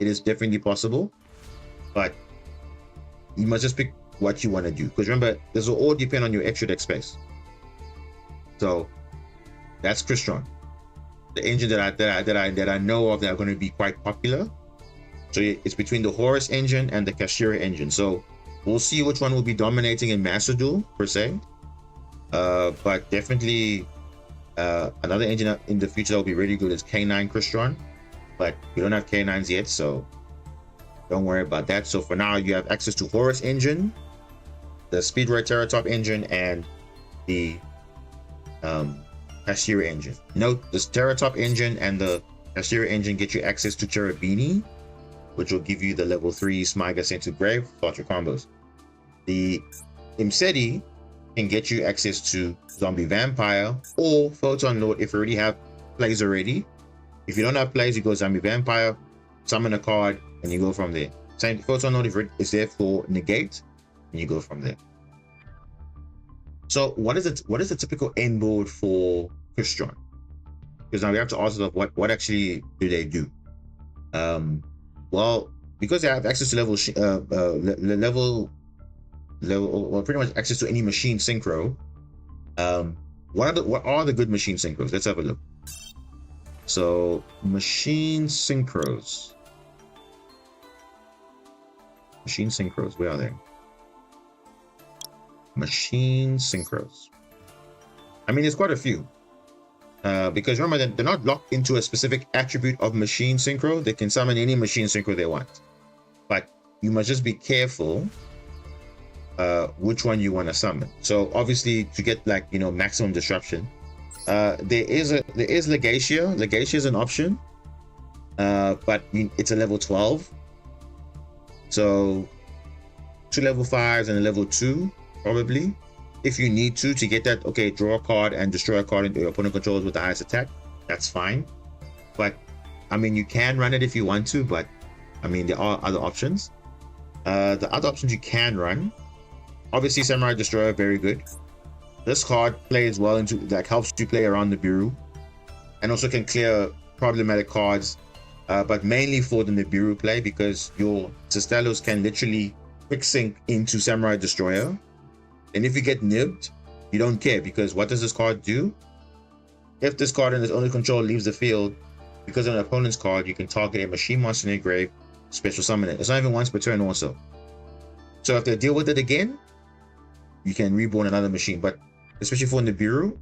it is definitely possible. But you must just pick what you want to do, because remember, this will all depend on your extra deck space. So that's Crystron, the engine that I know of that are going to be quite popular. So it's between the Horus engine and the Kashira engine. So we'll see which one will be dominating in Master Duel per se. But definitely another engine in the future that will be really good is K9 Crystron. But we don't have K9s yet, so don't worry about that. So for now, you have access to Horus engine, the Speedroid Terratop engine, and the Kashira engine. Note, this Terratop engine and the Kashira engine get you access to Cherubini, which will give you the level 3 Smiga sent to grave, start your combos. The Imseti can get you access to Zombie Vampire or Photon Lord if you already have plays already. If you don't have plays, you go Zombie Vampire, summon a card, and you go from there. Same Photon Lord is there for negate, and you go from there. So what is the typical end board for Crystron? Because now we have to ask ourselves what actually do they do? Well, because they have access to pretty much access to any machine synchro. What are the good machine synchros? Let's have a look. So machine synchros, where are they? Machine synchros. I mean, there's quite a few. Because remember, they're not locked into a specific attribute of machine synchro. They can summon any machine synchro they want, but you must just be careful which one you want to summon. So obviously, to get maximum disruption, there is Legacia. Legacia is an option, but it's a level 12. So 2 level 5s and a level 2 probably. If you need to get that, okay, draw a card and destroy a card into your opponent controls with the highest attack, that's fine. But I mean, you can run it if you want to, but I mean, there are other options. The other options you can run, obviously Samurai Destroyer, very good. This card plays well into, like, helps you play around the Nibiru, and also can clear problematic cards, but mainly for the Nibiru play, because your Sistelos can literally quick sync into Samurai Destroyer. And if you get nibbed, you don't care, because what does this card do? If this card in its owner's control leaves the field, because of an opponent's card, you can target a machine monster in your grave, special summon it. It's not even once per turn also. So if they deal with it again, you can reborn another machine. But especially for Nibiru,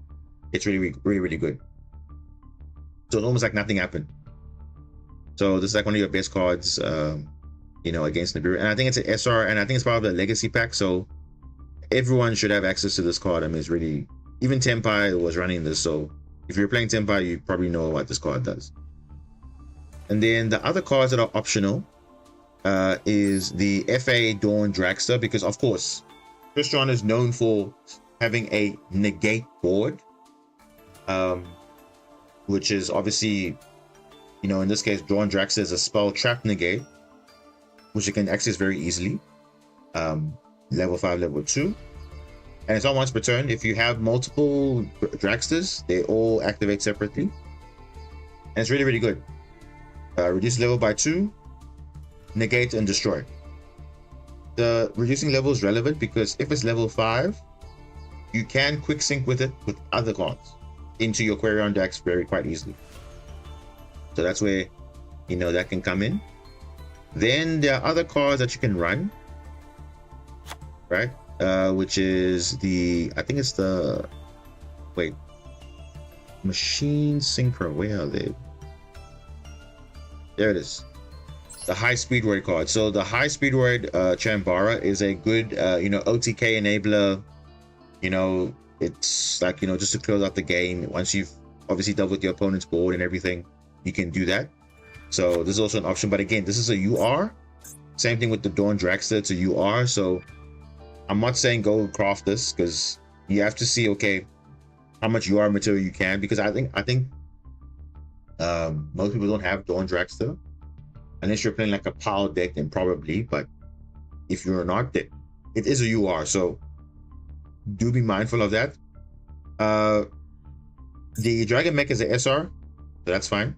it's really, really, really good. So it's almost like nothing happened. So this is like one of your best cards, against Nibiru. And I think it's an SR, and I think it's part of the Legacy pack. So everyone should have access to this card. I mean, it's really, even Tenpai was running this, so if you're playing Tenpai, you probably know what this card does. And then the other cards that are optional is the FA Dawn Dragster, because of course Crystron is known for having a negate board, which is obviously, in this case, Dawn Dragster is a spell trap negate, which you can access very easily. Level 5, level 2, and it's on once per turn. If you have multiple dragsters, they all activate separately, and it's really, really good. Reduce level by 2, negate and destroy. The reducing level is relevant because if it's level 5, you can quick sync with it with other cards into your Quarion decks quite easily. So that's where that can come in. Then there are other cards that you can run, right? Which is I think it's the, machine synchro. Where are they? There it is. The high speed word card. So the high speed word Chambara is a good OTK enabler. It's like, just to close out the game. Once you've obviously dealt with your opponent's board and everything, you can do that. So this is also an option, but again, this is a UR. Same thing with the Dawn Dragster, it's a UR. So I'm not saying go craft this, because you have to see, okay, how much UR material you can, because I think most people don't have Dawn Dragster unless you're playing like a PAL deck, then probably. But if you're not, it is a UR, so do be mindful of that. The Dragon Mech is a SR, so that's fine.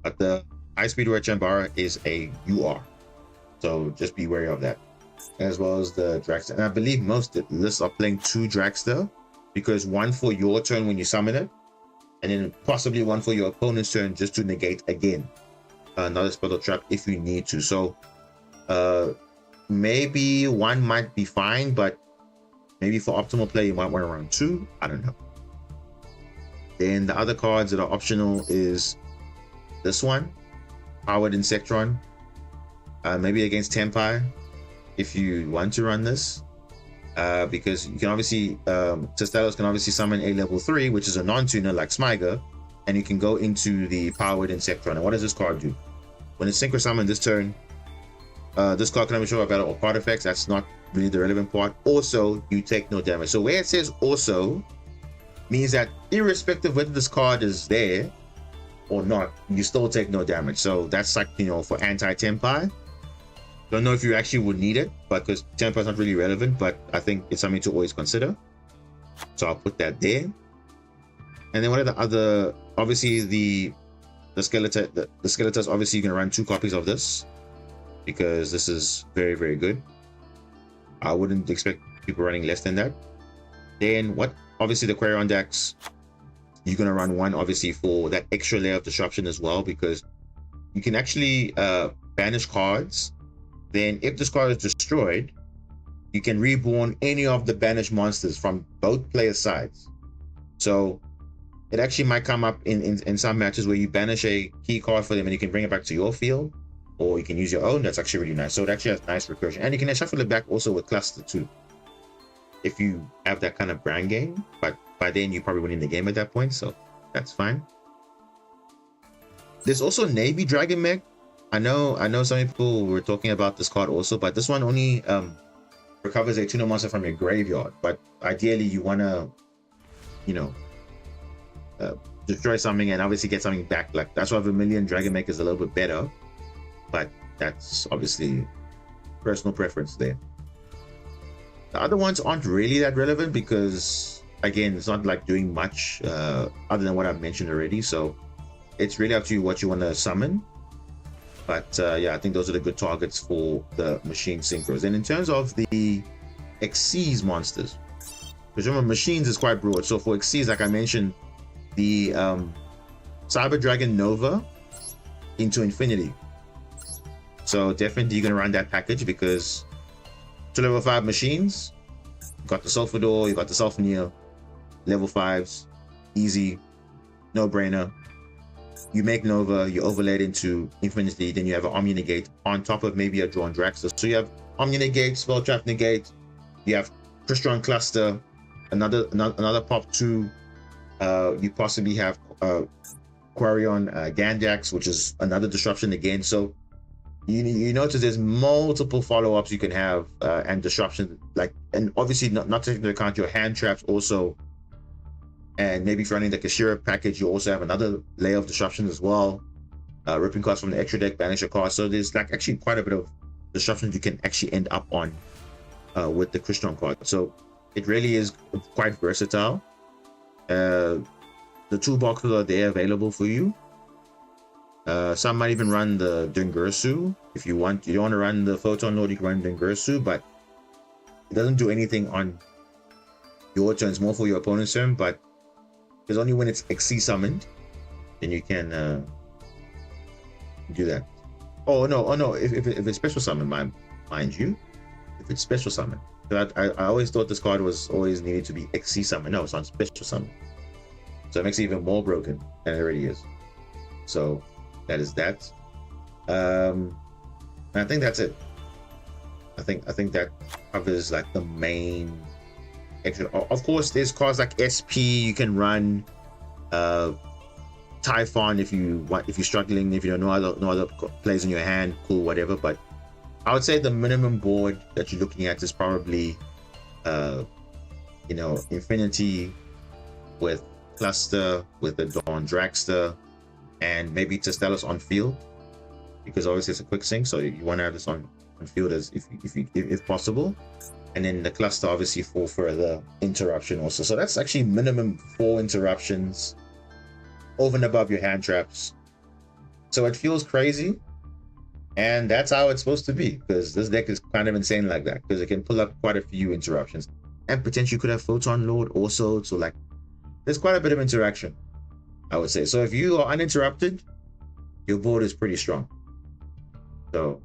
But the High Speed Red Chambara is a UR, so just be wary of that. As well as the Dragster. And I believe most lists are playing 2 Dragster, because one for your turn when you summon it, and then possibly one for your opponent's turn just to negate again another spell or trap if you need to. So maybe one might be fine, but maybe for optimal play you might want to run 2. I don't know. Then the other cards that are optional is this one, Powered Insectron. Maybe against Tempai if you want to run this, because you can obviously Testelos can obviously summon a level 3, which is a non-tuner like Smyger, and you can go into the Powered Insectron. And what does this card do? When it's synchro summoned this turn, this card can only show up battle or card effects. That's not really the relevant part. Also, you take no damage. So where it says also means that irrespective whether this card is there or not, you still take no damage. So that's like, you know, for anti-Tempai. Don't know if you actually would need it, but because Tempai is not really relevant, but I think it's something to always consider. So I'll put that there. And then what are the other? Obviously the Skeletor. The Skeletor's obviously you're gonna run 2 copies of this, because this is very, very good. I wouldn't expect people running less than that. Then what? Obviously the Quarion decks, you're gonna run 1 obviously for that extra layer of disruption as well, because you can actually banish cards. Then if this card is destroyed, you can reborn any of the banished monsters from both players' sides. So it actually might come up in some matches where you banish a key card for them and you can bring it back to your field, or you can use your own. That's actually really nice. So it actually has nice recursion, and you can shuffle it back also with Cluster too, if you have that kind of brand game. But by then you're probably winning the game at that point, so that's fine. There's also Navy Dragon Mech. I know some people were talking about this card also, but this one only recovers a tuner monster from your graveyard. But ideally you want to, you know, destroy something and obviously get something back. Like that's why Vermilion Dragon Mech is a little bit better, but that's obviously personal preference there. The other ones aren't really that relevant because again, it's not like doing much other than what I've mentioned already. So it's really up to you what you want to summon. But yeah, I think those are the good targets for the machine synchros. And in terms of the Xyz monsters, because remember, machines is quite broad. So for Xyz, like I mentioned, the Cyber Dragon Nova into Infinity. So definitely you're going to run that package, because 2 level 5 machines, you got the Sulfador, you got the Sulfanier, level 5s, easy, no brainer. You make Nova, you overlay it into Infinity, then you have an Omni Negate on top of maybe a drawn Dragster. So you have Omni Negate, Spell Trap Negate, you have Crystron Cluster, another pop 2. You possibly have Quarion Gandax, which is another disruption again. So you notice there's multiple follow-ups you can have and disruption, like, and obviously not taking into account your hand traps also. And maybe if you're running the Kashira package, you also have another layer of disruption as well. Ripping cards from the extra deck, banish a card. So there's like actually quite a bit of disruptions you can actually end up on with the Crystron card. So it really is quite versatile. The toolboxes are there available for you. Some might even run the Dengursu. If you don't want to run the Photon Lord, you can run Dengursu, but it doesn't do anything on your turn. It's more for your opponent's turn, but it's only when it's Xyz summoned, then you can do that. Oh no! If it's special summon, mind you, if it's special summon, I always thought this card was always needed to be Xyz summon. No, it's on special summon, so it makes it even more broken than it already is. So that is that. And I think that's it. I think that covers like the main. Of course, there's cards like SP you can run, Typhon if you're struggling, if you don't know no other plays in your hand, cool, whatever. But I would say the minimum board that you're looking at is probably Infinity, with Cluster, with the Dawn Dragster, and maybe Testellus on field, because obviously it's a quick sync, so you want to have this on field as if possible. And then the Cluster obviously for further interruption also. So that's actually minimum 4 interruptions over and above your hand traps. So it feels crazy, and that's how it's supposed to be, because this deck is kind of insane like that, because it can pull up quite a few interruptions, and potentially could have Photon Lord also. So like there's quite a bit of interaction, I would say. So if you are uninterrupted, your board is pretty strong. So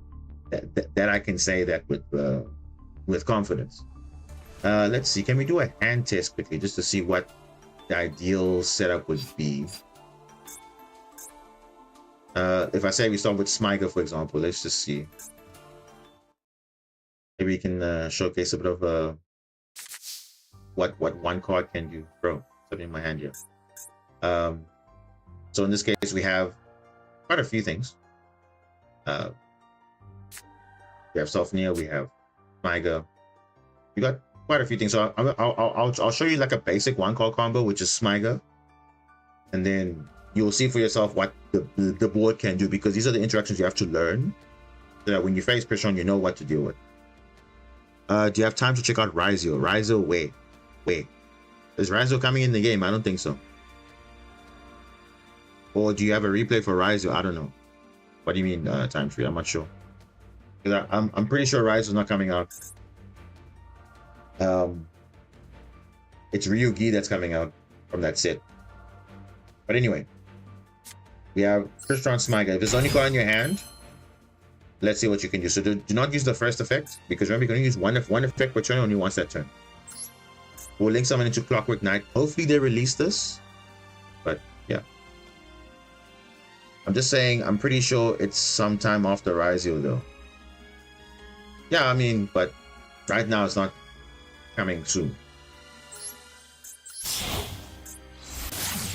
that I can say that with confidence. Let's see, can we do a hand test quickly just to see what the ideal setup would be? If I say we start with Smyger, for example, let's just see. Maybe we can showcase a bit of what one card can do. Bro, something in my hand here. So in this case, we have quite a few things. We have Sofnia, we have Smyger. We got quite a few things. So I'll show you like a basic one card combo, which is Smyger, and then you'll see for yourself what the board can do, because these are the interactions you have to learn, so that when you face Prishon, you know what to deal with. Do you have time to check out Ryzio? Ryzio, wait. Is Ryzio coming in the game? I don't think so. Or do you have a replay for Ryzio? I don't know. What do you mean, time tree? I'm not sure. Because I'm pretty sure Ryzio's not coming out. It's Ryugi that's coming out from that set. But anyway, we have Crystron Smyger. If there's only card in your hand, let's see what you can do. So do not use the first effect, because remember, you're going to use one effect per turn, only once that turn. We'll link someone into Clockwork Knight. Hopefully they release this, but yeah. I'm just saying, I'm pretty sure it's sometime after Ryzio though. Yeah, I mean, but right now it's not coming soon.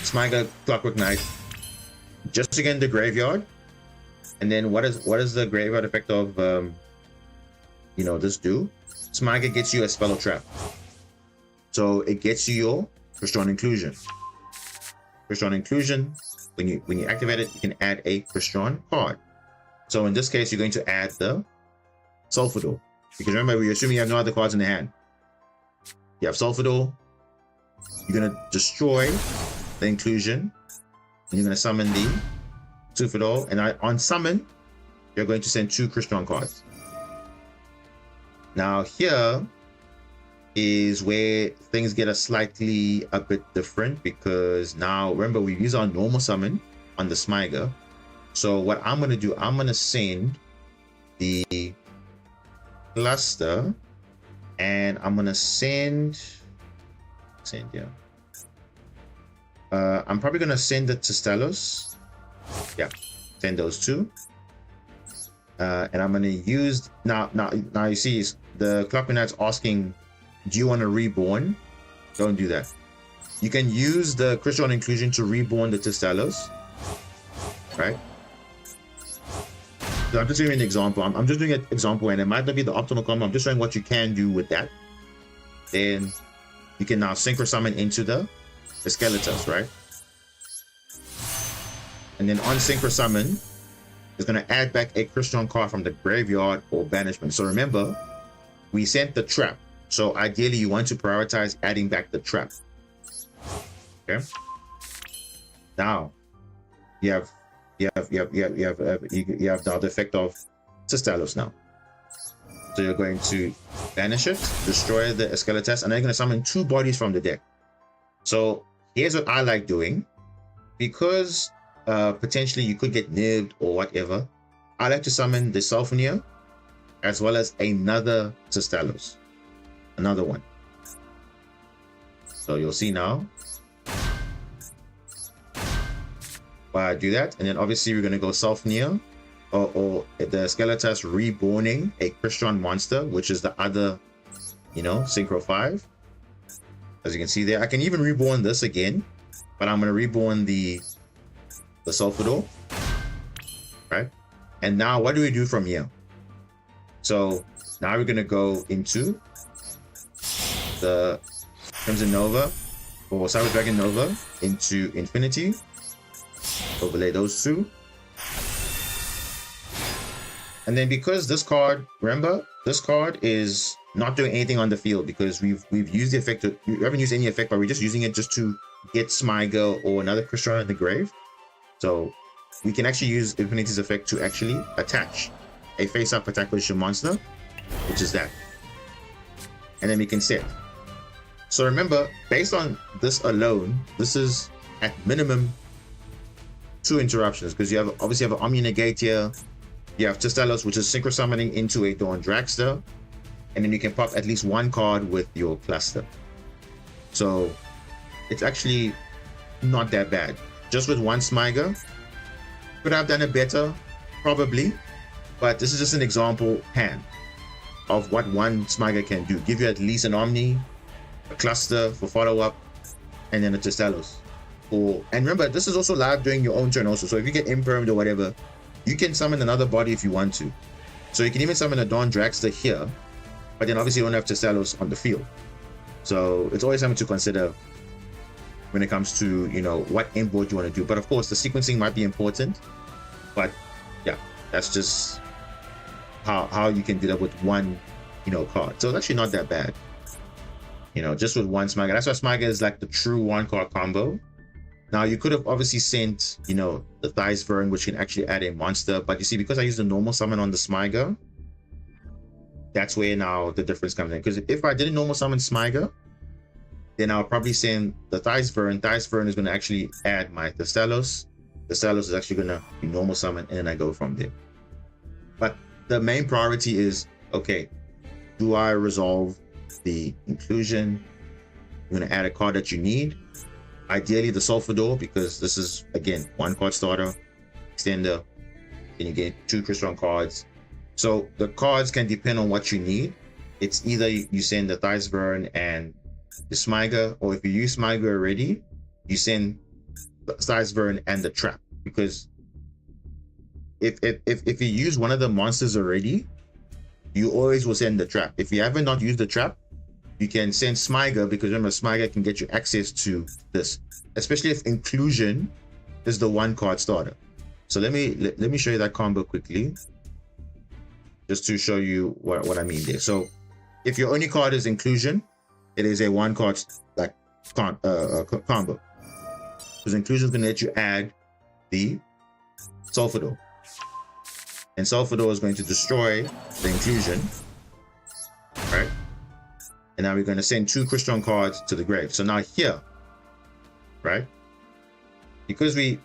Smyger, Clockwork Knight, just again the graveyard, and then what is the graveyard effect of this do? Smyger gets you a spell or trap, so it gets you your Crystron Inclusion. Crystron Inclusion, when you activate it, you can add a Crystron card. So in this case, you're going to add the Sulfidor, because remember, we're assuming you have no other cards in the hand. You have Sulfidor, you're going to destroy the Inclusion, and you're going to summon the Sulfidor, and on summon, you're going to send 2 Crystron cards. Now here is where things get a bit different, because now remember, we use our normal summon on the Smyger. So what I'm going to do, I'm going to send the Cluster, and I'm going to send yeah. I'm probably going to send it to Testellus. Yeah, send those 2. And I'm going to use now you see the Clockwork Knight's asking, do you want to reborn? Don't do that. You can use the Crystron Inclusion to reborn the Testellus, right? So I'm just giving an example. I'm just doing an example, and it might not be the optimal combo. I'm just showing what you can do with that. Then you can now synchro summon into the Skeletus, right? And then on synchro summon, it's going to add back a Crystron card from the graveyard or banishment. So remember, we sent the trap. So ideally, you want to prioritize adding back the trap. Okay. Now, you have the other effect of Testellus now. So you're going to banish it, destroy the Skeletus, and then you're going to summon 2 bodies from the deck. So here's what I like doing, because potentially you could get nibbed or whatever. I like to summon the Sulfania as well as another Testellus, another one. So you'll see now why I do that. And then obviously we're going to go Sulfania or the Skeletus reborning a Crystron monster, which is the other, Synchro 5. As you can see there, I can even reborn this again, but I'm going to reborn the Sulfidor, right? And now what do we do from here? So now we're going to go into the Crimson Nova, for Cyber Dragon Nova into Infinity. Overlay those two. And then because this card, remember, this card is not doing anything on the field because we've used the effect. We haven't used any effect, but we're just using it just to get Smyger or another Crystron in the grave. So we can actually use Infinity's effect to actually attach a face-up attack position monster, which is that. And then we can set. So remember, based on this alone, this is at minimum 2 interruptions because you have obviously have an Omni Negate here. You have Tistalos, which is synchro summoning into a Dawn Dragster, and then you can pop at least 1 card with your cluster. So it's actually not that bad. Just with 1 Smyger, could have done it better, probably, but this is just an example hand of what 1 Smyger can do. Give you at least an Omni, a cluster for follow-up, and then a Tistalos. And remember, this is also live during your own turn also, so if you get impermed or whatever, you can summon another body if you want to. So you can even summon a Dawn Dragster here, but then obviously you don't have Tistalos on the field. So it's always something to consider when it comes to, you know, what import you want to do. But of course, the sequencing might be important. But yeah, that's just how you can do that with 1, you know, card. So it's actually not that bad. You know, just with 1 Smyger. That's why Smyger is like the true 1-card combo. Now, you could have obviously sent, you know, the Thighs Vern, which can actually add a monster. But you see, because I used the normal summon on the Smyger, that's where now the difference comes in. Because if I didn't normal summon Smyger, then I'll probably send the Thighs Vern. Thighs Vern is going to actually add my Tistalos. Tistalos is actually going to be normal summon, and then I go from there. But the main priority is, okay, do I resolve the inclusion? You're going to add a card that you need. Ideally the Sulfador, because this is again 1-card starter, extender, and you get 2 Crystron cards. So the cards can depend on what you need. It's either you send the Thighs Vern and the Smyger, or if you use Smyger already, you send the Thighs Vern and the Trap. Because if you use one of the monsters already, you always will send the Trap. If you haven't not used the Trap, you can send Smyger, because remember, Smyger can get you access to this, especially if inclusion is the 1-card starter. So let me show you that combo quickly, just to show you what I mean there. So if your only card is inclusion, it is a 1-card like combo, because inclusion is going to let you add the Sulfador, and Sulfador is going to destroy the inclusion, right? And now we're going to send 2 Crystron cards to the grave. So now here, right? Because we've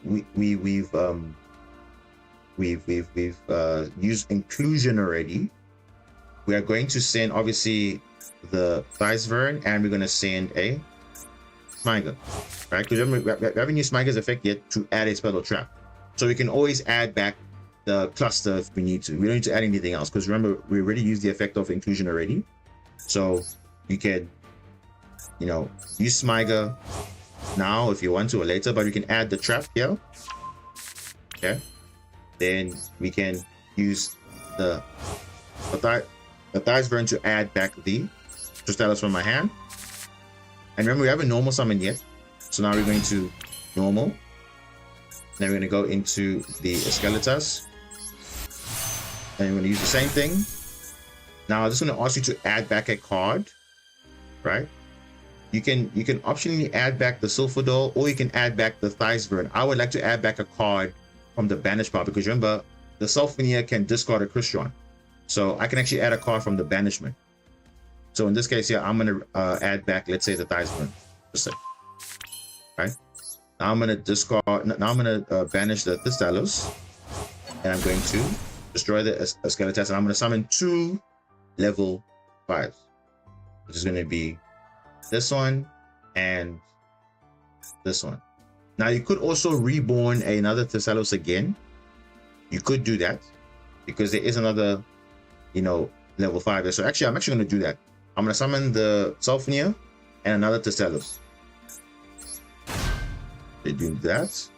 used inclusion already, we are going to send obviously the Thighs Vern, and we're going to send a Smyger, right? Because we haven't used Smyger's effect yet to add a spell or trap. So we can always add back the cluster if we need to. We don't need to add anything else, because remember, we already used the effect of inclusion already. So you can, you know, use Smyger now if you want to, or later, but you can add the trap here. Okay. Then we can use the Thighs Vern to add back the Tistalos from my hand. And remember, we haven't normal summon yet. So now we're going to normal. Then we're going to go into the Skeletas. And we're going to use the same thing. Now I'm just going to ask you to add back a card, right? You can optionally add back the Sulfador, or you can add back the Thighs Vern. I would like to add back a card from the banish pile, because remember, the Sulfania can discard a Crystron. So I can actually add a card from the banishment. So in this case here, I'm going to add back, let's say, the Thighs Vern, just say, right? Now I'm going to discard, now I'm going to banish the Tistalos, and I'm going to destroy the Skeletas, and I'm going to summon 2 level 5s, which is going to be this one and this one. Now you could also reborn another Tistalos again. You could do that, because there is another, you know, level 5 there. So actually, I'm actually going to do that. I'm going to summon the Sulfania and another Tistalos. They do that.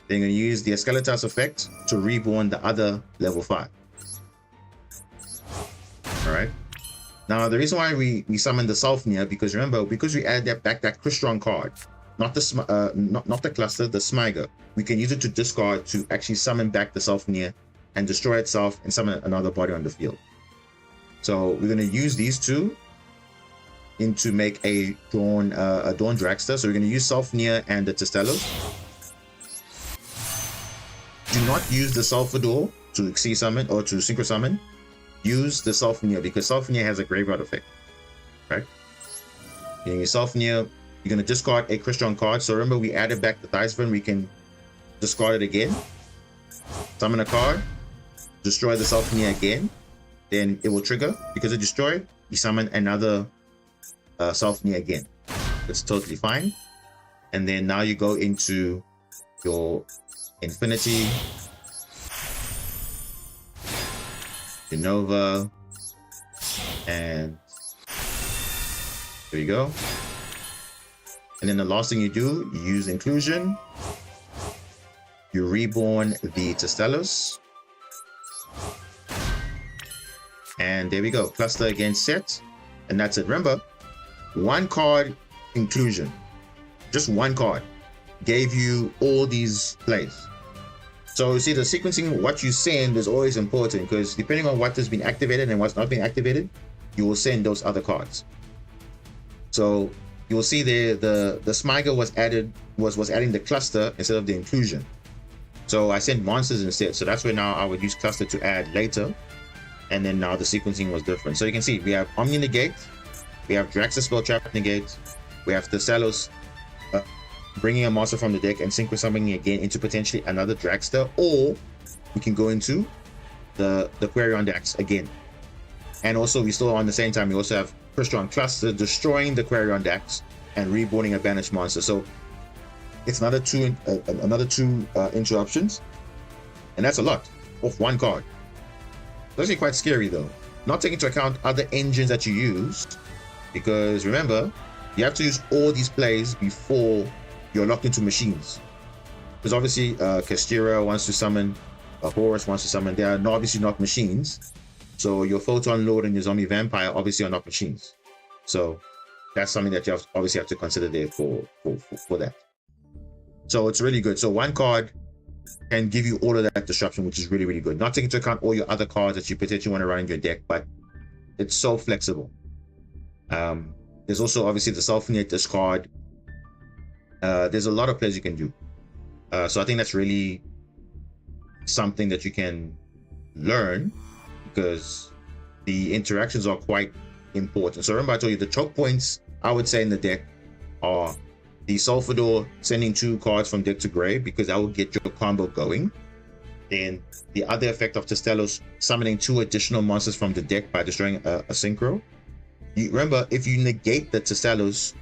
Then you're going to use the Skeletas effect to reborn the other level 5. All right. Now, the reason why we summon the Salfnir, because remember, because we added that Crystron card, not the cluster, the Smiger, we can use it to discard to actually summon back the Salfnir and destroy itself and summon another body on the field. So we're going to use these two to make a Dawn Dragster. So we're going to use Salfnir and the Testellos. Do not use the Sulfador to Sea Summon or to Synchro Summon. Use the Salfnir because Salfnir has a graveyard effect. Right? Using your Salfnir, you're going to discard a Crystron card. So remember, we added back the Theisvern. We can discard it again. Summon a card. Destroy the Salfnir again. Then it will trigger. Because it destroyed, you summon another Salfnir again. It's totally fine. And then now you go into your Infinity, Nova, and there you go. And then the last thing you do, you use Inclusion. You reborn the Testellos. And there we go. Cluster against set. And that's it. Remember, one card Inclusion. Just one card gave you all these plays. So you see, the sequencing, what you send is always important, because depending on what has been activated and what's not been activated, you will send those other cards. So you will see there the Smiger was adding the cluster instead of the Inclusion. So I sent monsters instead. So that's where now I would use cluster to add later. And then now the sequencing was different. So you can see we have Omni Negate, we have Draxus Spell Trap Negate, we have the Salos bringing a monster from the deck and synchro summoning again into potentially another Dragster, or we can go into the Quarion decks again. And also, we still on the same time, we also have Crystron Cluster destroying the Quarion decks and reborning a banished monster. So it's another two interruptions, and that's a lot off one card. It's actually quite scary though, not taking into account other engines that you use, because remember, you have to use all these plays before you're locked into machines. Because obviously Kastira wants to summon, Horus wants to summon. They are obviously not machines. So your Photon Lord and your Zombie Vampire obviously are not machines. So that's something that you obviously have to consider there for that. So it's really good. So one card can give you all of that disruption, which is really, really good. Not taking into account all your other cards that you potentially want to run in your deck, but it's so flexible. There's also obviously the Sulfnate discard. There's a lot of plays you can do. So I think that's really something that you can learn, because the interactions are quite important. So remember, I told you the choke points I would say in the deck are the Sulfador sending 2 cards from deck to grave, because that will get your combo going. Then the other effect of Testellos summoning 2 additional monsters from the deck by destroying a synchro. Remember, if you negate the Testellos,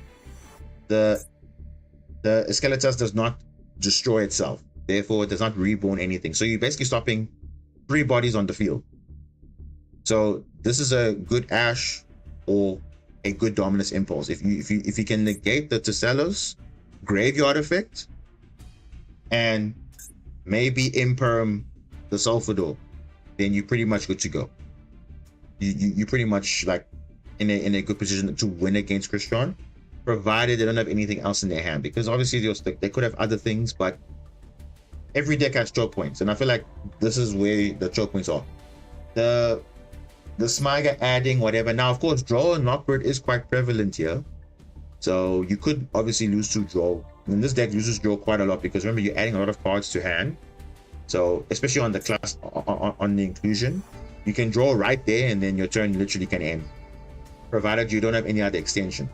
the Skeletas does not destroy itself. Therefore, it does not reborn anything. So you're basically stopping 3 bodies on the field. So this is a good Ash or a good Dominus Impulse. If you can negate the Testellos graveyard effect and maybe imperm the Sulfador, then you're pretty much good to go. You pretty much like in a good position to win against Crystron, provided they don't have anything else in their hand, because obviously they could have other things, but every deck has choke points, and I feel like this is where the choke points are. The Smiger adding whatever. Now, of course, draw and Knockbird is quite prevalent here, so you could obviously lose to draw. And this deck uses draw quite a lot, because remember, you're adding a lot of cards to hand. So especially on the class on the Inclusion, you can draw right there, and then your turn literally can end, provided you don't have any other extension.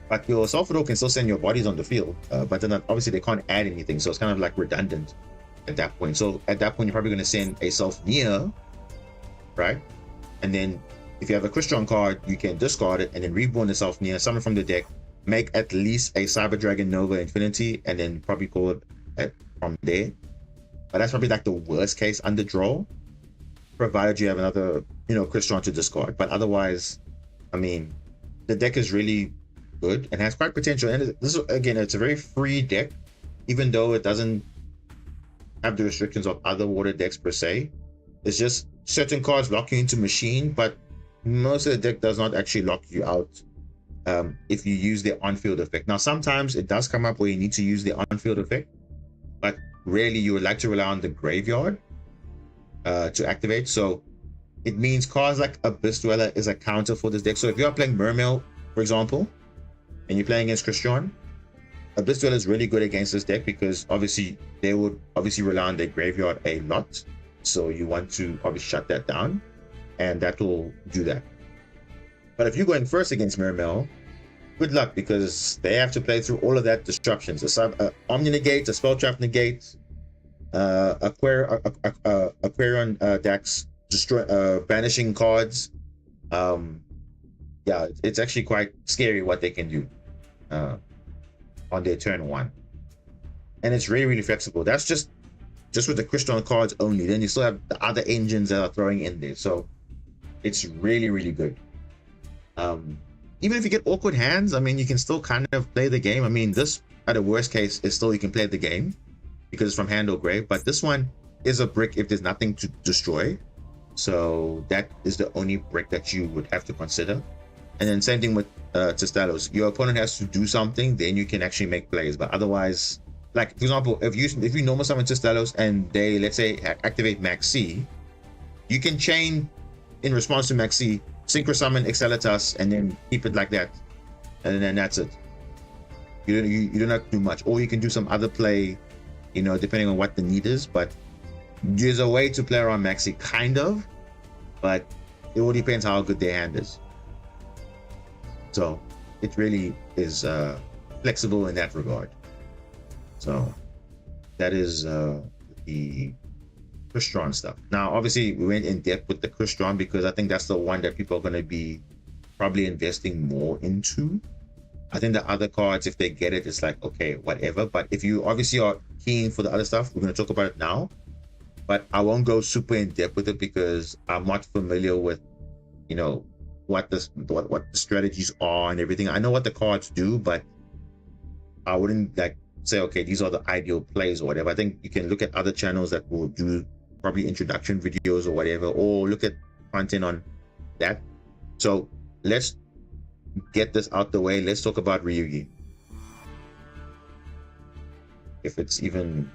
But your Sulfador can still send your bodies on the field, but then obviously they can't add anything, so it's kind of like redundant at that point. So at that point, you're probably going to send a Sulfnir, right? And then if you have a Crystron card, you can discard it and then reborn the Sulfnir, summon from the deck, make at least a Cyber Dragon Nova Infinity, and then probably call it from there. But that's probably like the worst case under draw, provided you have another, Crystron to discard. But otherwise, I mean, the deck is really good and has quite potential. And this is, again, it's a very free deck, even though it doesn't have the restrictions of other water decks per se. It's just certain cards lock you into machine, but most of the deck does not actually lock you out if you use the on-field effect. Now, sometimes it does come up where you need to use the on-field effect, but rarely you would like to rely on the graveyard to activate. So it means cards like Abyss Dweller is a counter for this deck. So if you are playing Mermail, for example, and you're playing against Christian, Abyss Dweller is really good against this deck because obviously they would rely on their graveyard a lot. So you want to obviously shut that down, and that will do that. But if you're going first against Mermail, good luck, because they have to play through all of that disruptions. Omni negate, a spell trap negate, Aquarion decks, banishing cards. Yeah, it's actually quite scary what they can do on their turn one, and it's really, really flexible. That's just with the Crystal cards only. Then you still have the other engines that are throwing in there, so it's really, really good. Even if you get awkward hands, I mean, you can still kind of play the game. I mean, this at a worst case is still you can play the game because it's from hand or grave, but this one is a brick if there's nothing to destroy. So that is the only brick that you would have to consider. And then same thing with Testalos. Your opponent has to do something, then you can actually make plays. But otherwise, like for example, if you normal summon Testalos and they, let's say, activate Max C, you can chain in response to Max C, synchro summon Excelitas, and then keep it like that, and then that's it. You don't have to do much, or you can do some other play, you know, depending on what the need is. But there's a way to play around Max C, kind of, but it all depends how good their hand is. So it really is flexible in that regard. So that is the Crystron stuff. Now, obviously, we went in depth with the Crystron because I think that's the one that people are going to be probably investing more into. I think the other cards, if they get it, it's like, okay, whatever. But if you obviously are keen for the other stuff, we're going to talk about it now. But I won't go super in depth with it because I'm not familiar with, you know, what the strategies are and everything. I know what the cards do, but I wouldn't like say, okay, these are the ideal plays or whatever. I think you can look at other channels that will do probably introduction videos or whatever, or look at content on that. So let's get this out the way. Let's talk about Ryugi. If it's even,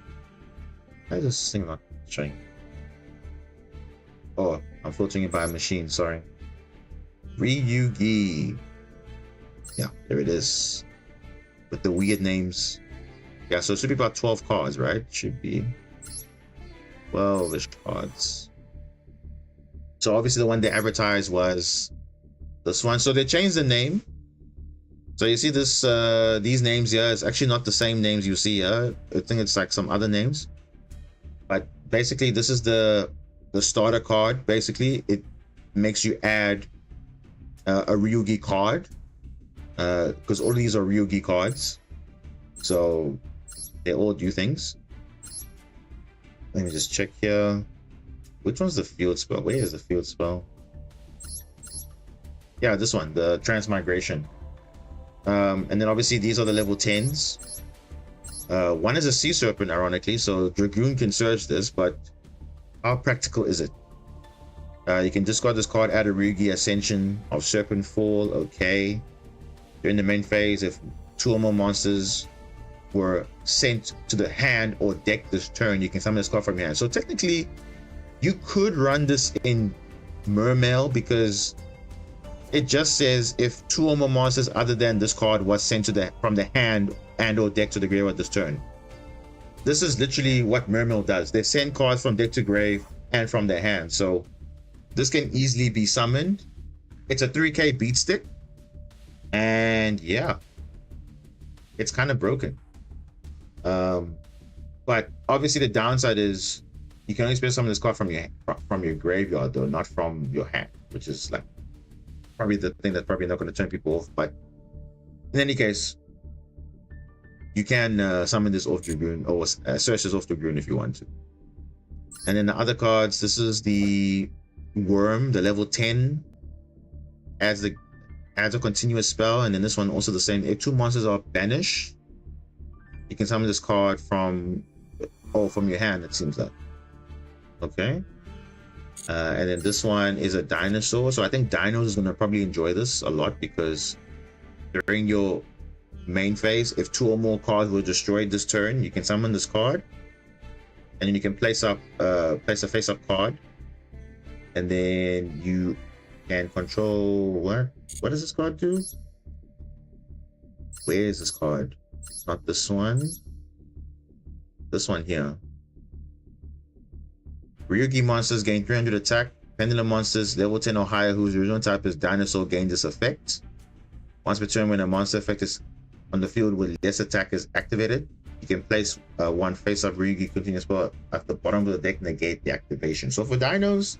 I just think not showing. Oh, I'm filtering it by a machine, sorry. Ryugi. Yeah, there it is. With the weird names. Yeah, so it should be about 12 cards, right? Should be 12-ish cards. So obviously the one they advertised was this one. So they changed the name. So you see this, these names here, it's actually not the same names you see here. I think it's like some other names. But basically this is the starter card. Basically it makes you add a Ryugi card. Because all of these are Ryugi cards. So they all do things. Let me just check here. Which one's the field spell? Where is the field spell? Yeah, this one, the transmigration. And then obviously these are the level 10s. One is a sea serpent, ironically, so Dragoon can search this, but how practical is it? You can discard this card, add a Ryugi Ascension of Serpent Fall. Okay. During the main phase, if 2 or more monsters were sent to the hand or deck this turn, you can summon this card from your hand. So technically, you could run this in Mermail because it just says if 2 or more monsters other than this card was sent to from the hand and or deck to the graveyard this turn. This is literally what Mermail does. They send cards from deck to grave and from their hand. So this can easily be summoned. It's a 3k beat stick. And yeah, it's kind of broken. But obviously the downside is you can only spell summon this card from your graveyard though, not from your hand, which is like probably the thing that's probably not going to turn people off. But in any case, you can summon this off Dragoon or search this off Dragoon if you want to. And then the other cards, this is the Worm, the level 10, adds a continuous spell, and then this one also the same. If 2 monsters are banished, you can summon this card from your hand, it seems like. Okay. And then this one is a dinosaur. So I think dinos is going to probably enjoy this a lot because during your main phase, if 2 or more cards were destroyed this turn, you can summon this card, and then you can place a face-up card, and then you can control what does this card do? Where is this card? Not this one. This one here. Ryugi monsters gain 300 attack. Pendulum monsters level 10 or higher whose original type is dinosaur gain this effect. Once per turn, when a monster effect is on the field with less attack is activated, you can place one face-up Ryugi continuous spell at the bottom of the deck, negate the activation. So for dinos,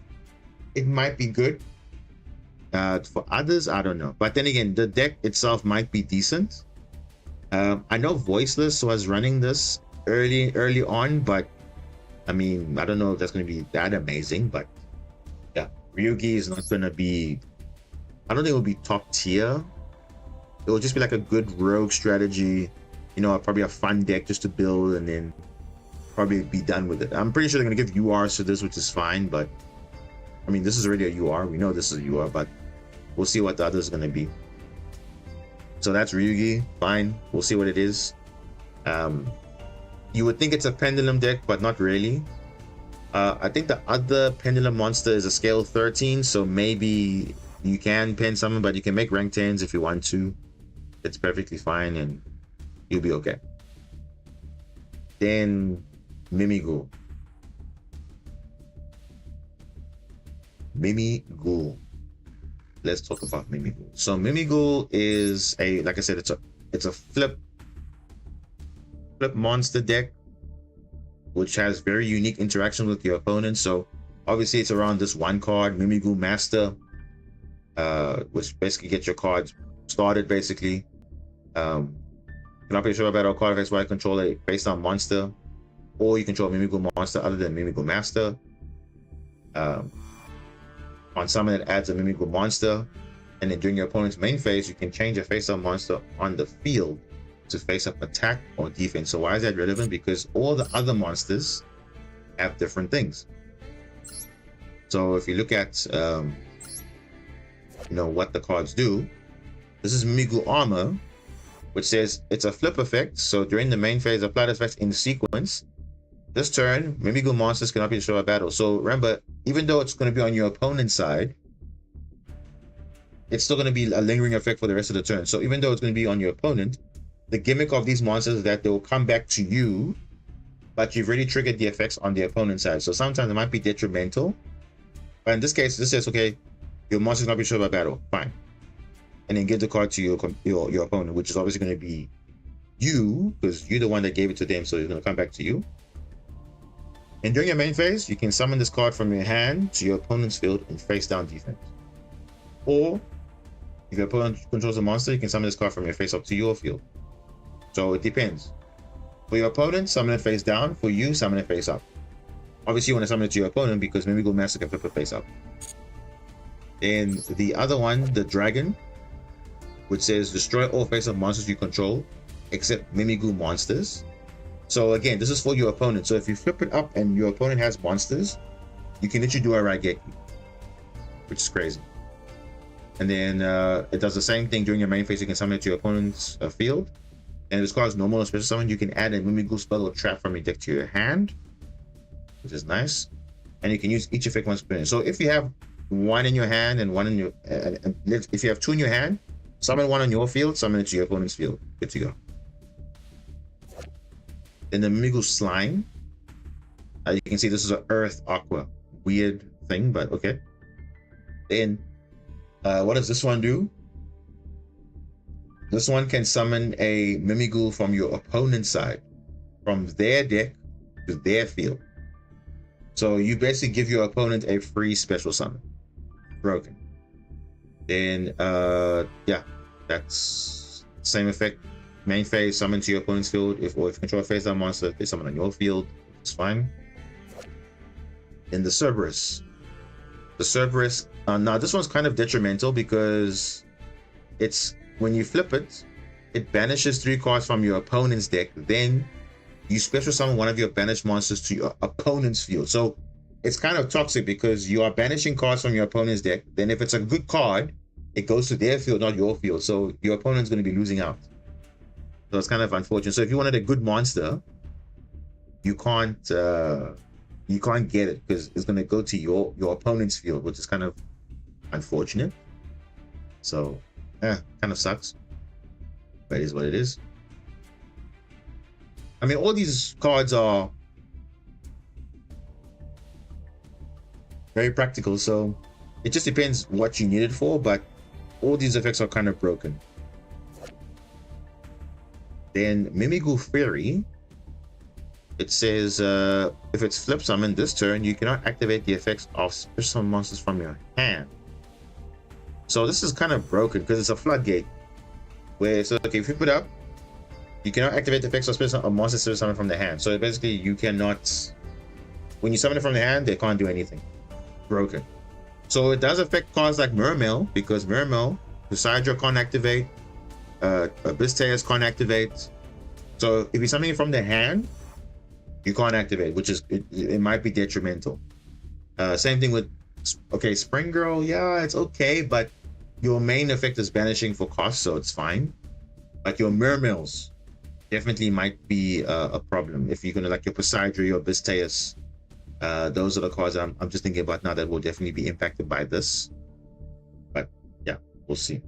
it might be good. For others, I don't know. But then again, the deck itself might be decent. I know Voiceless was running this early on, but I mean, I don't know if that's going to be that amazing. But yeah, Ryugi is not going to be, I don't think it will be top tier. It will just be like a good rogue strategy, you know, probably a fun deck just to build and then probably be done with it. I'm pretty sure they're going to give URs to this, which is fine, but I mean, this is already a UR. We know this is a UR, but we'll see what the other is going to be. So that's Ryugi. Fine. We'll see what it is. You would think it's a pendulum deck, but not really. I think the other pendulum monster is a scale 13, so maybe you can pen summon, but you can make rank 10s if you want to. It's perfectly fine and you'll be okay. Then Mimighoul. Mimighoul. Let's talk about Mimighoul. So Mimighoul is a, like I said, it's a flip monster deck, which has very unique interaction with your opponent. So obviously it's around this one card, Mimighoul Master, which basically gets your cards started basically. Cannot be sure about our card effects while you control a based on monster, or you control a Mimighoul monster other than Mimighoul Master. On summon, it adds a Mimighoul monster, and then during your opponent's main phase, you can change a face-up monster on the field to face-up attack or defense. So why is that relevant? Because all the other monsters have different things. So if you look at you know what the cards do, this is Mimighoul Armor, which says it's a flip effect. So during the main phase, apply this effect in sequence. This turn, Mimighoul monsters cannot be destroyed by battle. So remember, even though it's going to be on your opponent's side, it's still going to be a lingering effect for the rest of the turn. So even though it's going to be on your opponent, the gimmick of these monsters is that they will come back to you, but you've already triggered the effects on the opponent's side. So sometimes it might be detrimental. But in this case, this says, okay, your monster cannot be destroyed by battle. Fine. And then give the card to your opponent, which is obviously going to be you, because you're the one that gave it to them. So it's going to come back to you. And during your main phase, you can summon this card from your hand to your opponent's field in face-down defense. Or, if your opponent controls a monster, you can summon this card from your face-up to your field. So it depends. For your opponent, summon it face-down. For you, summon it face-up. Obviously, you want to summon it to your opponent because Mimighoul Master can flip it face-up. Then the other one, the Dragon, which says destroy all face-up monsters you control, except Mimighoul monsters. So again, this is for your opponent. So if you flip it up and your opponent has monsters, you can literally do a Raigeki, which is crazy. And then it does the same thing during your main phase. You can summon it to your opponent's field. And if this card is normal or special summon, you can add a Mimighoul spell or trap from your deck to your hand, which is nice. And you can use each effect once per turn. So if you have one in your hand and one in your, if you have 2 in your hand, summon one on your field, summon it to your opponent's field. Good to go. Then the Mimighoul Slime. You can see this is an Earth Aqua. Weird thing, but okay. Then, what does this one do? This one can summon a Mimighoul from your opponent's side, from their deck to their field. So you basically give your opponent a free special summon. Broken. Then, yeah, that's same effect. Main phase, summon to your opponent's field. If control face that monster, they summon on your field. It's fine. Then the Cerberus. The Cerberus. Now this one's kind of detrimental because it's when you flip it, it banishes 3 cards from your opponent's deck. Then you special summon one of your banished monsters to your opponent's field. So it's kind of toxic because you are banishing cards from your opponent's deck. Then if it's a good card, it goes to their field, not your field. So your opponent's going to be losing out. So it's kind of unfortunate. So if you wanted a good monster, you can't get it because it's going to go to your opponent's field, which is kind of unfortunate. So yeah, kind of sucks, but it is what it is. I mean, all these cards are very practical, so it just depends what you need it for, but all these effects are kind of broken. Then Mimigul Fairy, it says if it's flip summoned this turn, you cannot activate the effects of special monsters from your hand. So this is kind of broken because it's a floodgate where, so okay, if you put up, you cannot activate the effects of special monsters summoned from the hand. So basically you cannot, when you summon it from the hand, they can't do anything. Broken. So it does affect cards like Mermail, because Mermail, Hydra can't activate, Abysteus can't activate. So if you're summoning from the hand, you can't activate, which is it might be detrimental. Same thing with Spring Girl. Yeah, it's okay, but your main effect is banishing for cost, so it's fine. But your Mermails definitely might be a problem if you're gonna, like your Poseidon, your Abysteus. Those are the cards I'm just thinking about now that will definitely be impacted by this. But yeah, we'll see.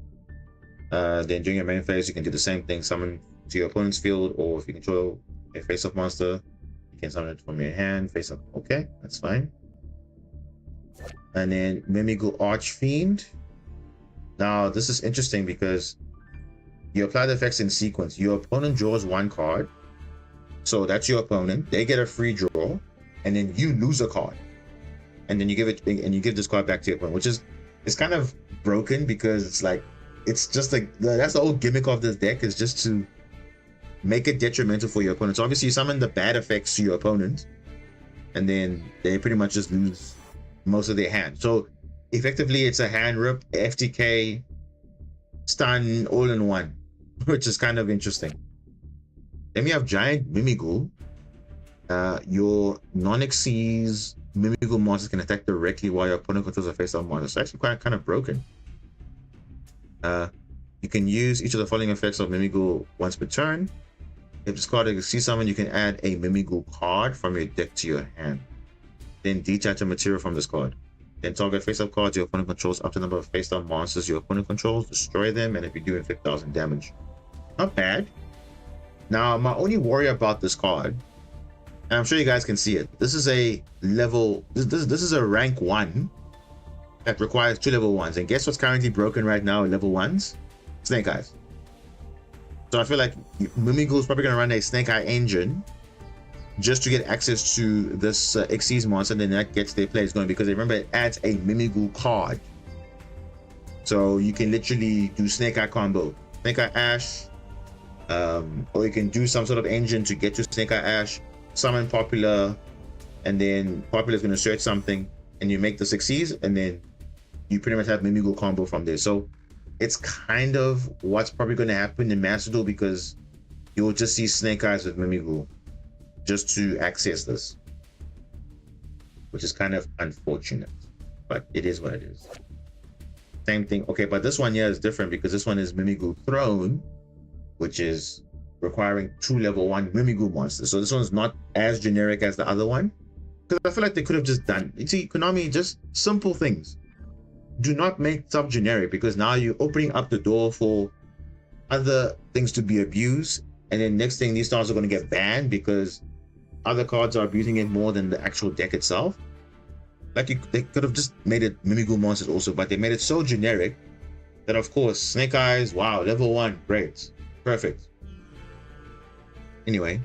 Then during your main phase, you can do the same thing, summon to your opponent's field, or if you control a face-up monster, you can summon it from your hand, face-up. Okay, that's fine. And then Mimigul Archfiend. Now, this is interesting because you apply the effects in sequence. Your opponent draws one card, so that's your opponent. They get a free draw, and then you lose a card, and then you give this card back to your opponent, which is kind of broken because it's like, it's just like that's the whole gimmick of this deck, is just to make it detrimental for your opponent. So obviously you summon the bad effects to your opponent, and then they pretty much just lose most of their hand. So effectively it's a hand rip, FTK, stun, all in one, which is kind of interesting. Then we have Giant Mimigul. Your non-Xyz Mimigul monsters can attack directly while your opponent controls a face-up monster. It's actually quite kind of broken. You can use each of the following effects of Mimigul once per turn. If this card is Xyz summon, you can add a Mimigul card from your deck to your hand. Then detach a material from this card. Then target face-up cards your opponent controls up to the number of face-up monsters your opponent controls, destroy them, and if you do, inflict 1,000 damage. Not bad. Now, my only worry about this card, and I'm sure you guys can see it, this is a level, this is a rank 1 that requires 2 level 1s, and guess what's currently broken right now at level 1s? Snake Eyes. So I feel like Mimigul is probably going to run a Snake Eye engine just to get access to this Xyz monster, and then that gets their plays going, because remember, it adds a Mimigul card. So you can literally do Snake Eye combo, Snake Eye Ash, or you can do some sort of engine to get to Snake Eye Ash, summon Popular, and then Popular is going to search something, and you make the Xyz, and then you pretty much have Mimigul combo from there. So it's kind of what's probably going to happen in Master Duel, because you'll just see Snake Eyes with Mimigul just to access this, which is kind of unfortunate, but it is what it is. Same thing. Okay, but this one here is different because this one is Mimigul Throne, which is requiring 2 level 1 Mimigul monsters. So this one's not as generic as the other one, because I feel like they could have just done, you see, Konami, just simple things. Do not make stuff generic, because now you're opening up the door for other things to be abused, and then next thing, these stars are going to get banned because other cards are abusing it more than the actual deck itself. Like, they could have just made it Mimigul monsters also, but they made it so generic that, of course, Snake Eyes, wow, level 1, great, perfect. Anyway,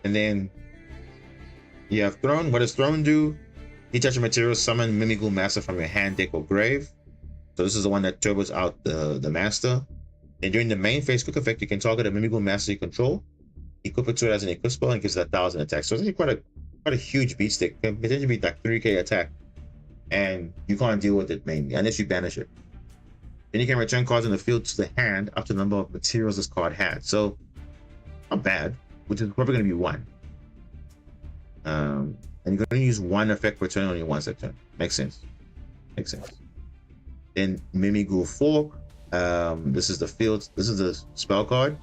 and then you have Throne. What does Throne do? Detach a material, summon Mimigul Master from your hand, deck, or grave. So this is the one that turbos out the Master. And during the main phase quick effect, you can target a Mimigul Master you control, equip it to it as an equip spell, and gives it 1,000 attack. So it's actually quite a huge beat stick. It can potentially be like 3k attack, and you can't deal with it mainly unless you banish it. Then you can return cards in the field to the hand up to the number of materials this card had. So not bad, which is probably going to be 1. And you can only use one effect per turn, only once a turn. Makes sense. Makes sense. Then Mimighoul Fork. This is the field. This is the spell card.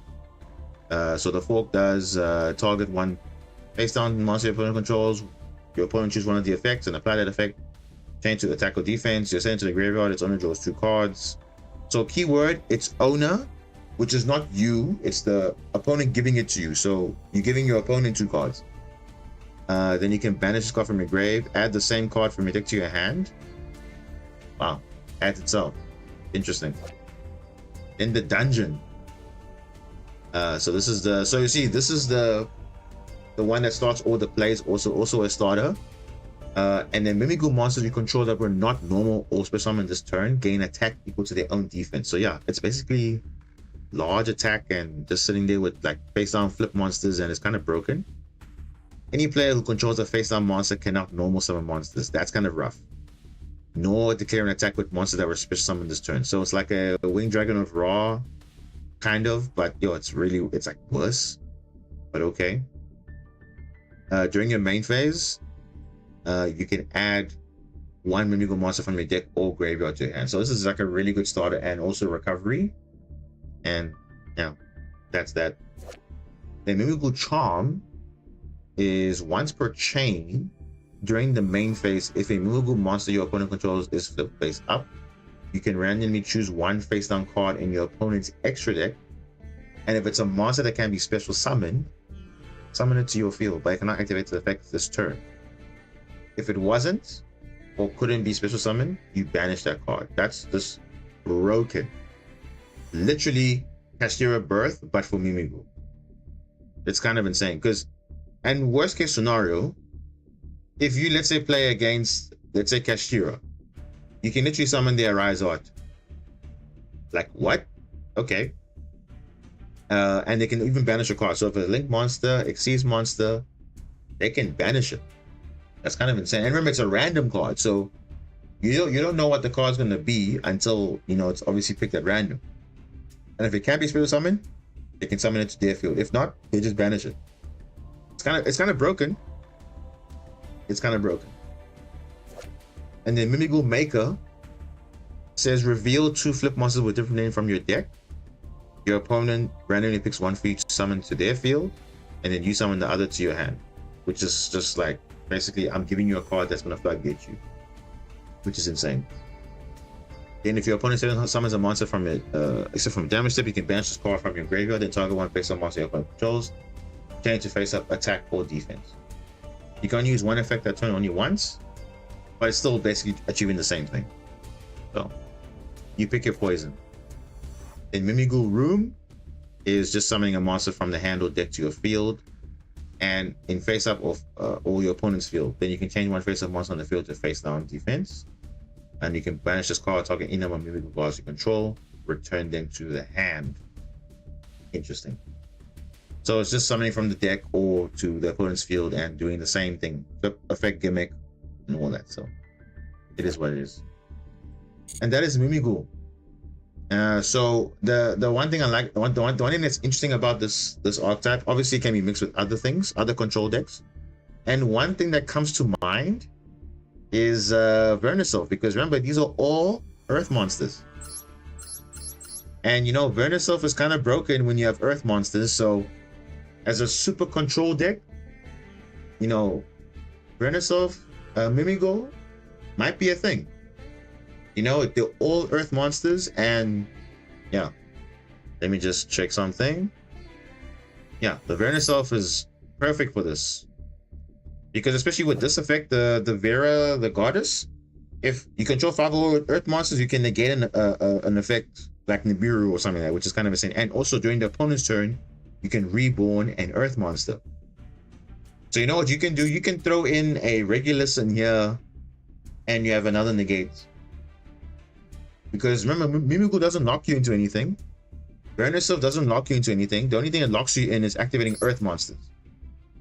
So the fork does target one face down monster your opponent controls. Your opponent choose one of the effects and apply that effect. Change to attack or defense. You're sent to the graveyard. Its owner draws 2 cards. So keyword, it's owner, which is not you. It's the opponent giving it to you. So you're giving your opponent 2 cards. Then you can banish this card from your grave. Add the same card from your deck to your hand. Wow. Adds itself. Interesting. In the dungeon. So this is the, so you see, this is the one that starts all the plays, also a starter. And then Mimighoul monsters you control that were not normal or special summon this turn gain attack equal to their own defense. So yeah, it's basically large attack and just sitting there with like face down flip monsters, and it's kind of broken. Any player who controls a face down monster cannot normal summon monsters. That's kind of rough. Nor declare an attack with monsters that were special summoned this turn. So it's like a Winged Dragon of Ra, kind of, but yo, it's like worse, but okay. During your main phase, you can add 1 Mimighoul monster from your deck or graveyard to your hand. So this is like a really good starter and also recovery. And yeah, that's that. The Mimighoul Charm is once per chain. During the main phase, if a Mimighoul monster your opponent controls is flipped face up, you can randomly choose 1 face down card in your opponent's extra deck. And if it's a monster that can be special summoned, summon it to your field, but it cannot activate the effect this turn. If it wasn't or couldn't be special summoned, you banish that card. That's just broken. Literally Kashtira Birth, but for Mimighoul. It's kind of insane. Because, and worst case scenario, if you, let's say, play against, let's say, Kashtira, you can literally summon the Arise Art. Like, what? Okay. And they can even banish a card. So if a Link monster exceeds monster, they can banish it. That's kind of insane. And remember, it's a random card, so you don't know what the card's going to be until, you know, it's obviously picked at random. And if it can't be special summoned, they can summon it to their field. If not, they just banish it. It's kind of broken. It's kind of broken. And then Mimighoul Maker says reveal 2 flip monsters with different name from your deck. Your opponent randomly picks 1 for each summon to their field, and then you summon the other to your hand, which is just like basically I'm giving you a card that's gonna floodgate you, which is insane. Then if your opponent summons a monster from it, except from damage step, you can banish this card from your graveyard, then target 1 face-up monster your opponent controls, change to face-up, attack, or defense. You can only use 1 effect that turn only once, but it's still basically achieving the same thing. So you pick your poison. In Mimighoul Room is just summoning a monster from the hand or deck to your field, and in face-up or your opponent's field, then you can change 1 face-up monster on the field to face-down defense. And you can banish this card, target any number of Mimighoul cards you control, return them to the hand. Interesting. So it's just summoning from the deck or to the opponent's field and doing the same thing, flip effect, gimmick, and all that. So it is what it is. And that is Mimighoul. So the one thing I like, the one thing that's interesting about this archetype, obviously can be mixed with other things, other control decks. And one thing that comes to mind is Vernisolf, because remember, these are all Earth monsters. And you know, Vernisolf is kind of broken when you have Earth monsters, so as a super control deck, you know, Vernisolf, Mimighoul might be a thing. You know, they're all Earth monsters, and yeah, let me just check something. Yeah, the Vernisolf is perfect for this, because especially with this effect, the Vera, the Goddess, if you control 5 Earth monsters, you can negate an effect like Nibiru or something like that, which is kind of insane. And also during the opponent's turn, you can reborn an Earth monster. So you know what you can do? You can throw in a Regulus in here, and you have another negate. Because remember, Mimighoul doesn't lock you into anything. Vernisolf doesn't lock you into anything. The only thing that locks you in is activating Earth monsters.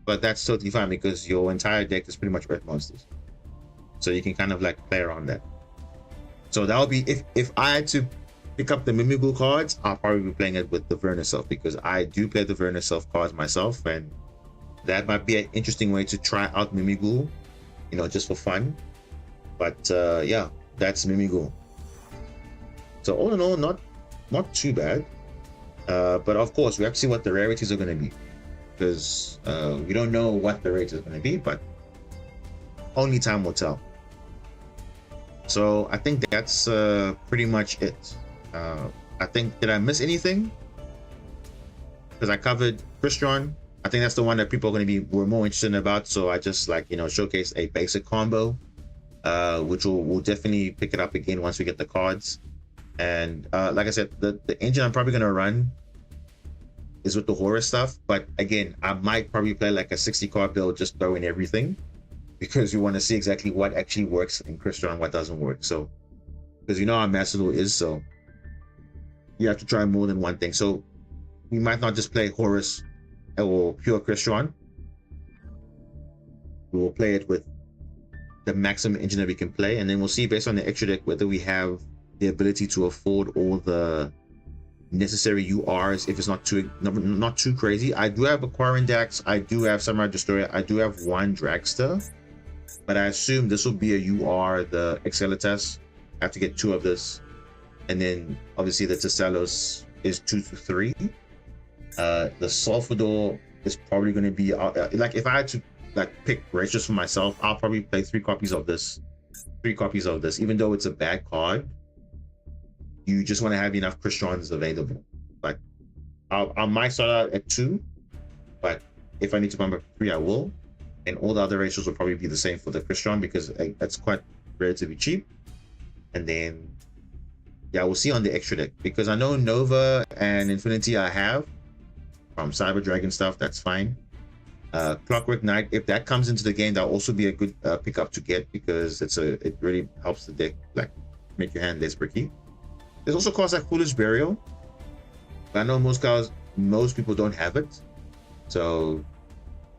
But that's totally fine because your entire deck is pretty much Earth monsters. So you can kind of like play around that. So that would be, if I had to pick up the Mimighoul cards, I'll probably be playing it with the Vernisolf, because I do play the Vernisolf cards myself, and that might be an interesting way to try out Mimigul, you know, just for fun. But yeah, that's Mimigul. So all in all, not too bad. But of course, we have to see what the rarities are going to be, because we don't know what the rate is going to be, but only time will tell. So I think that's pretty much it. I think, did I miss anything? Because I covered Crystron. I think that's the one that people are going to be were more interested about. So I just, like, you know, showcase a basic combo, which we'll definitely pick it up again once we get the cards. And like I said, the engine I'm probably going to run is with the horror stuff. But again, I might probably play like a 60 card build, just throw in everything, because you want to see exactly what actually works in Crystron and what doesn't work. So, because you know how Master Duel is, so you have to try more than one thing. So we might not just play Horus or pure Crystron. We will play it with the maximum engine that we can play, and then we'll see based on the extra deck whether we have the ability to afford all the necessary URs if it's not too crazy. I do have a Quarren Dax, I do have Samurai Destroyer, I do have one Dragster, but I assume this will be a UR, the Excelitas. I have to get 2 of this, and then obviously the Tesselos is 2 to 3. The Sulfador is probably going to be like, if I had to like pick race just for myself, I'll probably play 3 copies of this, even though it's a bad card. You just want to have enough Crystrons available. Like I might start out at 2, but if I need to bump up 3, I will. And all the other ratios will probably be the same for the Crystron, because that's quite relatively cheap. And then yeah, we'll see on the extra deck, because I know Nova and Infinity I have from Cyber Dragon stuff. That's fine. Clockwork Knight, if that comes into the game, that'll also be a good pickup to get, because it really helps the deck like make your hand less bricky. There's also cards like Foolish Burial. I know most people don't have it, so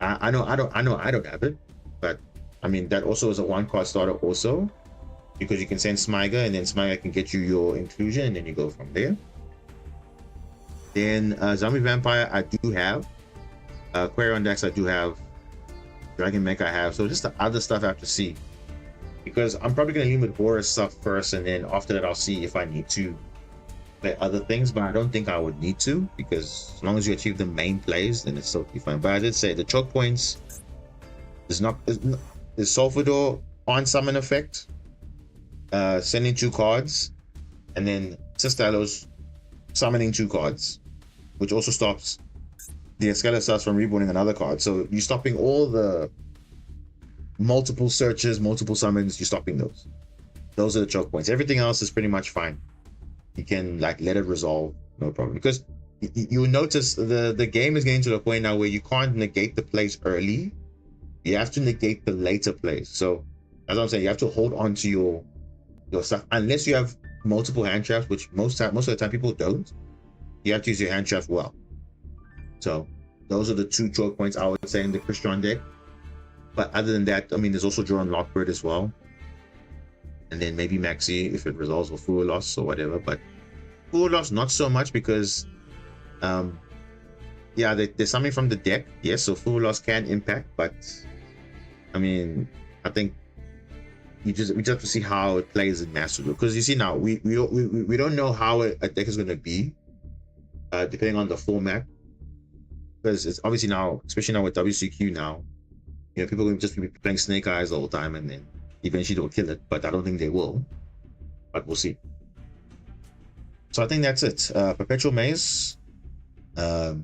I know I don't have it, but I mean that also is a 1-card starter also, because you can send Smyger, and then Smyger can get you your inclusion, and then you go from there. Then Zombie Vampire I do have, Quarion Dax I do have, Dragon Mech I have, so just the other stuff I have to see, because I'm probably going to lean with Horus stuff first, and then after that I'll see if I need to play other things, but I don't think I would need to, because as long as you achieve the main plays, then it's totally fine. But I did say the choke points is Sulfador on summon effect, sending 2 cards, and then Sistalos summoning 2 cards, which also stops the Excelitas from reborning another card. So you're stopping all the multiple searches, multiple summons, you're stopping those. Those are the choke points. Everything else is pretty much fine. You can like let it resolve, no problem. Because you'll notice the game is getting to the point now where you can't negate the plays early. You have to negate the later plays. So as I'm saying, you have to hold on to your stuff, unless you have multiple hand traps, which most of the time people don't. You have to use your hand traps well. So those are the 2 choke points I would say in the Crystron deck. But other than that, I mean, there's also Drawn Lockbird as well. And then maybe Maxi if it resolves, or Furulos or whatever. But Furulos not so much, because yeah, there's something from the deck. Yes, so Furulos can impact, but I mean, I think we just have to see how it plays in Master Duel, because you see now we don't know how a deck is going to be depending on the format, because it's obviously now, especially now with WCQ now, you know, people will just be playing Snake Eyes all the time, and then eventually they'll kill it, but I don't think they will, but we'll see. So I think that's it. Perpetual Maze, I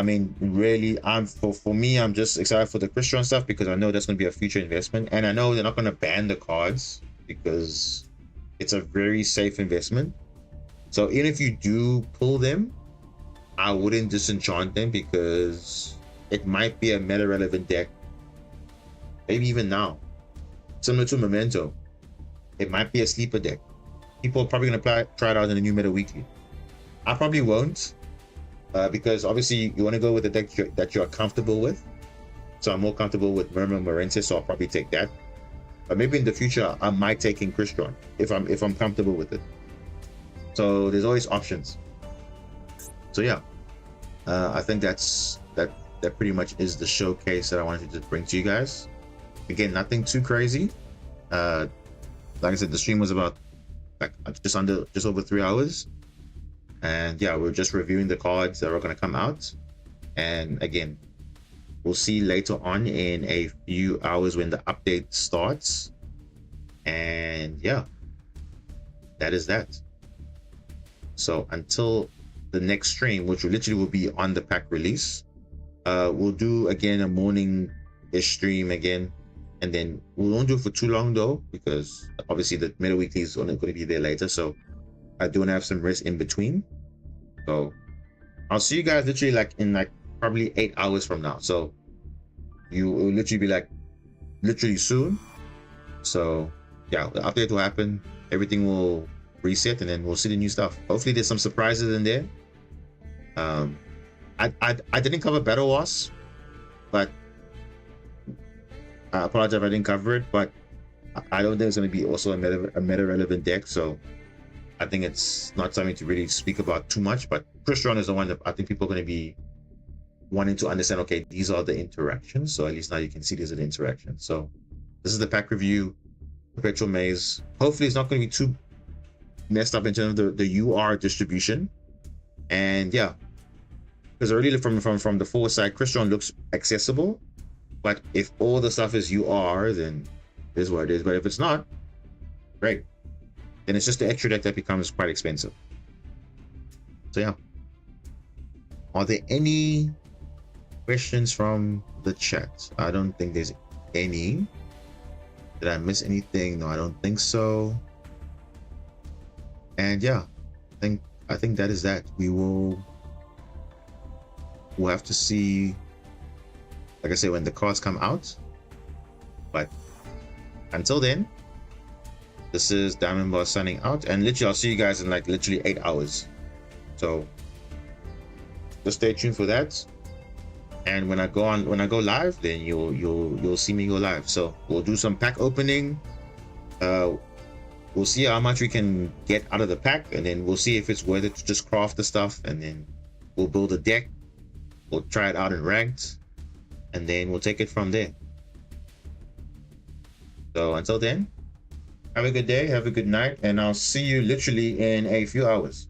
mean, really, for me, I'm just excited for the Crystron stuff, because I know that's going to be a future investment, and I know they're not going to ban the cards, because it's a very safe investment. So even if you do pull them, I wouldn't disenchant them, because it might be a meta relevant deck, maybe even now, similar to Memento. It might be a sleeper deck. People are probably going to try it out in the new meta weekly. I probably won't, because obviously you want to go with the deck that you're comfortable with. So I'm more comfortable with Murmur Morensis, so I'll probably take that. But maybe in the future I might take in Crystron if I'm comfortable with it. So there's always options. So yeah, I think that's that pretty much is the showcase that I wanted to bring to you guys. Again, nothing too crazy. Like I said, the stream was about like just over 3 hours, and yeah, we're just reviewing the cards that are going to come out. And again, we'll see later on in a few hours when the update starts. And yeah, that is that. So until the next stream, which will be on the pack release, we'll do again a morning-ish stream again, and then we won't do it for too long though, because obviously the meta weekly is only going to be there later, so I do want to have some rest in between. So I'll see you guys literally like in like probably 8 hours from now. So you will literally be like literally soon. So yeah, the update will happen, everything will reset, and then we'll see the new stuff. Hopefully there's some surprises in there. I didn't cover Battle Wars, but I apologize if I didn't cover it, but I don't think it's going to be also a meta relevant deck, so I think it's not something to really speak about too much. But Crystron is the one that I think people are going to be wanting to understand. Okay, these are the interactions, so at least now you can see there's an interaction. So this is the pack review, Perpetual Maze. Hopefully it's not going to be too messed up in terms of the UR distribution. And yeah, because already from the forward side, Crystron looks accessible, but if all the stuff is UR, then it is what it is. But if it's not, great, then it's just the extra deck that becomes quite expensive. So yeah, are there any questions from the chat? I don't think there's any. Did I miss anything? No, I don't think so. And yeah, I think that is that. We'll have to see, like I say, when the cards come out. But until then, this is Diamond Boss signing out, and literally I'll see you guys in like literally 8 hours. So just stay tuned for that. And when I go live, then you'll see me go live. So we'll do some pack opening. We'll see how much we can get out of the pack, and then we'll see if it's worth it to just craft the stuff, and then we'll build a deck. We'll try it out in ranked, and then we'll take it from there. So until then, have a good day, have a good night, and I'll see you literally in a few hours.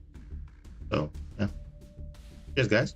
So yeah, cheers guys.